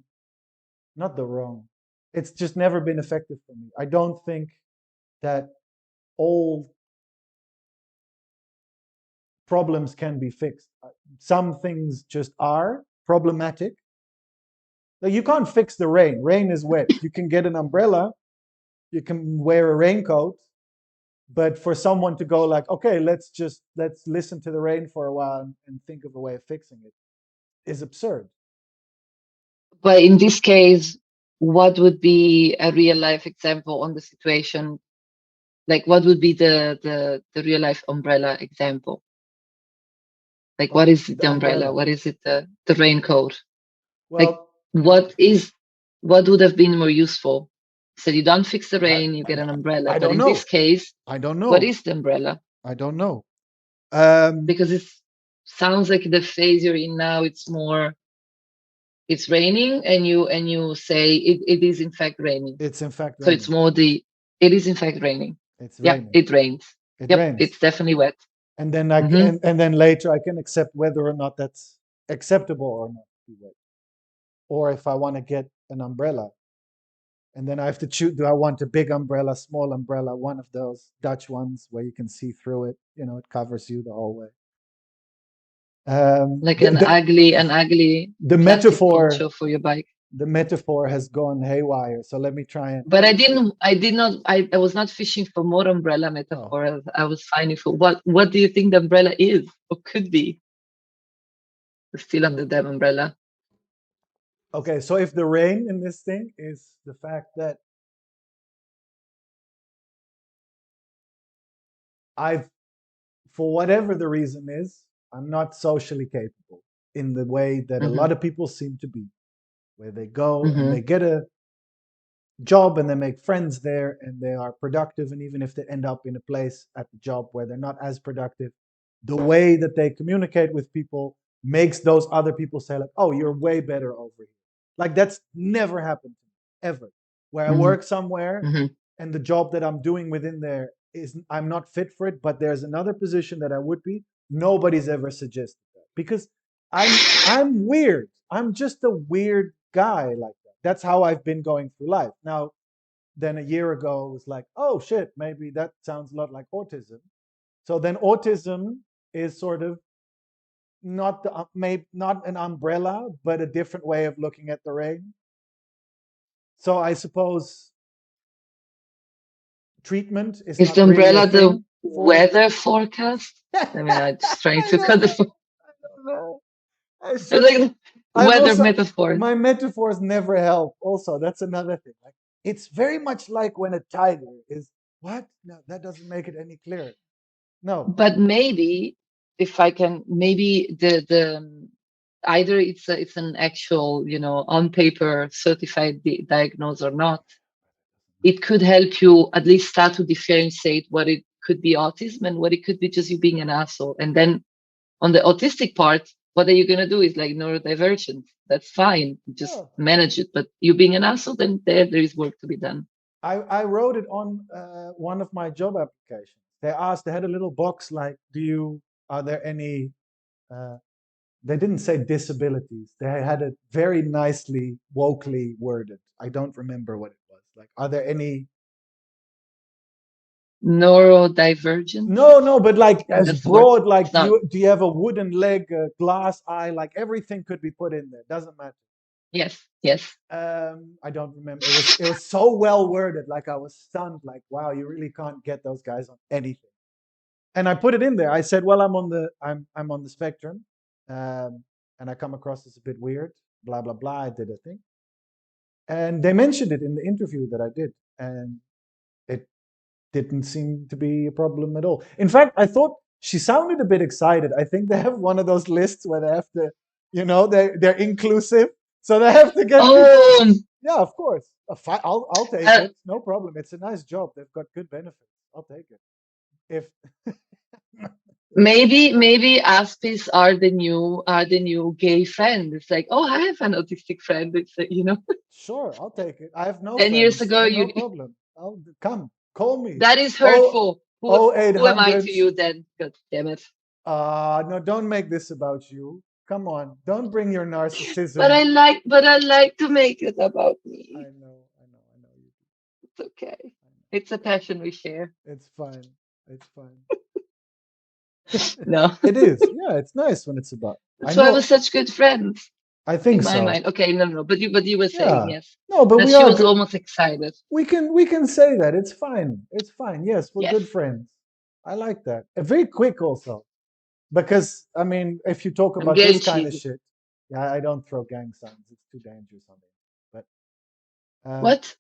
[SPEAKER 1] not the wrong. It's just never been effective for me. I don't think that all problems can be fixed. Some things just are problematic. Like you can't fix the rain. Rain is wet. You can get an umbrella, you can wear a raincoat, but for someone to go like, okay, let's listen to the rain for a while and think of a way of fixing it is absurd.
[SPEAKER 2] But in this case, what would be a real life example on the situation? Like what would be the real life umbrella example? Like what
[SPEAKER 1] Well,
[SPEAKER 2] is it
[SPEAKER 1] the
[SPEAKER 2] the umbrella?
[SPEAKER 1] umbrella.
[SPEAKER 2] What is it the raincoat? Like
[SPEAKER 1] Well,
[SPEAKER 2] what is what would have been more useful? So you don't fix the
[SPEAKER 1] I,
[SPEAKER 2] rain, you
[SPEAKER 1] I,
[SPEAKER 2] get an umbrella.
[SPEAKER 1] I
[SPEAKER 2] But
[SPEAKER 1] don't
[SPEAKER 2] in this
[SPEAKER 1] know.
[SPEAKER 2] case,
[SPEAKER 1] I don't
[SPEAKER 2] what
[SPEAKER 1] know.
[SPEAKER 2] is the umbrella?
[SPEAKER 1] I don't know. Um,
[SPEAKER 2] Because it sounds like the phase you're in now, it's raining, and you say it is in fact raining.
[SPEAKER 1] it's in fact
[SPEAKER 2] So it's
[SPEAKER 1] raining.
[SPEAKER 2] more the it is in fact raining.
[SPEAKER 1] It's
[SPEAKER 2] Yeah,
[SPEAKER 1] raining.
[SPEAKER 2] it rains.
[SPEAKER 1] It
[SPEAKER 2] Yep,
[SPEAKER 1] rains.
[SPEAKER 2] it's definitely wet.
[SPEAKER 1] And then
[SPEAKER 2] Hmm.
[SPEAKER 1] and then later I can accept whether or not that's acceptable or not. Or if I want to get an umbrella, and then I have to choose: do I want a big umbrella, small umbrella, one of those Dutch ones where you can see through it? You know, it covers you the whole way.
[SPEAKER 2] Like an ugly
[SPEAKER 1] The
[SPEAKER 2] plastic
[SPEAKER 1] metaphor
[SPEAKER 2] poncho for your bike.
[SPEAKER 1] the metaphor has gone haywire. So let me try and
[SPEAKER 2] But I was not fishing for more umbrella
[SPEAKER 1] oh,
[SPEAKER 2] metaphor. I was finding for what do you think the umbrella is or could be? Still under that umbrella.
[SPEAKER 1] okay. So if the rain in this thing is the fact that I've, for whatever the reason is, I'm not socially capable in the way that a
[SPEAKER 2] Hmm.
[SPEAKER 1] lot of people seem to be, where they go and
[SPEAKER 2] Hmm.
[SPEAKER 1] they get a job and they make friends there and they are productive. And even if they end up in a place at the job where they're not as productive, the way that they communicate with people makes those other people say, like, oh, you're way better over here. Like that's never happened to me, ever. Where I
[SPEAKER 2] Hmm.
[SPEAKER 1] work somewhere
[SPEAKER 2] Hmm.
[SPEAKER 1] and the job that I'm doing within there is, I'm not fit for it, but there's another position that I would be. Nobody's ever suggested that because I'm weird. I'm just a weird guy like that. That's how I've been going through life. Now, then a year ago, it was like, oh shit, maybe that sounds a lot like autism. So then autism is sort of not the maybe not an umbrella, but a different way of looking at the rain. So I suppose treatment is
[SPEAKER 2] Is
[SPEAKER 1] not
[SPEAKER 2] the
[SPEAKER 1] really a
[SPEAKER 2] umbrella the
[SPEAKER 1] thing for it.
[SPEAKER 2] weather forecast? I mean, I'm just trying
[SPEAKER 1] I
[SPEAKER 2] to cut
[SPEAKER 1] don't
[SPEAKER 2] the.
[SPEAKER 1] know. I don't know. I should.
[SPEAKER 2] Like
[SPEAKER 1] I've
[SPEAKER 2] weather
[SPEAKER 1] also
[SPEAKER 2] metaphor.
[SPEAKER 1] my metaphors never help. Also, that's another thing. Like it's very much like when a tiger is what? No, that doesn't make it any clearer. No.
[SPEAKER 2] But maybe if I can, maybe the either it's an actual, on paper certified diagnose or not, it could help you at least start to differentiate what it could be autism and what it could be just you being an asshole. And then on the autistic part, what are you gonna do is like neurodivergent. That's fine. Just
[SPEAKER 1] Yeah.
[SPEAKER 2] manage it. But you being an asshole, then there is work to be done.
[SPEAKER 1] I wrote it on one of my job applications. They had a little box like, are there any, uh, they didn't say disabilities. They had it very nicely, wokely worded. I don't remember what it was. Like, are there any, no,
[SPEAKER 2] Neurodivergences.
[SPEAKER 1] no, but like
[SPEAKER 2] I think
[SPEAKER 1] as
[SPEAKER 2] that's the word.
[SPEAKER 1] broad, like
[SPEAKER 2] It's not.
[SPEAKER 1] do you have a wooden leg, a glass eye, like everything could be put in there. Doesn't matter.
[SPEAKER 2] Yes, yes.
[SPEAKER 1] I don't remember. It was so well worded, like I was stunned, like, wow, you really can't get those guys on anything. And I put it in there. I said, well, I'm on the spectrum, um, and I come across as a bit weird. Blah blah blah. I did a thing, and they mentioned it in the interview that I did, and it didn't seem to be a problem at all. In fact, I thought she sounded a bit excited. I think they have one of those lists where they have to, they're inclusive, so they have to get people.
[SPEAKER 2] Oh,
[SPEAKER 1] Yeah, of course. I'll take
[SPEAKER 2] uh,
[SPEAKER 1] it. No problem. It's a nice job. They've got good benefits. I'll take it. If
[SPEAKER 2] maybe Aspies are the new gay friend. It's like, oh, I have an autistic friend. It's
[SPEAKER 1] sure, I'll take it. I have no
[SPEAKER 2] 10 years
[SPEAKER 1] friends.
[SPEAKER 2] ago,
[SPEAKER 1] No problem. I'll come. Call me.
[SPEAKER 2] that is
[SPEAKER 1] Oh,
[SPEAKER 2] hurtful. Who
[SPEAKER 1] oh, eight
[SPEAKER 2] who am I
[SPEAKER 1] hundred.
[SPEAKER 2] to you then? God damn it!
[SPEAKER 1] No, don't make this about you. Come on. Don't bring your
[SPEAKER 2] But
[SPEAKER 1] narcissism.
[SPEAKER 2] I like to make it about
[SPEAKER 1] I
[SPEAKER 2] me.
[SPEAKER 1] know, I know, I know you do.
[SPEAKER 2] It's okay.
[SPEAKER 1] I know.
[SPEAKER 2] It's a passion we share.
[SPEAKER 1] It's fine. It's fine.
[SPEAKER 2] No,
[SPEAKER 1] It is. Yeah, it's nice when it's about. I
[SPEAKER 2] that's why we're
[SPEAKER 1] know.
[SPEAKER 2] such good friends
[SPEAKER 1] I think
[SPEAKER 2] in my
[SPEAKER 1] so.
[SPEAKER 2] mind. Okay, no, no, but you were saying
[SPEAKER 1] Yeah.
[SPEAKER 2] yes.
[SPEAKER 1] No, but
[SPEAKER 2] That
[SPEAKER 1] we
[SPEAKER 2] she
[SPEAKER 1] are
[SPEAKER 2] was
[SPEAKER 1] good.
[SPEAKER 2] almost excited.
[SPEAKER 1] We can say that. It's fine. It's fine. Yes, we're
[SPEAKER 2] Yes,
[SPEAKER 1] good friends. I like that. Very quick also. Because I mean, if you talk
[SPEAKER 2] I'm
[SPEAKER 1] about this
[SPEAKER 2] getting
[SPEAKER 1] kind of
[SPEAKER 2] cheesy.
[SPEAKER 1] shit, yeah, I don't throw gang signs. It's too dangerous on me. But
[SPEAKER 2] What?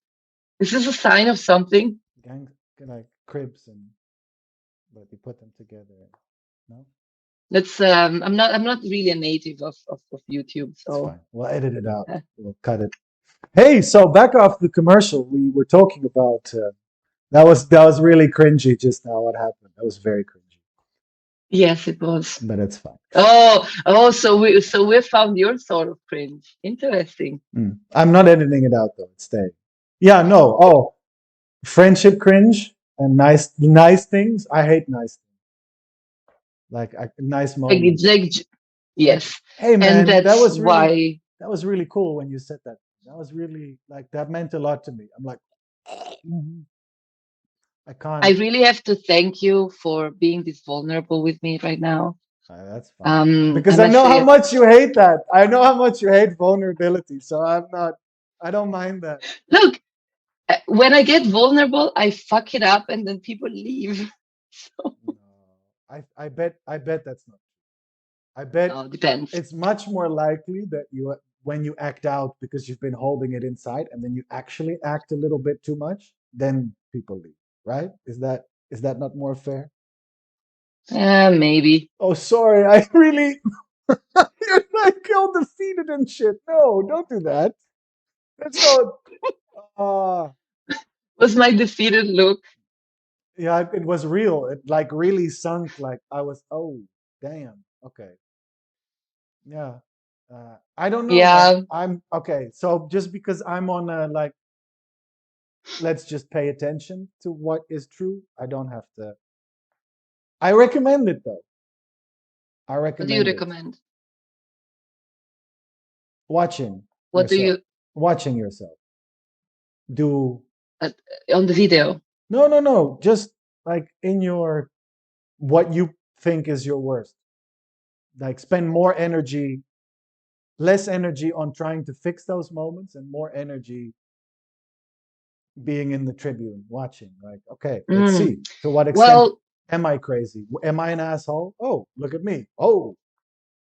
[SPEAKER 2] Is this a sign of something?
[SPEAKER 1] gang like cribs and but you put them together. No,
[SPEAKER 2] Let's. I'm not really a native of YouTube,
[SPEAKER 1] it's
[SPEAKER 2] so
[SPEAKER 1] fine. We'll edit it out.
[SPEAKER 2] uh,
[SPEAKER 1] We'll cut it. Hey, so back off the commercial, we were talking about that was really cringy just now. What happened? That was very cringy.
[SPEAKER 2] Yes, it was.
[SPEAKER 1] but it's fine.
[SPEAKER 2] Oh, so we found your sort of cringe. Interesting.
[SPEAKER 1] I'm not editing it out though. It's staying. Yeah, no. Oh, friendship cringe and nice things. I hate nice things. Like nice moments.
[SPEAKER 2] Like,
[SPEAKER 1] Like,
[SPEAKER 2] yes,
[SPEAKER 1] hey
[SPEAKER 2] and
[SPEAKER 1] man,
[SPEAKER 2] that's why
[SPEAKER 1] that was really cool when you said that. That was really like that meant a lot to me. I'm like, "Mhm, I
[SPEAKER 2] I
[SPEAKER 1] can't.
[SPEAKER 2] really have to thank you for being this vulnerable with me right now.
[SPEAKER 1] That's fine
[SPEAKER 2] I
[SPEAKER 1] because I
[SPEAKER 2] must
[SPEAKER 1] know how
[SPEAKER 2] say,
[SPEAKER 1] much you hate that. I know how much you hate vulnerability. So I'm not. I don't mind that.
[SPEAKER 2] look, when I get vulnerable, I fuck it up, and then people leave. So,
[SPEAKER 1] No, I bet that's not. I bet
[SPEAKER 2] no, depends.
[SPEAKER 1] it's much more likely that you when you act out because you've been holding it inside and then you actually act a little bit too much, then people leave, right? Is that not more fair?
[SPEAKER 2] Maybe.
[SPEAKER 1] Oh, sorry, I really you're like all defeated and shit. No, don't do that. That's not. Uh
[SPEAKER 2] Was my defeated look?
[SPEAKER 1] yeah, it was real. It like really sunk. Like I was. Oh, damn. Okay. Yeah. I don't know, man.
[SPEAKER 2] Yeah.
[SPEAKER 1] I'm okay. So just because I'm on a like let's just pay attention to what is true. I don't have to. I recommend it though. I
[SPEAKER 2] What do you
[SPEAKER 1] recommend it.
[SPEAKER 2] recommend?
[SPEAKER 1] Watching
[SPEAKER 2] What do
[SPEAKER 1] yourself.
[SPEAKER 2] you
[SPEAKER 1] Watching yourself. Do
[SPEAKER 2] uh, on the video?
[SPEAKER 1] no, no, no. Just like in your what you think is your worst. Like spend more energy, less energy on trying to fix those moments, and more energy being in the tribune, watching. Like, okay, let's
[SPEAKER 2] Mm.
[SPEAKER 1] see to what extent
[SPEAKER 2] Well,
[SPEAKER 1] am I crazy? Am I an asshole? Oh, look at me. Oh,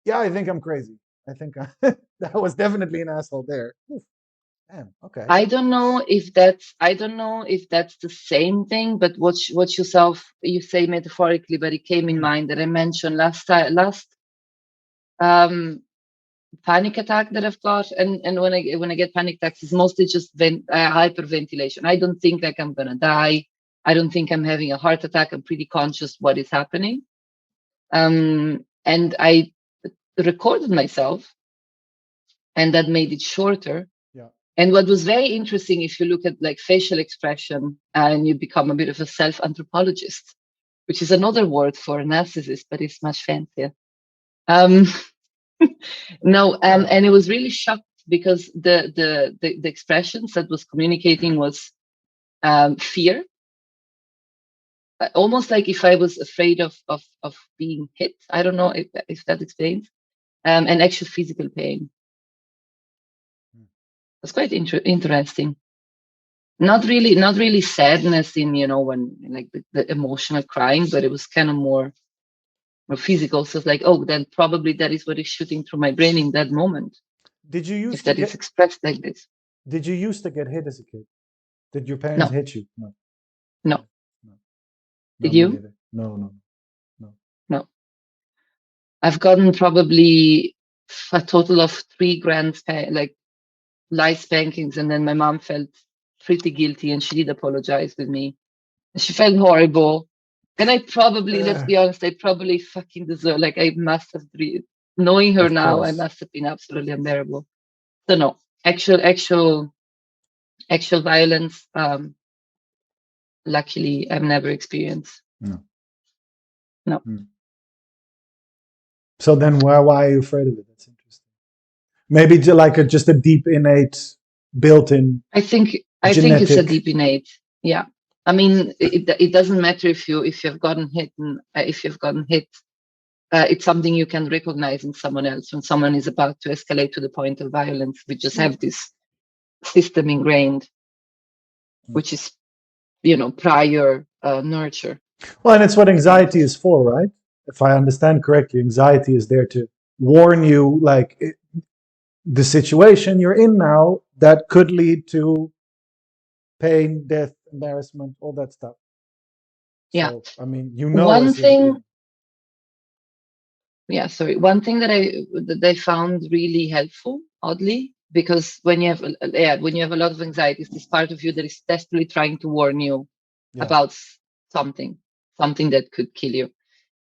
[SPEAKER 1] yeah, I think I'm crazy. I think that was definitely an asshole there. Oof, damn. Okay.
[SPEAKER 2] I don't know if that's the same thing, but what you say metaphorically, but it came in
[SPEAKER 1] Mm,
[SPEAKER 2] mind that I mentioned last um panic attack that I've got, and when I get panic attacks, it's mostly just hyperventilation. I don't think like I'm gonna die. I don't think I'm having a heart attack. I'm pretty conscious what is happening. And I recorded myself, and that made it shorter.
[SPEAKER 1] yeah.
[SPEAKER 2] And what was very interesting, if you look at like facial expression and you become a bit of a self anthropologist, which is another word for a narcissist, but it's much fancier. Um, no,
[SPEAKER 1] Well,
[SPEAKER 2] and it was really shocked because the expressions that was communicating was fear, almost like if I was afraid of being hit. I don't know if that explains. And actual physical pain.
[SPEAKER 1] mm,
[SPEAKER 2] It's quite interesting. Not really sadness in when like the emotional crying, but it was kind of more physical. So it's like, oh, then probably that is what is shooting through my brain in that moment,
[SPEAKER 1] did you
[SPEAKER 2] if
[SPEAKER 1] used to
[SPEAKER 2] that is
[SPEAKER 1] get?
[SPEAKER 2] expressed like this.
[SPEAKER 1] Did you used to get hit as a kid? Did your parents
[SPEAKER 2] No,
[SPEAKER 1] hit you? No.
[SPEAKER 2] no.
[SPEAKER 1] Okay. No. No,
[SPEAKER 2] Did
[SPEAKER 1] me
[SPEAKER 2] you?
[SPEAKER 1] neither. No, no, no.
[SPEAKER 2] No. I've gotten probably a total of 3 grand like light spankings, and then my mom felt pretty guilty, and she did apologize with me. And she felt horrible. And I probably, let's
[SPEAKER 1] Uh,
[SPEAKER 2] be honest, I probably fucking deserve. Like I must have knowing her
[SPEAKER 1] of
[SPEAKER 2] now, I
[SPEAKER 1] course.
[SPEAKER 2] must have been absolutely unbearable. So no, actual violence. Luckily, I've never experienced.
[SPEAKER 1] No.
[SPEAKER 2] No,
[SPEAKER 1] Mm. So then, why are you afraid of it? That's interesting. Maybe like just a deep innate, built-in
[SPEAKER 2] I think it's a
[SPEAKER 1] genetic.
[SPEAKER 2] deep innate. Yeah, I mean, it doesn't matter if you've gotten hit, and if you've gotten hit. It's something you can recognize in someone else when someone is about to escalate to the point of violence. We just have this system ingrained, which is prior nurture.
[SPEAKER 1] Well, and it's what
[SPEAKER 2] I think
[SPEAKER 1] anxiety is for, right? If I understand correctly, anxiety is there to warn you, like the situation you're in now that could lead to pain, death, embarrassment, all that stuff.
[SPEAKER 2] yeah.
[SPEAKER 1] So, I mean,
[SPEAKER 2] One
[SPEAKER 1] as a
[SPEAKER 2] thing,
[SPEAKER 1] human.
[SPEAKER 2] yeah, sorry. One thing that I found really helpful, oddly, because when you have a lot of anxiety, it's this part of you that is desperately trying to warn you
[SPEAKER 1] Yeah.
[SPEAKER 2] about something, something that could kill you.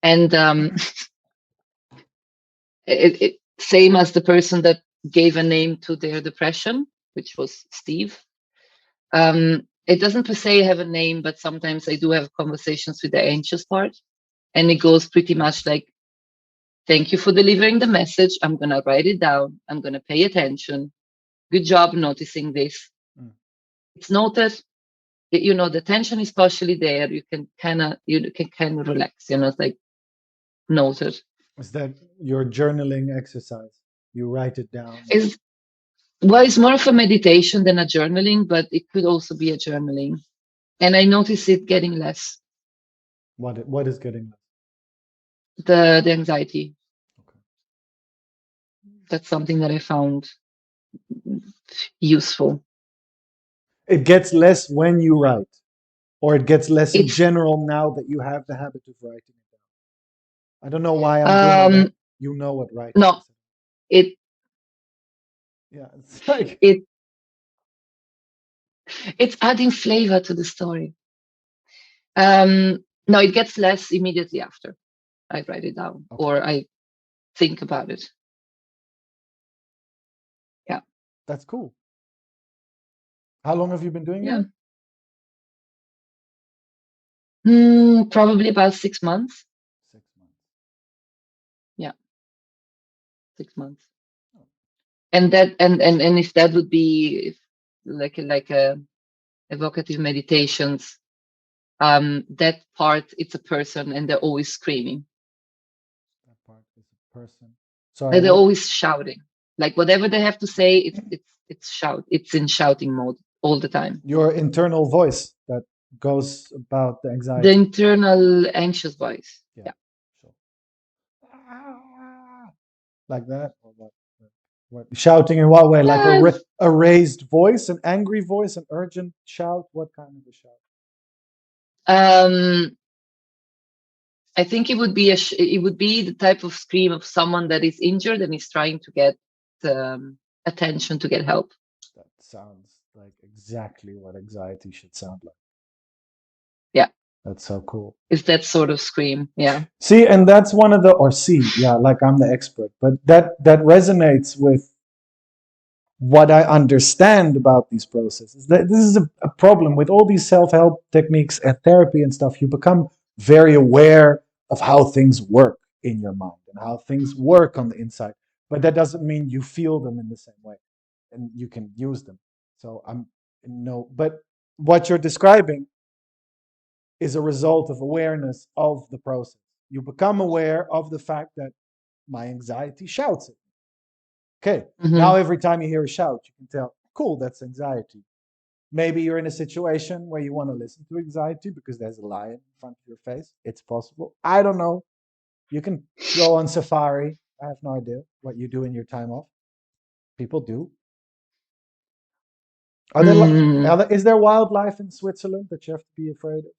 [SPEAKER 2] And same as the person that gave a name to their depression, which was Steve. It doesn't per se have a name, but sometimes I do have conversations with the anxious part. And it goes pretty much like, thank you for delivering the message. I'm going to write it down. I'm going to pay attention. Good job noticing this.
[SPEAKER 1] Mm.
[SPEAKER 2] It's noted. The tension is partially there. You can kind of relax. It's like noted.
[SPEAKER 1] Is that your journaling exercise? You write it down.
[SPEAKER 2] Is Well, it's more of a meditation than a journaling, but it could also be a journaling. And I notice it getting less,
[SPEAKER 1] What is getting less?
[SPEAKER 2] the anxiety.
[SPEAKER 1] Okay.
[SPEAKER 2] That's something that I found useful.
[SPEAKER 1] It gets less when you write, or it gets less in
[SPEAKER 2] It's
[SPEAKER 1] general now that you have the habit of writing it down. I don't know why I'm bringing that.
[SPEAKER 2] um
[SPEAKER 1] You know what writing
[SPEAKER 2] no,
[SPEAKER 1] is.
[SPEAKER 2] it
[SPEAKER 1] Yeah, it's like
[SPEAKER 2] it it's adding flavor to the story. No, it gets less immediately after I write it down
[SPEAKER 1] okay,
[SPEAKER 2] or I think about it. Yeah.
[SPEAKER 1] that's cool. How long have you been doing
[SPEAKER 2] Yeah.
[SPEAKER 1] that?
[SPEAKER 2] Probably about 6 months.
[SPEAKER 1] 6 months.
[SPEAKER 2] Yeah, 6 months.
[SPEAKER 1] Oh,
[SPEAKER 2] And that and if that would be like a evocative meditations, that part, it's a person and they're always screaming.
[SPEAKER 1] that part is a person. Sorry,
[SPEAKER 2] Like they're
[SPEAKER 1] what?
[SPEAKER 2] always shouting. Like whatever they have to say, it's in shouting mode all the time.
[SPEAKER 1] Your internal voice that goes about the
[SPEAKER 2] The
[SPEAKER 1] anxiety.
[SPEAKER 2] internal anxious voice.
[SPEAKER 1] Yeah,
[SPEAKER 2] Yeah.
[SPEAKER 1] sure. Ah, like that, or what? What? Shouting in what way? Like
[SPEAKER 2] Uh,
[SPEAKER 1] a raised voice, an angry voice, an urgent shout. What kind of a shout?
[SPEAKER 2] um, I think it would be the type of scream of someone that is injured and is trying to get attention to get help.
[SPEAKER 1] That sounds like exactly what anxiety should sound like.
[SPEAKER 2] Yeah,
[SPEAKER 1] That's so cool.
[SPEAKER 2] it's that sort of scream. Yeah.
[SPEAKER 1] See, and that's one of the or see, yeah, like I'm the expert, but that resonates with what I understand about these processes. That this is a problem with all these self-help techniques and therapy and stuff. You become very aware of how things work in your mind and how things work on the inside. But that doesn't mean you feel them in the same way and you can use them. So I'm no, but what you're describing is a result of awareness of the process. You become aware of the fact that my anxiety shouts it. Okay, now
[SPEAKER 2] Hmm.
[SPEAKER 1] every time you hear a shout, you can tell, cool, that's anxiety. Maybe you're in a situation where you want to listen to anxiety because there's a lion in front of your face. It's possible. I don't know. You can go on safari. I have no idea what you do in your time off. People do.
[SPEAKER 2] Mm,
[SPEAKER 1] Is there wildlife in Switzerland that you have to be afraid of?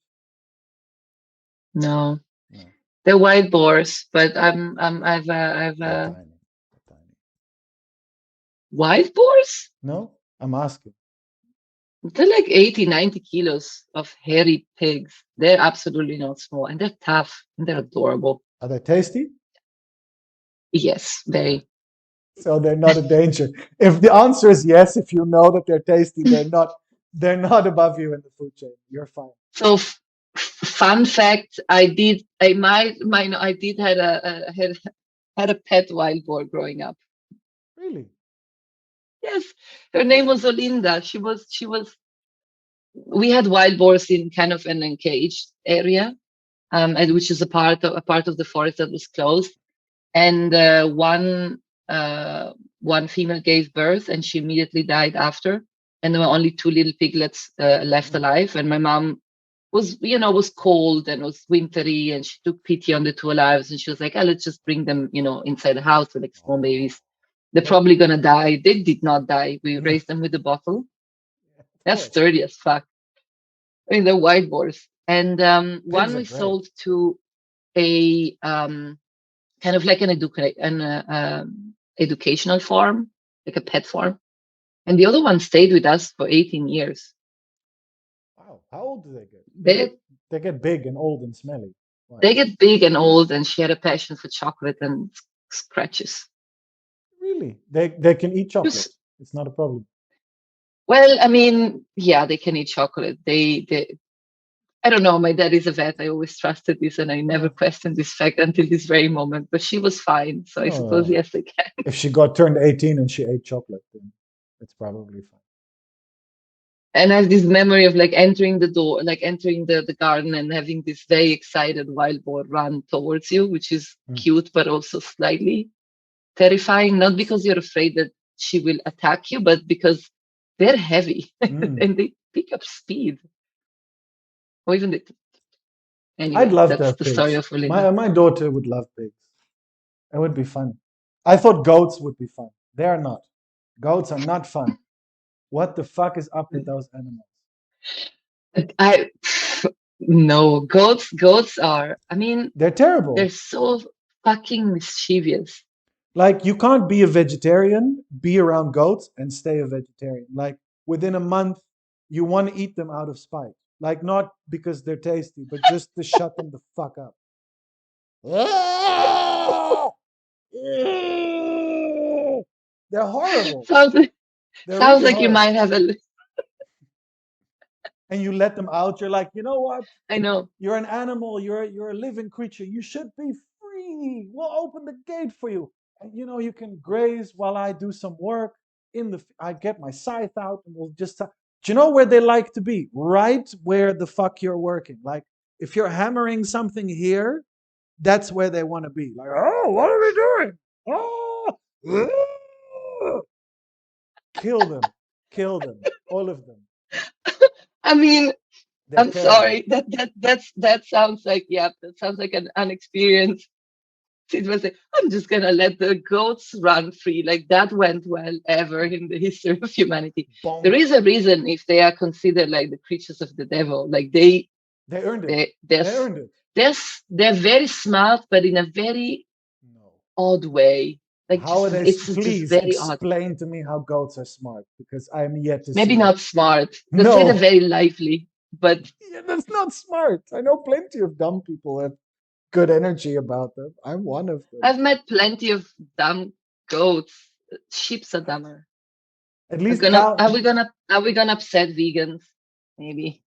[SPEAKER 2] no,
[SPEAKER 1] No,
[SPEAKER 2] they're wild boars, but I've
[SPEAKER 1] they're tiny. They're tiny.
[SPEAKER 2] wild boars.
[SPEAKER 1] No, I'm asking.
[SPEAKER 2] They're like 80, 90 kilos of hairy pigs. They're absolutely not small, and they're tough and they're adorable.
[SPEAKER 1] Are they tasty?
[SPEAKER 2] Yes,
[SPEAKER 1] Yeah.
[SPEAKER 2] very.
[SPEAKER 1] So they're not a danger. If the answer is yes, if you know that they're tasty, they're not above you in the food chain. You're fine.
[SPEAKER 2] So, fun fact: I did had a pet wild boar growing up.
[SPEAKER 1] Really?
[SPEAKER 2] Yes, her name was Olinda. We had wild boars in kind of an encaged area, and which is a part of the forest that was closed. And one female gave birth, and she immediately died after. And there were only two little piglets left
[SPEAKER 1] Mm.
[SPEAKER 2] alive. And my mom was cold and it was wintry, and she took pity on the two lives, and she was like, "Oh, let's just bring them, inside the house. They're like small
[SPEAKER 1] Oh,
[SPEAKER 2] babies. They're
[SPEAKER 1] what?
[SPEAKER 2] probably gonna die." They did not die. We
[SPEAKER 1] No,
[SPEAKER 2] raised them with a bottle.
[SPEAKER 1] of
[SPEAKER 2] They're
[SPEAKER 1] course.
[SPEAKER 2] sturdy as fuck. I mean, they're white boars. And
[SPEAKER 1] Pigs
[SPEAKER 2] one
[SPEAKER 1] are
[SPEAKER 2] we
[SPEAKER 1] great.
[SPEAKER 2] sold to a kind of like an educational farm, like a pet farm. And the other one stayed with us for 18 years.
[SPEAKER 1] Wow. How old do they get? They
[SPEAKER 2] They,
[SPEAKER 1] get they get big and old and smelly. What?
[SPEAKER 2] They get big and old, and she had a passion for chocolate and scratches.
[SPEAKER 1] Really? They can eat chocolate.
[SPEAKER 2] Just
[SPEAKER 1] It's not a problem.
[SPEAKER 2] well, I mean, yeah, they can eat chocolate. They I don't know. My dad is a vet. I always trusted this, and I never
[SPEAKER 1] Uh,
[SPEAKER 2] questioned this fact until this very moment. But she was fine, so I suppose
[SPEAKER 1] oh,
[SPEAKER 2] yes, they can.
[SPEAKER 1] if she got turned 18 and she ate chocolate, then it's probably fine.
[SPEAKER 2] And I have this memory of like entering the door, like entering the garden, and having this very excited wild boar run towards you, which is
[SPEAKER 1] Mm,
[SPEAKER 2] cute, but also slightly terrifying. Not because you're afraid that she will attack you, but because they're heavy
[SPEAKER 1] mm.
[SPEAKER 2] and they pick up speed. Or even
[SPEAKER 1] I'd
[SPEAKER 2] anyway,
[SPEAKER 1] love to
[SPEAKER 2] that's
[SPEAKER 1] have
[SPEAKER 2] the story
[SPEAKER 1] pigs.
[SPEAKER 2] of Olinda.
[SPEAKER 1] My daughter would love pigs. It would be fun. I thought goats would be fun. They are not. Goats are not fun. What the fuck is up with those animals?
[SPEAKER 2] I no goats are. I mean,
[SPEAKER 1] They're
[SPEAKER 2] they're
[SPEAKER 1] terrible.
[SPEAKER 2] so fucking mischievous.
[SPEAKER 1] Like you can't be a vegetarian, be around goats, and stay a vegetarian. Like within a month, you want to eat them out of spite. Like not because they're tasty, but just to shut them the fuck up. They're horrible.
[SPEAKER 2] Sounds like,
[SPEAKER 1] They're
[SPEAKER 2] sounds
[SPEAKER 1] really
[SPEAKER 2] like you
[SPEAKER 1] horrible.
[SPEAKER 2] might have a.
[SPEAKER 1] And you let them out. You're like, you know what?
[SPEAKER 2] I know.
[SPEAKER 1] You're an animal. You're a living creature. You should be free. We'll open the gate for you, and you can graze while I do some work. I get my scythe out, and we'll just. Do you know where they like to be? Right where the fuck you're working. Like if you're hammering something here, that's where they want to be. Like, oh, what are we doing? Oh, kill them, all of them.
[SPEAKER 2] I mean,
[SPEAKER 1] They're
[SPEAKER 2] I'm
[SPEAKER 1] terrible.
[SPEAKER 2] sorry. That sounds like, yeah, that sounds like an unexperienced situation. I'm just gonna let the goats run free. Like that went well ever in the history of humanity. There
[SPEAKER 1] Bonk.
[SPEAKER 2] is a reason if they are considered like the creatures of the devil. Like
[SPEAKER 1] They earned it.
[SPEAKER 2] they they're
[SPEAKER 1] They earned it.
[SPEAKER 2] they're they're very smart, but in a very
[SPEAKER 1] No.
[SPEAKER 2] odd way. Like
[SPEAKER 1] How
[SPEAKER 2] just
[SPEAKER 1] are they?
[SPEAKER 2] just
[SPEAKER 1] Please
[SPEAKER 2] very odd.
[SPEAKER 1] explain to me how goats are smart because I'm yet to
[SPEAKER 2] Maybe
[SPEAKER 1] see it.
[SPEAKER 2] not smart. Let's say they're
[SPEAKER 1] No,
[SPEAKER 2] very lively, but
[SPEAKER 1] yeah, that's not smart. I know plenty of dumb people with good energy about them. I'm one of them.
[SPEAKER 2] I've met plenty of dumb goats. Sheep's are dumber.
[SPEAKER 1] At least cow.
[SPEAKER 2] Are we gonna upset vegans? Maybe.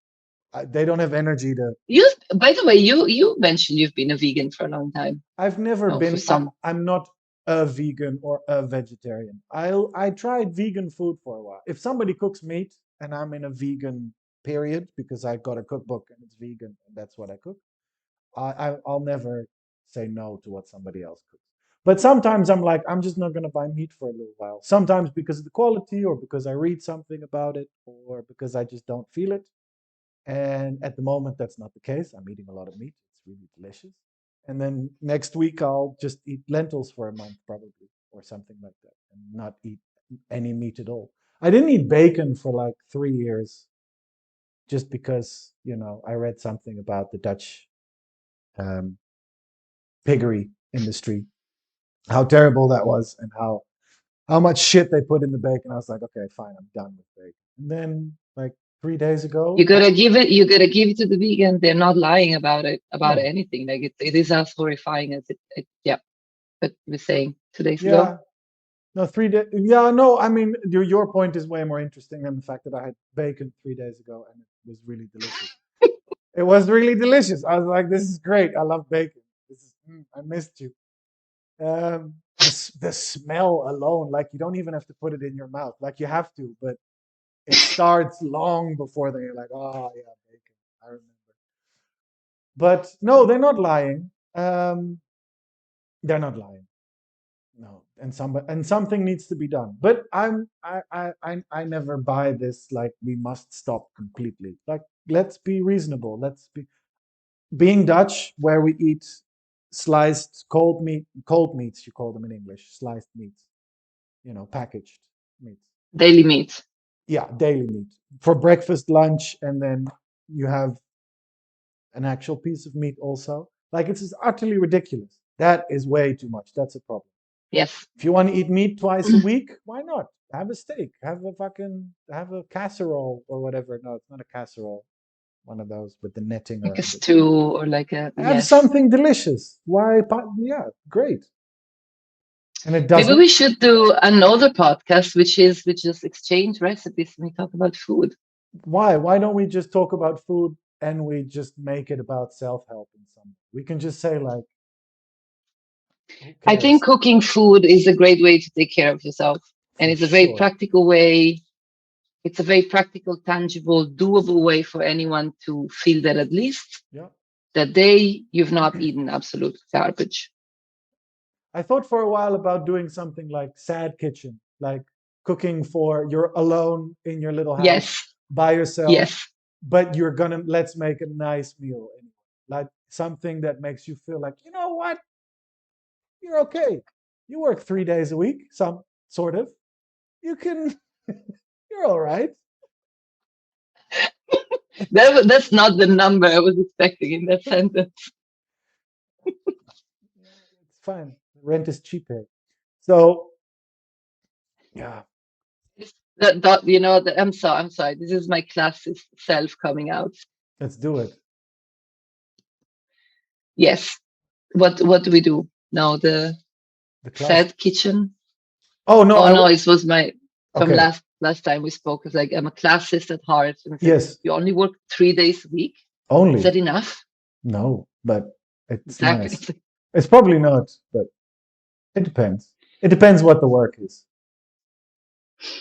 [SPEAKER 1] They don't have energy to.
[SPEAKER 2] You, by the way, you mentioned you've been a vegan for a long time.
[SPEAKER 1] I've never
[SPEAKER 2] Oh, for
[SPEAKER 1] been.
[SPEAKER 2] some.
[SPEAKER 1] I'm not a vegan or a vegetarian. I tried vegan food for a while. If somebody cooks meat and I'm in a vegan period because I got a cookbook and it's vegan and that's what I cook, I'll never say no to what somebody else cooks. But sometimes I'm like, I'm just not going to buy meat for a little while. Sometimes because of the quality, or because I read something about it, or because I just don't feel it. And at the moment, that's not the case. I'm eating a lot of meat. It's really delicious. And then next week, I'll just eat lentils for a month, probably, or something like that, and not eat any meat at all. I didn't eat bacon for like 3 years just because, I read something about the Dutch um, piggery industry, how terrible that was, and how much shit they put in the bacon. I was like, okay, fine, I'm done with bacon. And then like 3 days ago,
[SPEAKER 2] You gotta give it to the vegan. They're not lying about it, about
[SPEAKER 1] no,
[SPEAKER 2] anything. Like it is as horrifying as yeah. But we were saying 2 days ago.
[SPEAKER 1] yeah, no, 3 days, yeah, no. I mean, your point is way more interesting than the fact that I had bacon 3 days ago and it was really delicious. It was really delicious. I was like, this is great. I love bacon. I missed you. The smell alone, like you don't even have to put it in your mouth, like you have to, but it starts long before then. You're like, oh yeah, bacon. I remember. But no, they're not lying. They're not lying. No, and something needs to be done. But I never buy this like we must stop completely. Like let's be reasonable. Let's be being Dutch, where we eat sliced cold meats. You call them in English, sliced meats. Packaged meats.
[SPEAKER 2] Daily meat.
[SPEAKER 1] Yeah, daily meat for breakfast, lunch, and then you have an actual piece of meat also. Like it's just utterly ridiculous. That is way too much. That's a problem.
[SPEAKER 2] Yes.
[SPEAKER 1] If you want to eat meat twice a week, why not? Have a steak. Have a casserole or whatever. No, it's not a casserole. one of those with the netting
[SPEAKER 2] like a
[SPEAKER 1] around it.
[SPEAKER 2] stew or like a
[SPEAKER 1] Have
[SPEAKER 2] yes.
[SPEAKER 1] something delicious. Why? Yeah, great. And it
[SPEAKER 2] Maybe
[SPEAKER 1] doesn't.
[SPEAKER 2] we should do another podcast, which is we just exchange recipes and we talk about food.
[SPEAKER 1] Why? Why don't we just talk about food and we just make it about self-help in some way? We can just say like, who
[SPEAKER 2] I think
[SPEAKER 1] cares?
[SPEAKER 2] cooking food is a great way to take care of yourself, and
[SPEAKER 1] For
[SPEAKER 2] it's a very
[SPEAKER 1] sure.
[SPEAKER 2] practical way. It's a very practical, tangible, doable way for anyone to feel that at least
[SPEAKER 1] Yeah.
[SPEAKER 2] that day you've not eaten absolute garbage.
[SPEAKER 1] I thought for a while about doing something like sad kitchen, like cooking for you're alone in your little house
[SPEAKER 2] Yes,
[SPEAKER 1] by yourself,
[SPEAKER 2] yes.
[SPEAKER 1] but you're gonna let's make a nice meal anyway. Like something that makes you feel like, you know what, you're okay. You work 3 days a week, some sort of. You can, you're all right.
[SPEAKER 2] That's not the number I was expecting in that sentence.
[SPEAKER 1] Yeah, it's fine. Rent is cheap here. So yeah,
[SPEAKER 2] I'm sorry. This is my classist self coming out.
[SPEAKER 1] let's do it.
[SPEAKER 2] Yes. What do we do? No, the
[SPEAKER 1] The class.
[SPEAKER 2] sad kitchen.
[SPEAKER 1] Oh no,
[SPEAKER 2] Oh no, it was my from
[SPEAKER 1] okay.
[SPEAKER 2] last time we spoke. It's like I'm a classist at heart, and it's like
[SPEAKER 1] Yes,
[SPEAKER 2] you only work 3 days a week. Is
[SPEAKER 1] only.
[SPEAKER 2] that enough?
[SPEAKER 1] No, but it's
[SPEAKER 2] Exactly.
[SPEAKER 1] nice. It's probably not, but it depends. It depends what the work is.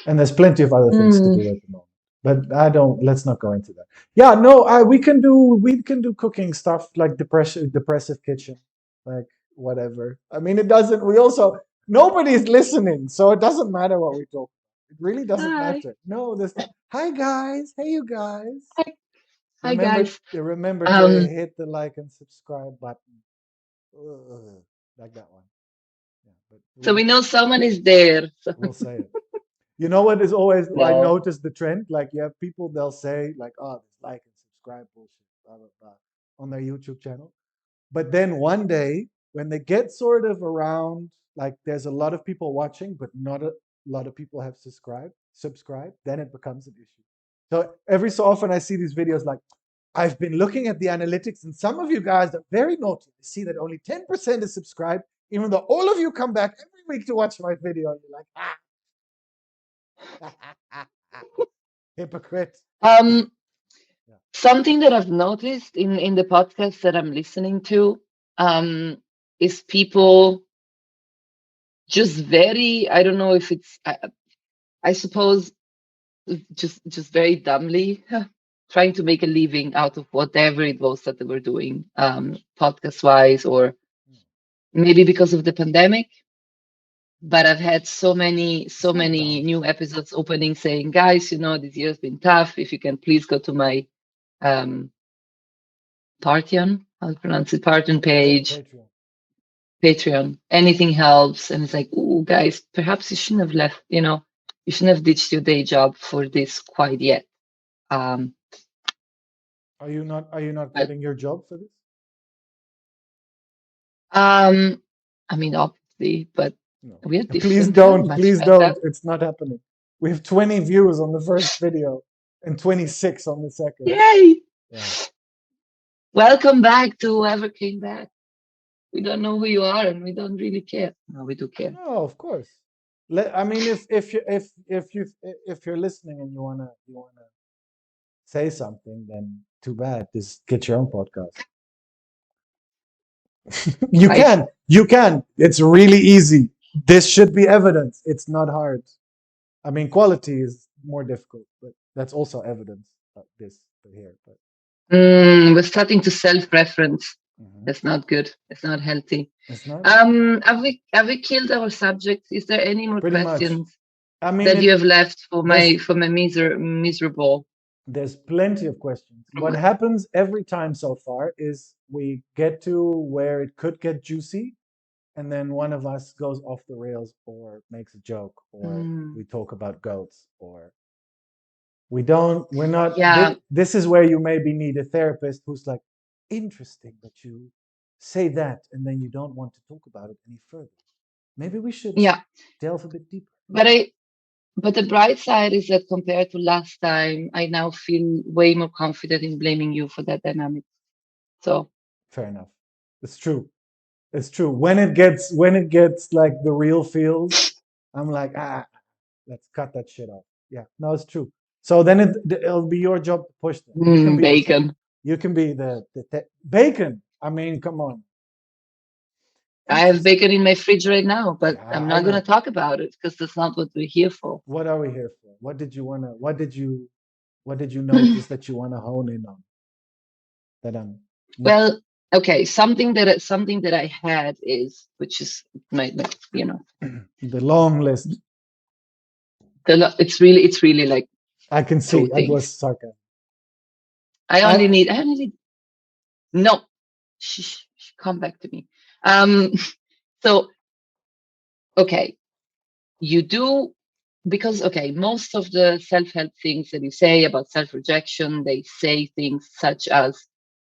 [SPEAKER 1] And there's plenty of other things to
[SPEAKER 2] Mm,
[SPEAKER 1] do at the moment. But I don't. Let's not go into that. Yeah, no. We can do cooking stuff like depressive kitchen, like whatever. I mean, it doesn't. We also nobody's listening, so it doesn't matter what we talk. It really doesn't
[SPEAKER 2] hi,
[SPEAKER 1] matter. No, there's not. Hi guys. Hey you guys.
[SPEAKER 2] hi, hi,
[SPEAKER 1] Remember,
[SPEAKER 2] guys.
[SPEAKER 1] remember to
[SPEAKER 2] Um,
[SPEAKER 1] hit the like and subscribe button. Ugh, like that one. Yeah, but
[SPEAKER 2] so we know someone is there. So,
[SPEAKER 1] we'll say it. You know what is always I
[SPEAKER 2] no.
[SPEAKER 1] notice the trend. Like you have people they'll say like, "Oh, this like and subscribe bullshit," blah blah blah, on their YouTube channel. But then one day when they get sort of around, like there's a lot of people watching, but not a lot of people have subscribed, then it becomes an issue. So every so often I see these videos like, I've been looking at the analytics, and some of you guys are very naughty. You see that only 10% is subscribed, even though all of you come back every week to watch my video. And you're like, ah, hypocrite.
[SPEAKER 2] Um,
[SPEAKER 1] Yeah.
[SPEAKER 2] something that I've noticed in the podcast that I'm listening to, um, is people just very. I don't know if it's. I suppose just very dumbly trying to make a living out of whatever it was that they were doing, podcast wise, or maybe because of the pandemic. But I've had so
[SPEAKER 1] It's not
[SPEAKER 2] many
[SPEAKER 1] dumb.
[SPEAKER 2] new episodes opening saying, guys, this year's been tough. If you can please go to my um Parthian, I'll pronounce it, Parthian page,
[SPEAKER 1] Patreon.
[SPEAKER 2] Patreon. Anything helps. And it's like, oh, guys, perhaps you shouldn't have left. You shouldn't have ditched your day job for this quite yet. Um,
[SPEAKER 1] Are you not
[SPEAKER 2] but
[SPEAKER 1] quitting your job for this?
[SPEAKER 2] um, I mean, obviously, but
[SPEAKER 1] No.
[SPEAKER 2] we are
[SPEAKER 1] Please
[SPEAKER 2] different, huh?
[SPEAKER 1] don't.
[SPEAKER 2] Much
[SPEAKER 1] Please
[SPEAKER 2] better.
[SPEAKER 1] don't. It's not happening. We have 20 views on the first video and 26 on the second.
[SPEAKER 2] Yay!
[SPEAKER 1] Yeah.
[SPEAKER 2] Welcome back to whoever came back. We don't know who you are, and we don't really care. No, we do care.
[SPEAKER 1] No, of course. I mean, if you're listening and you wanna say something, then too bad. Just get your own podcast. You
[SPEAKER 2] Right?
[SPEAKER 1] can. You can. It's really easy. This should be evidence. It's not hard. I mean, quality is more difficult, but that's also evidence. This here, but
[SPEAKER 2] We're starting to self-reference.
[SPEAKER 1] mhm.
[SPEAKER 2] That's not good. It's not healthy.
[SPEAKER 1] It's not
[SPEAKER 2] Have we killed our subject? Is there any more
[SPEAKER 1] pretty much.
[SPEAKER 2] questions
[SPEAKER 1] I mean,
[SPEAKER 2] that you have left
[SPEAKER 1] there's
[SPEAKER 2] for my miserable?
[SPEAKER 1] there's plenty of questions.
[SPEAKER 2] From
[SPEAKER 1] What
[SPEAKER 2] my,
[SPEAKER 1] happens every time so far is we get to where it could get juicy, and then one of us goes off the rails or makes a joke, or
[SPEAKER 2] mm,
[SPEAKER 1] we talk about goats, or we're not
[SPEAKER 2] yeah,
[SPEAKER 1] this is where you maybe need a therapist who's like, interesting that you say that and then you don't want to talk about it any further. Maybe we should
[SPEAKER 2] yeah.
[SPEAKER 1] delve a bit deeper.
[SPEAKER 2] But But the bright side is that compared to last time, I now feel way more confident in blaming you for that dynamic. So,
[SPEAKER 1] Fair enough. It's true. It's true. When it gets like the real feels, I'm like, let's cut that shit off. Yeah, no, it's true. So then it'll be your job to push them. You can be the
[SPEAKER 2] bacon.
[SPEAKER 1] you can be bacon. I mean, come on.
[SPEAKER 2] I have
[SPEAKER 1] Interesting.
[SPEAKER 2] bacon in my fridge right now, but
[SPEAKER 1] Yeah,
[SPEAKER 2] I'm
[SPEAKER 1] I
[SPEAKER 2] not going to
[SPEAKER 1] know.
[SPEAKER 2] talk about it because that's not what we're here for.
[SPEAKER 1] What are we here for? What did you notice that you want to hone in on that I'm not
[SPEAKER 2] Well, okay, something that I had is, which is my
[SPEAKER 1] the long list.
[SPEAKER 2] it's really like
[SPEAKER 1] I can
[SPEAKER 2] two
[SPEAKER 1] see it was
[SPEAKER 2] things.
[SPEAKER 1] sarcasm.
[SPEAKER 2] I
[SPEAKER 1] I
[SPEAKER 2] only need no. Come back to me. Um, so okay, you do because okay, most of the self-help things that you say about self-rejection, they say things such as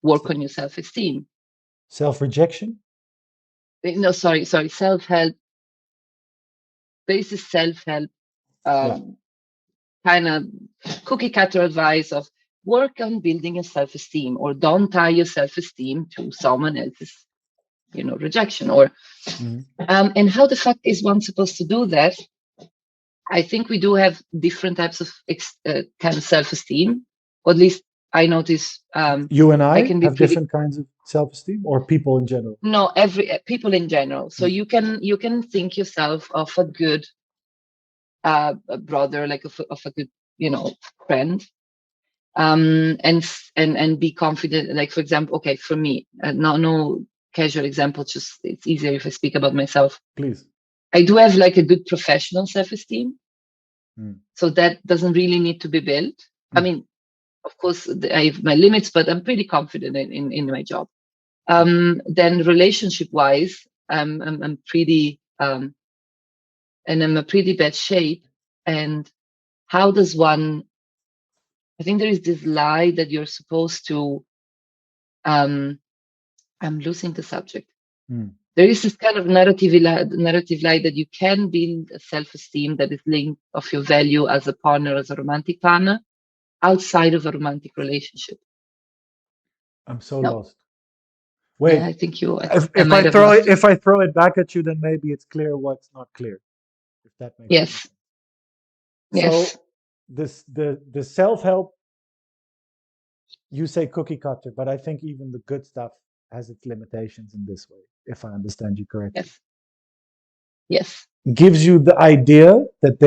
[SPEAKER 2] work on your self-esteem.
[SPEAKER 1] self-rejection.
[SPEAKER 2] No, sorry, self-help. This is self-help.
[SPEAKER 1] Yeah.
[SPEAKER 2] Um, Kind of cookie cutter advice of work on building your self-esteem or don't tie your self-esteem to someone else's rejection or
[SPEAKER 1] Mhm.
[SPEAKER 2] and how the fuck is one supposed to do that? I think we do have different types of kind of self-esteem, or at least I notice
[SPEAKER 1] You and
[SPEAKER 2] I
[SPEAKER 1] I
[SPEAKER 2] can be
[SPEAKER 1] have
[SPEAKER 2] pretty
[SPEAKER 1] different kinds of self-esteem, or people in general.
[SPEAKER 2] no every people in general. So
[SPEAKER 1] Mm.
[SPEAKER 2] you can think yourself of a good a brother, like of a good friend, and be confident, like for example, okay, for me, no casual example, just it's easier if I speak about myself.
[SPEAKER 1] Please.
[SPEAKER 2] I do have like a good professional self-esteem,
[SPEAKER 1] Mm.
[SPEAKER 2] so that doesn't really need to be built. I
[SPEAKER 1] Mm.
[SPEAKER 2] mean, of course I have my limits, but I'm pretty confident in my job.
[SPEAKER 1] Mm.
[SPEAKER 2] Then relationship wise, I'm pretty and I'm a pretty bad shape. And how does one, I think there is this lie that you're supposed to um I'm losing the subject.
[SPEAKER 1] Mm.
[SPEAKER 2] There is this kind of narrative lie that you can build a self-esteem that is linked of your value as a partner, as a romantic partner, outside of a romantic relationship.
[SPEAKER 1] I'm so
[SPEAKER 2] No,
[SPEAKER 1] lost. Wait,
[SPEAKER 2] I think you. I think
[SPEAKER 1] if,
[SPEAKER 2] I
[SPEAKER 1] if I
[SPEAKER 2] might have
[SPEAKER 1] throw it
[SPEAKER 2] lost you.
[SPEAKER 1] if I throw it back at you, then maybe it's clear what's not clear. If that makes any
[SPEAKER 2] Yes,
[SPEAKER 1] sense.
[SPEAKER 2] yes,
[SPEAKER 1] So the self-help, you say cookie cutter, but I think even the good stuff has its limitations in this way, if I understand you correctly.
[SPEAKER 2] yes, yes,
[SPEAKER 1] Gives you the idea that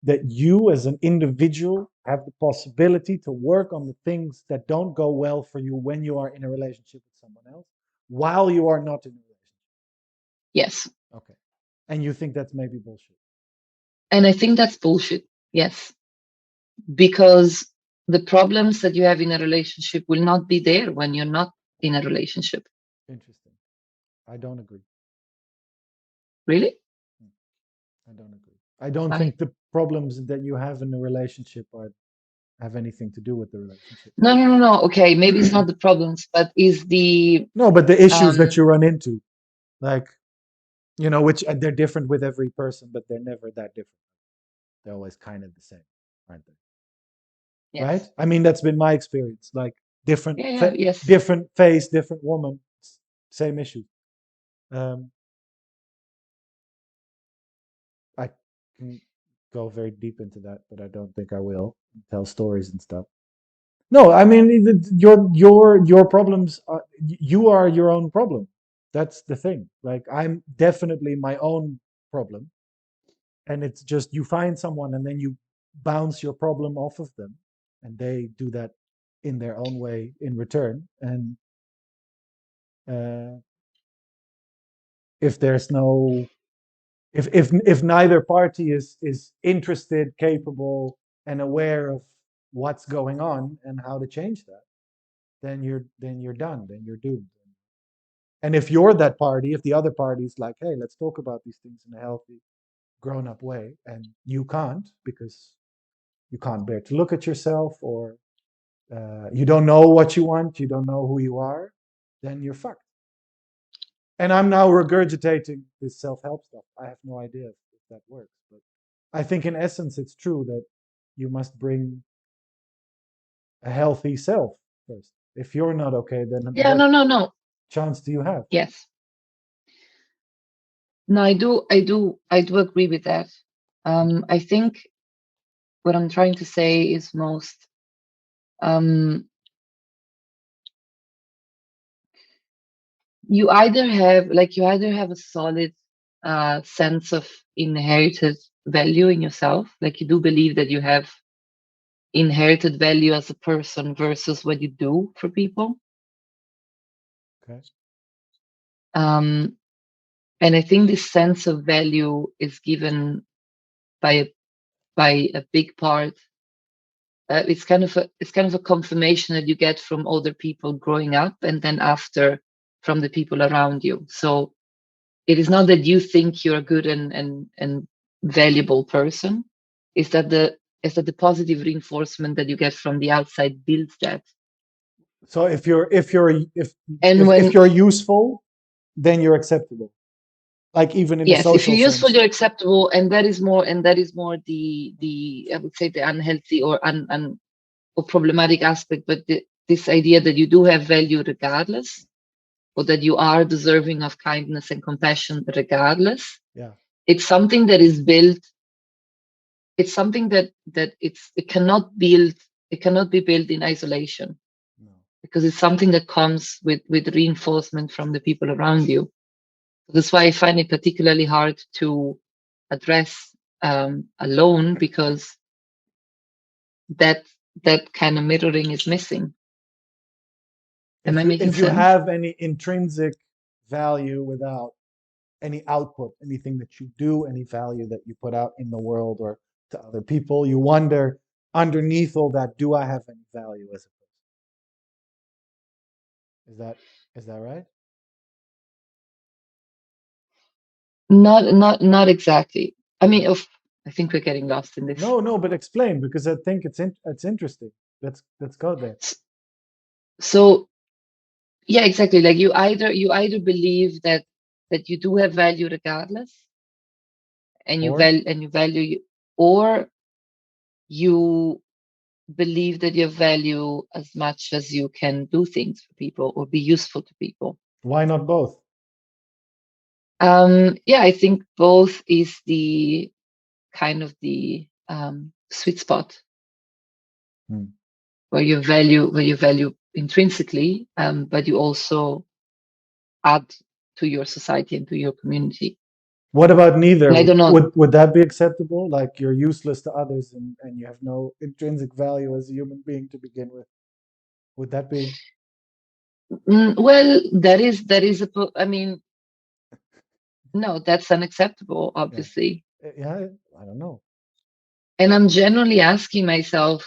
[SPEAKER 1] that you as an individual have the possibility to work on the things that don't go well for you when you are in a relationship with someone else while you are not in a relationship.
[SPEAKER 2] yes.
[SPEAKER 1] Okay. And you think that's maybe bullshit.
[SPEAKER 2] And I think that's bullshit. Yes, because the problems that you have in a relationship will not be there when you're not in a relationship.
[SPEAKER 1] Interesting. I don't agree.
[SPEAKER 2] Really?
[SPEAKER 1] Hmm. I don't agree. I don't
[SPEAKER 2] Why?
[SPEAKER 1] think the problems that you have in a relationship have anything to do with the relationship.
[SPEAKER 2] No, no, no, no. Okay, maybe it's not the problems, but is the
[SPEAKER 1] No, but the issues that
[SPEAKER 2] um
[SPEAKER 1] you run into, like, which they're different with every person, but they're never that different. They're always kind of the same, aren't they? Right?
[SPEAKER 2] yes.
[SPEAKER 1] I mean, that's been my experience. Like different,
[SPEAKER 2] Yeah, yeah, yes.
[SPEAKER 1] different face, different woman, same issue. Um, I can go very deep into that, but I don't think I will tell stories and stuff. No, I mean your problems. You are your own problem. That's the thing. Like I'm definitely my own problem, and it's just you find someone and then you bounce your problem off of them, and they do that in their own way in return. And uh, if there's no, if neither party is interested, capable, and aware of what's going on and how to change that, then you're done. Then you're doomed. And if you're that party, if the other party is like, hey, let's talk about these things in a healthy, grown up way, and you can't because you can't bear to look at yourself, or you don't know what you want, you don't know who you are, then you're fucked. And I'm now regurgitating this self help stuff. I have no idea if that works, but I think in essence it's true that you must bring a healthy self first. If you're not okay, then
[SPEAKER 2] Yeah,
[SPEAKER 1] what
[SPEAKER 2] no, no, no.
[SPEAKER 1] chance do you have?
[SPEAKER 2] Yes. No, I do agree with that. I think what I'm trying to say is most um, you either have a solid sense of inherited value in yourself, like you do believe that you have inherited value as a person versus what you do for people.
[SPEAKER 1] Okay.
[SPEAKER 2] Um, and I think this sense of value is given by a big part. It's kind of a confirmation that you get from older people growing up, and then after from the people around you. So it is not that you think you're a good and valuable person. Is that the positive reinforcement that you get from the outside builds that.
[SPEAKER 1] So
[SPEAKER 2] And
[SPEAKER 1] if
[SPEAKER 2] when
[SPEAKER 1] you're useful, then you're acceptable. Like even in a
[SPEAKER 2] yes, if
[SPEAKER 1] social
[SPEAKER 2] you're useful,
[SPEAKER 1] sense.
[SPEAKER 2] you're acceptable, and that is more the I would say the unhealthy or problematic aspect. But this idea that you do have value regardless, or that you are deserving of kindness and compassion regardless,
[SPEAKER 1] Yeah.
[SPEAKER 2] it's something that is built. It's something it cannot be built in isolation,
[SPEAKER 1] No.
[SPEAKER 2] because it's something that comes with reinforcement from the people around you. That's why I find it particularly hard to address alone, because that that kind of mirroring is missing. Am I making
[SPEAKER 1] If you
[SPEAKER 2] sense?
[SPEAKER 1] have any intrinsic value without any output, anything that you do, any value that you put out in the world or to other people, you wonder underneath all that, do I have any value as a person? Is that right?
[SPEAKER 2] Not exactly. I mean, I think we're getting lost in this.
[SPEAKER 1] No, no, but explain because I think it's interesting. Let's go there.
[SPEAKER 2] So yeah, exactly. Like you either believe that you do have value regardless, and you
[SPEAKER 1] Or
[SPEAKER 2] value or you believe that you have value as much as you can do things for people or be useful to people.
[SPEAKER 1] why not both?
[SPEAKER 2] Yeah, I think both is the kind of the sweet spot
[SPEAKER 1] Hmm.
[SPEAKER 2] where you value intrinsically, but you also add to your society and to your community.
[SPEAKER 1] What about
[SPEAKER 2] And I
[SPEAKER 1] neither?
[SPEAKER 2] don't know.
[SPEAKER 1] Would that be acceptable? Like you're useless to others and you have no intrinsic value as a human being to begin with. Would that be
[SPEAKER 2] Well, I mean, no, that's unacceptable,
[SPEAKER 1] yeah.
[SPEAKER 2] obviously.
[SPEAKER 1] Yeah, I don't know.
[SPEAKER 2] And I'm generally asking myself,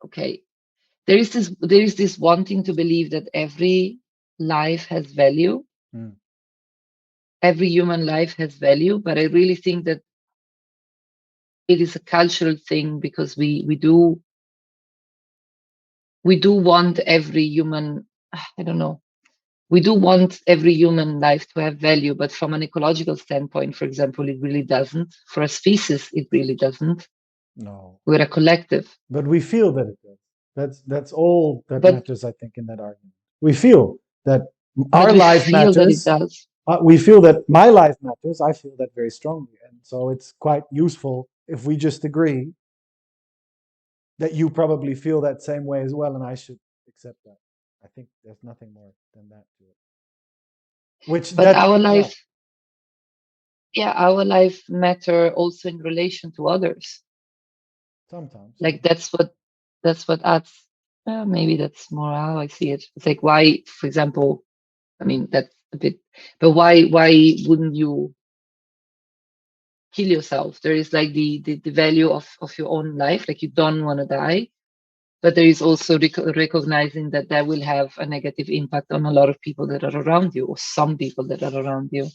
[SPEAKER 2] okay, there is this wanting to believe that every life has value,
[SPEAKER 1] Hmm.
[SPEAKER 2] every human life has value, but I really think that it is a cultural thing, because we do want every human, I don't know, we do want every human life to have value, but from an ecological standpoint, for example, it really doesn't. For a species, it really doesn't.
[SPEAKER 1] No.
[SPEAKER 2] We're a collective.
[SPEAKER 1] But we feel that it does. That's all that
[SPEAKER 2] but
[SPEAKER 1] matters, I think, in that argument. We feel that
[SPEAKER 2] but
[SPEAKER 1] our
[SPEAKER 2] we
[SPEAKER 1] life
[SPEAKER 2] feel that it
[SPEAKER 1] matters.
[SPEAKER 2] does.
[SPEAKER 1] We feel that my life matters. I feel that very strongly, and so it's quite useful if we just agree that you probably feel that same way as well, and I should accept that. I think there's nothing more than that to it. Which
[SPEAKER 2] But
[SPEAKER 1] that
[SPEAKER 2] our
[SPEAKER 1] yeah,
[SPEAKER 2] life, yeah, our life matter also in relation to others.
[SPEAKER 1] sometimes yeah.
[SPEAKER 2] Like that's what adds. Maybe that's more how I see it. It's like, why, for example, I mean that's a bit, but why wouldn't you kill yourself? There is like the value of your own life. Like, you don't want to die, but there is also recognizing that that will have a negative impact on a lot of people that are around you, or some people that are around you.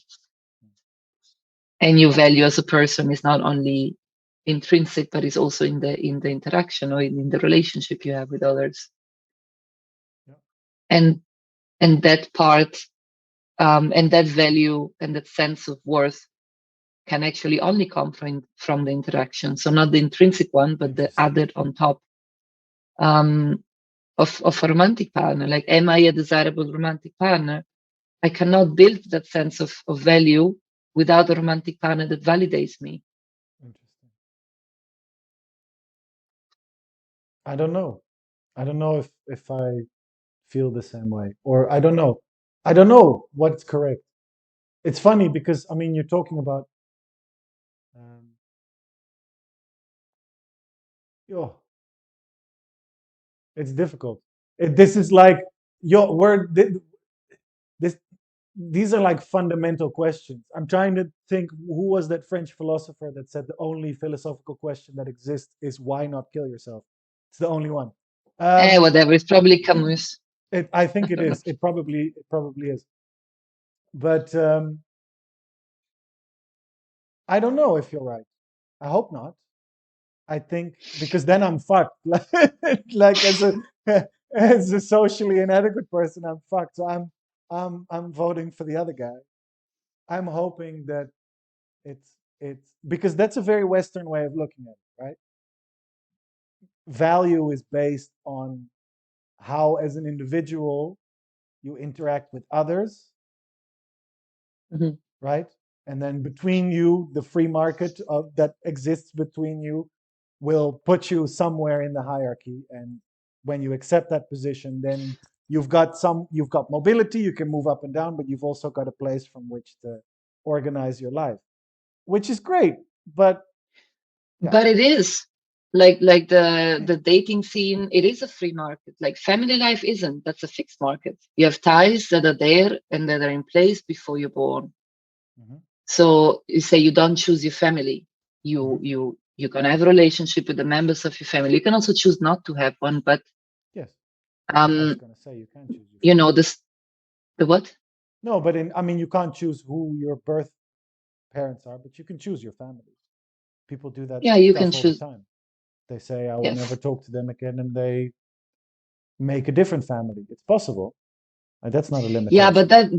[SPEAKER 2] And your value as a person is not only intrinsic, but is also in the interaction, or in the relationship you have with others.
[SPEAKER 1] Yeah.
[SPEAKER 2] And and that part, and that value and that sense of worth can actually only come from the interaction. So not the intrinsic one, but the
[SPEAKER 1] Interesting.
[SPEAKER 2] added on top um, of a romantic partner. Like, am I a desirable romantic partner? I cannot build that sense of value without a romantic partner that validates me.
[SPEAKER 1] Interesting. I don't know. I don't know if I feel the same way, or I don't know. I don't know what's correct. It's funny because I mean you're talking about um, yo, it's difficult. This is like yo, this. These are like fundamental questions. I'm trying to think who was that French philosopher that said the only philosophical question that exists is why not kill yourself? It's the only one. Um,
[SPEAKER 2] Whatever. It's probably Camus.
[SPEAKER 1] I think it is. It probably is. But I don't know if you're right. I hope not. I think because then I'm fucked. Like as a socially inadequate person, I'm fucked. So I'm voting for the other guy. I'm hoping that it's because that's a very Western way of looking at it, right? Value is based on how, as an individual, you interact with others,
[SPEAKER 2] Mhm.
[SPEAKER 1] right? And then between you, the free market that exists between you will put you somewhere in the hierarchy. And when you accept that position, then you've got mobility, you can move up and down, but you've also got a place from which to organize your life, which is great. But yeah,
[SPEAKER 2] But it is like the dating scene. It is a free market. Like family life isn't. That's a fixed market. You have ties that are there and that are in place before you're born.
[SPEAKER 1] mm-hmm,
[SPEAKER 2] So you say you don't choose your family. You
[SPEAKER 1] mm-hmm.
[SPEAKER 2] you you can have a relationship with the members of your family. You can also choose not to have one. But
[SPEAKER 1] Yes, I was
[SPEAKER 2] um,
[SPEAKER 1] going to say you can choose your
[SPEAKER 2] you
[SPEAKER 1] family.
[SPEAKER 2] know this the what?
[SPEAKER 1] No, but I mean, you can't choose who your birth parents are, but you can choose your family. People do that
[SPEAKER 2] Yeah, you can
[SPEAKER 1] stuff all the
[SPEAKER 2] choose.
[SPEAKER 1] time. They say, I will never
[SPEAKER 2] Yes.
[SPEAKER 1] talk to them again, and they make a different family. It's possible. That's not a
[SPEAKER 2] Yeah, but
[SPEAKER 1] limitation.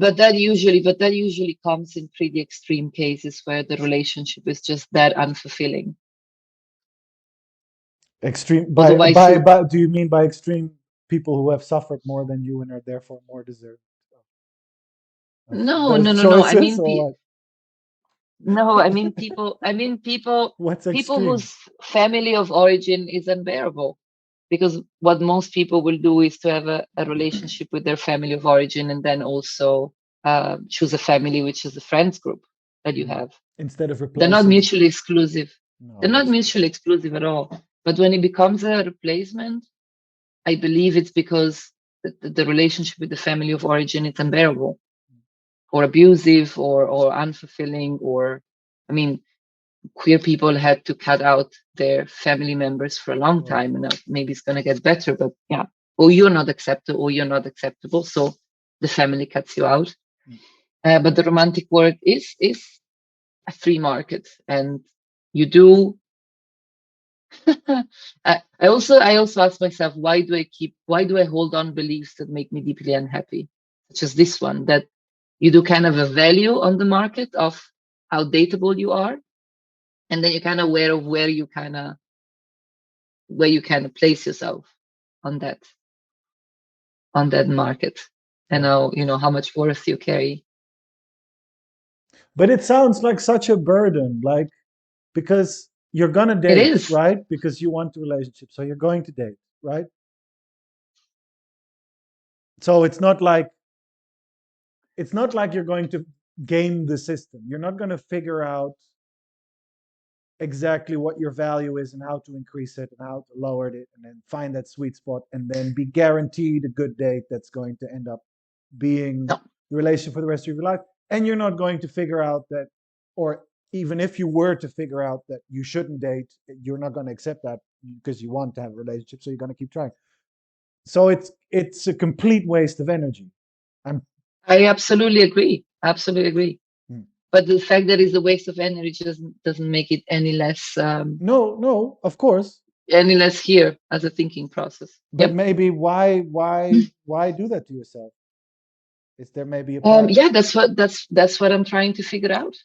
[SPEAKER 2] that usually comes in pretty extreme cases where the relationship is just that unfulfilling.
[SPEAKER 1] Extreme
[SPEAKER 2] Otherwise, you
[SPEAKER 1] by do you mean by extreme people who have suffered more than you and are therefore more deserving of
[SPEAKER 2] no,
[SPEAKER 1] those
[SPEAKER 2] no, no, no.
[SPEAKER 1] choices, or what?
[SPEAKER 2] No, I mean people. I mean people.
[SPEAKER 1] What's
[SPEAKER 2] People
[SPEAKER 1] extreme?
[SPEAKER 2] whose family of origin is unbearable, because what most people will do is to have a relationship with their family of origin and then also choose a family which is a friends group that you
[SPEAKER 1] Mm.
[SPEAKER 2] have.
[SPEAKER 1] Instead of
[SPEAKER 2] They're not
[SPEAKER 1] replacing it.
[SPEAKER 2] mutually exclusive. They're
[SPEAKER 1] No,
[SPEAKER 2] not
[SPEAKER 1] that's true.
[SPEAKER 2] mutually exclusive at all. But when it becomes a replacement, I believe it's because the relationship with the family of origin is unbearable or abusive or unfulfilling. Or, I mean, queer people had to cut out their family members for a long
[SPEAKER 1] Well,
[SPEAKER 2] time, and maybe it's going to get better, but yeah. Or you're not accepted, or you're not acceptable, so the family cuts you out.
[SPEAKER 1] mm,
[SPEAKER 2] But the romantic world is a free market, and you do. I also ask myself, why do I hold on beliefs that make me deeply unhappy, such as this one, that you do kind of a value on the market of how dateable you are, and then you're kind of aware of where you kind of place yourself on that market, and
[SPEAKER 1] yeah.
[SPEAKER 2] how much worth you carry.
[SPEAKER 1] But it sounds like such a burden, like because you're gonna
[SPEAKER 2] It
[SPEAKER 1] date,
[SPEAKER 2] is.
[SPEAKER 1] right? Because you want a relationship, so you're going to date, right? So it's not like you're going to game the system. You're not going to figure out exactly what your value is and how to increase it and how to lower it and then find that sweet spot and then be guaranteed a good date that's going to end up being
[SPEAKER 2] No.
[SPEAKER 1] the relationship for the rest of your life. And you're not going to figure out that, or even if you were to figure out that you shouldn't date, you're not going to accept that because you want to have a relationship, so you're going to keep trying. So it's a complete waste of energy. I'm
[SPEAKER 2] I absolutely agree.
[SPEAKER 1] hmm.
[SPEAKER 2] But the fact that it's a waste of energy doesn't make it
[SPEAKER 1] No, no, of course.
[SPEAKER 2] any less here as a thinking process.
[SPEAKER 1] But
[SPEAKER 2] Yep.
[SPEAKER 1] maybe why do that to yourself? Is there maybe a part?
[SPEAKER 2] Yeah, that's what I'm trying to figure out.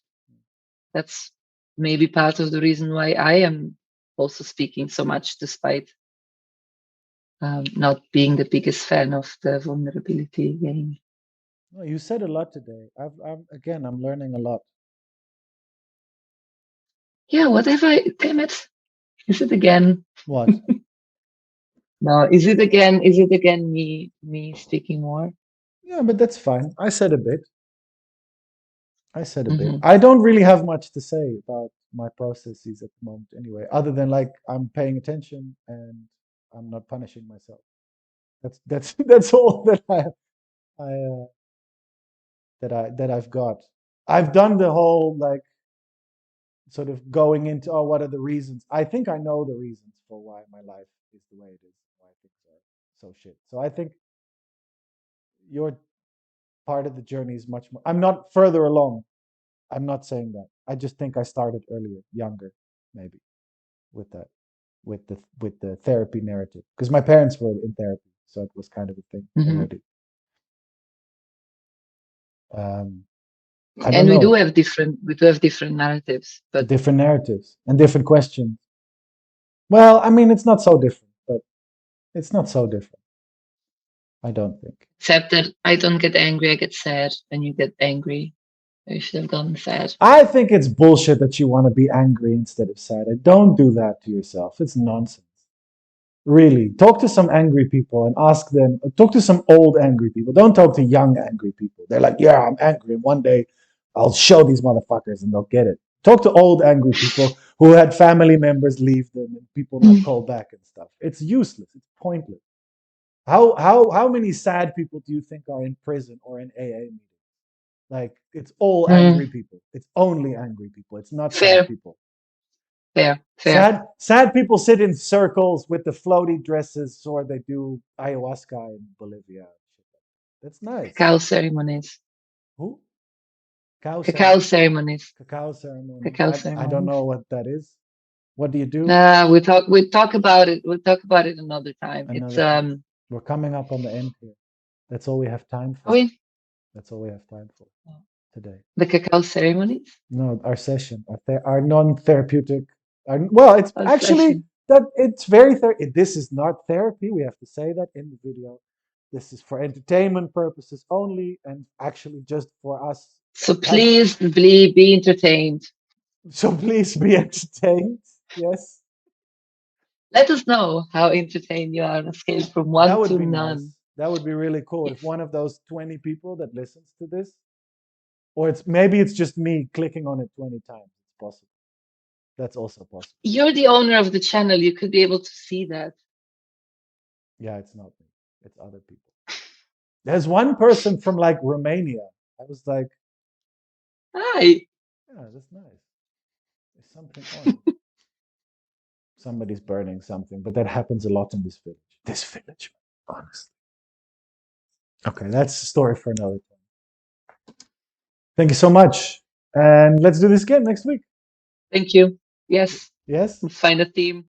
[SPEAKER 2] That's maybe part of the reason why I am also speaking so much, despite not being the biggest fan of the vulnerability game.
[SPEAKER 1] No, you said a lot today. I'm learning a lot.
[SPEAKER 2] Yeah, whatever. Damn it! Is it again?
[SPEAKER 1] What?
[SPEAKER 2] No, is it again? Is it again me speaking more?
[SPEAKER 1] Yeah, but that's fine. I said a bit. I said a bit.
[SPEAKER 2] Hmm.
[SPEAKER 1] I don't really have much to say about my processes at the moment anyway, other than like I'm paying attention and I'm not punishing myself. That's that's all I that I've got. I've done the whole like sort of going into what are the reasons. I think I know the reasons for why my life is the way it is, why things are so shit. So I think your part of the journey is much more. I'm not further along. I'm not saying that. I just think I started earlier, younger, maybe with that, with the therapy narrative, because my parents were in therapy, so it was kind of a thing
[SPEAKER 2] Hmm.
[SPEAKER 1] already. Um, I don't
[SPEAKER 2] And
[SPEAKER 1] know,
[SPEAKER 2] we do have different narratives, but
[SPEAKER 1] different narratives and different questions. Well, I mean, it's not so different, but it's not so different. I don't think.
[SPEAKER 2] except that I don't get angry, I get sad. When you get angry, I should have gotten sad.
[SPEAKER 1] I think it's bullshit that you want to be angry instead of sad. Don't do that to yourself. It's nonsense. Really, talk to some angry people and ask them. Talk to some old angry people. Don't talk to young angry people. They're like, yeah, I'm angry. And one day I'll show these motherfuckers and they'll get it. Talk to old angry people who had family members leave them and people not call back and stuff. It's useless. It's pointless. How many sad people do you think are in prison or in AA meetings? Like it's all
[SPEAKER 2] Mm,
[SPEAKER 1] angry people. It's only angry people. It's not sad
[SPEAKER 2] fair,
[SPEAKER 1] people.
[SPEAKER 2] fair.
[SPEAKER 1] Sad people sit in circles with the floaty dresses, or they do ayahuasca in Bolivia. That's nice.
[SPEAKER 2] Cacao ceremonies.
[SPEAKER 1] Who? Cacao
[SPEAKER 2] Cacao
[SPEAKER 1] ceremony.
[SPEAKER 2] ceremonies.
[SPEAKER 1] Cacao ceremonies.
[SPEAKER 2] Cacao
[SPEAKER 1] I don't know
[SPEAKER 2] ceremonies.
[SPEAKER 1] what that is. What do you do?
[SPEAKER 2] We talk about it. We'll talk about it another time. It's
[SPEAKER 1] Another time. We're coming up on the end here. That's all we have time
[SPEAKER 2] are
[SPEAKER 1] for.
[SPEAKER 2] we
[SPEAKER 1] That's all we have time for today.
[SPEAKER 2] the cacao ceremonies?
[SPEAKER 1] No, our session, our non-therapeutic. Well, it's
[SPEAKER 2] Our
[SPEAKER 1] actually
[SPEAKER 2] session.
[SPEAKER 1] that it's very this is not therapy. We have to say that in the video. This is for entertainment purposes only, and actually just for us
[SPEAKER 2] So
[SPEAKER 1] have.
[SPEAKER 2] please be entertained.
[SPEAKER 1] So please be entertained. Yes,
[SPEAKER 2] Let us know how entertained you are on a scale from
[SPEAKER 1] that
[SPEAKER 2] one
[SPEAKER 1] would
[SPEAKER 2] to
[SPEAKER 1] be
[SPEAKER 2] none.
[SPEAKER 1] nice. That would be really cool if
[SPEAKER 2] Yes.
[SPEAKER 1] one of those 20 people that listens to this, or it's just me clicking on it 20 times. It's possible. That's also possible.
[SPEAKER 2] You're the owner of the channel. You could be able to see that.
[SPEAKER 1] Yeah, it's not me. It's other people. There's one person from like Romania. I was like,
[SPEAKER 2] Hi.
[SPEAKER 1] yeah, that's nice. There's something on. Somebody's burning something, but that happens a lot in this village. This village, honestly. Okay, that's a story for another time. Thank you so much. And let's do this again next week.
[SPEAKER 2] Thank you. Yes.
[SPEAKER 1] Yes?
[SPEAKER 2] We'll find a theme.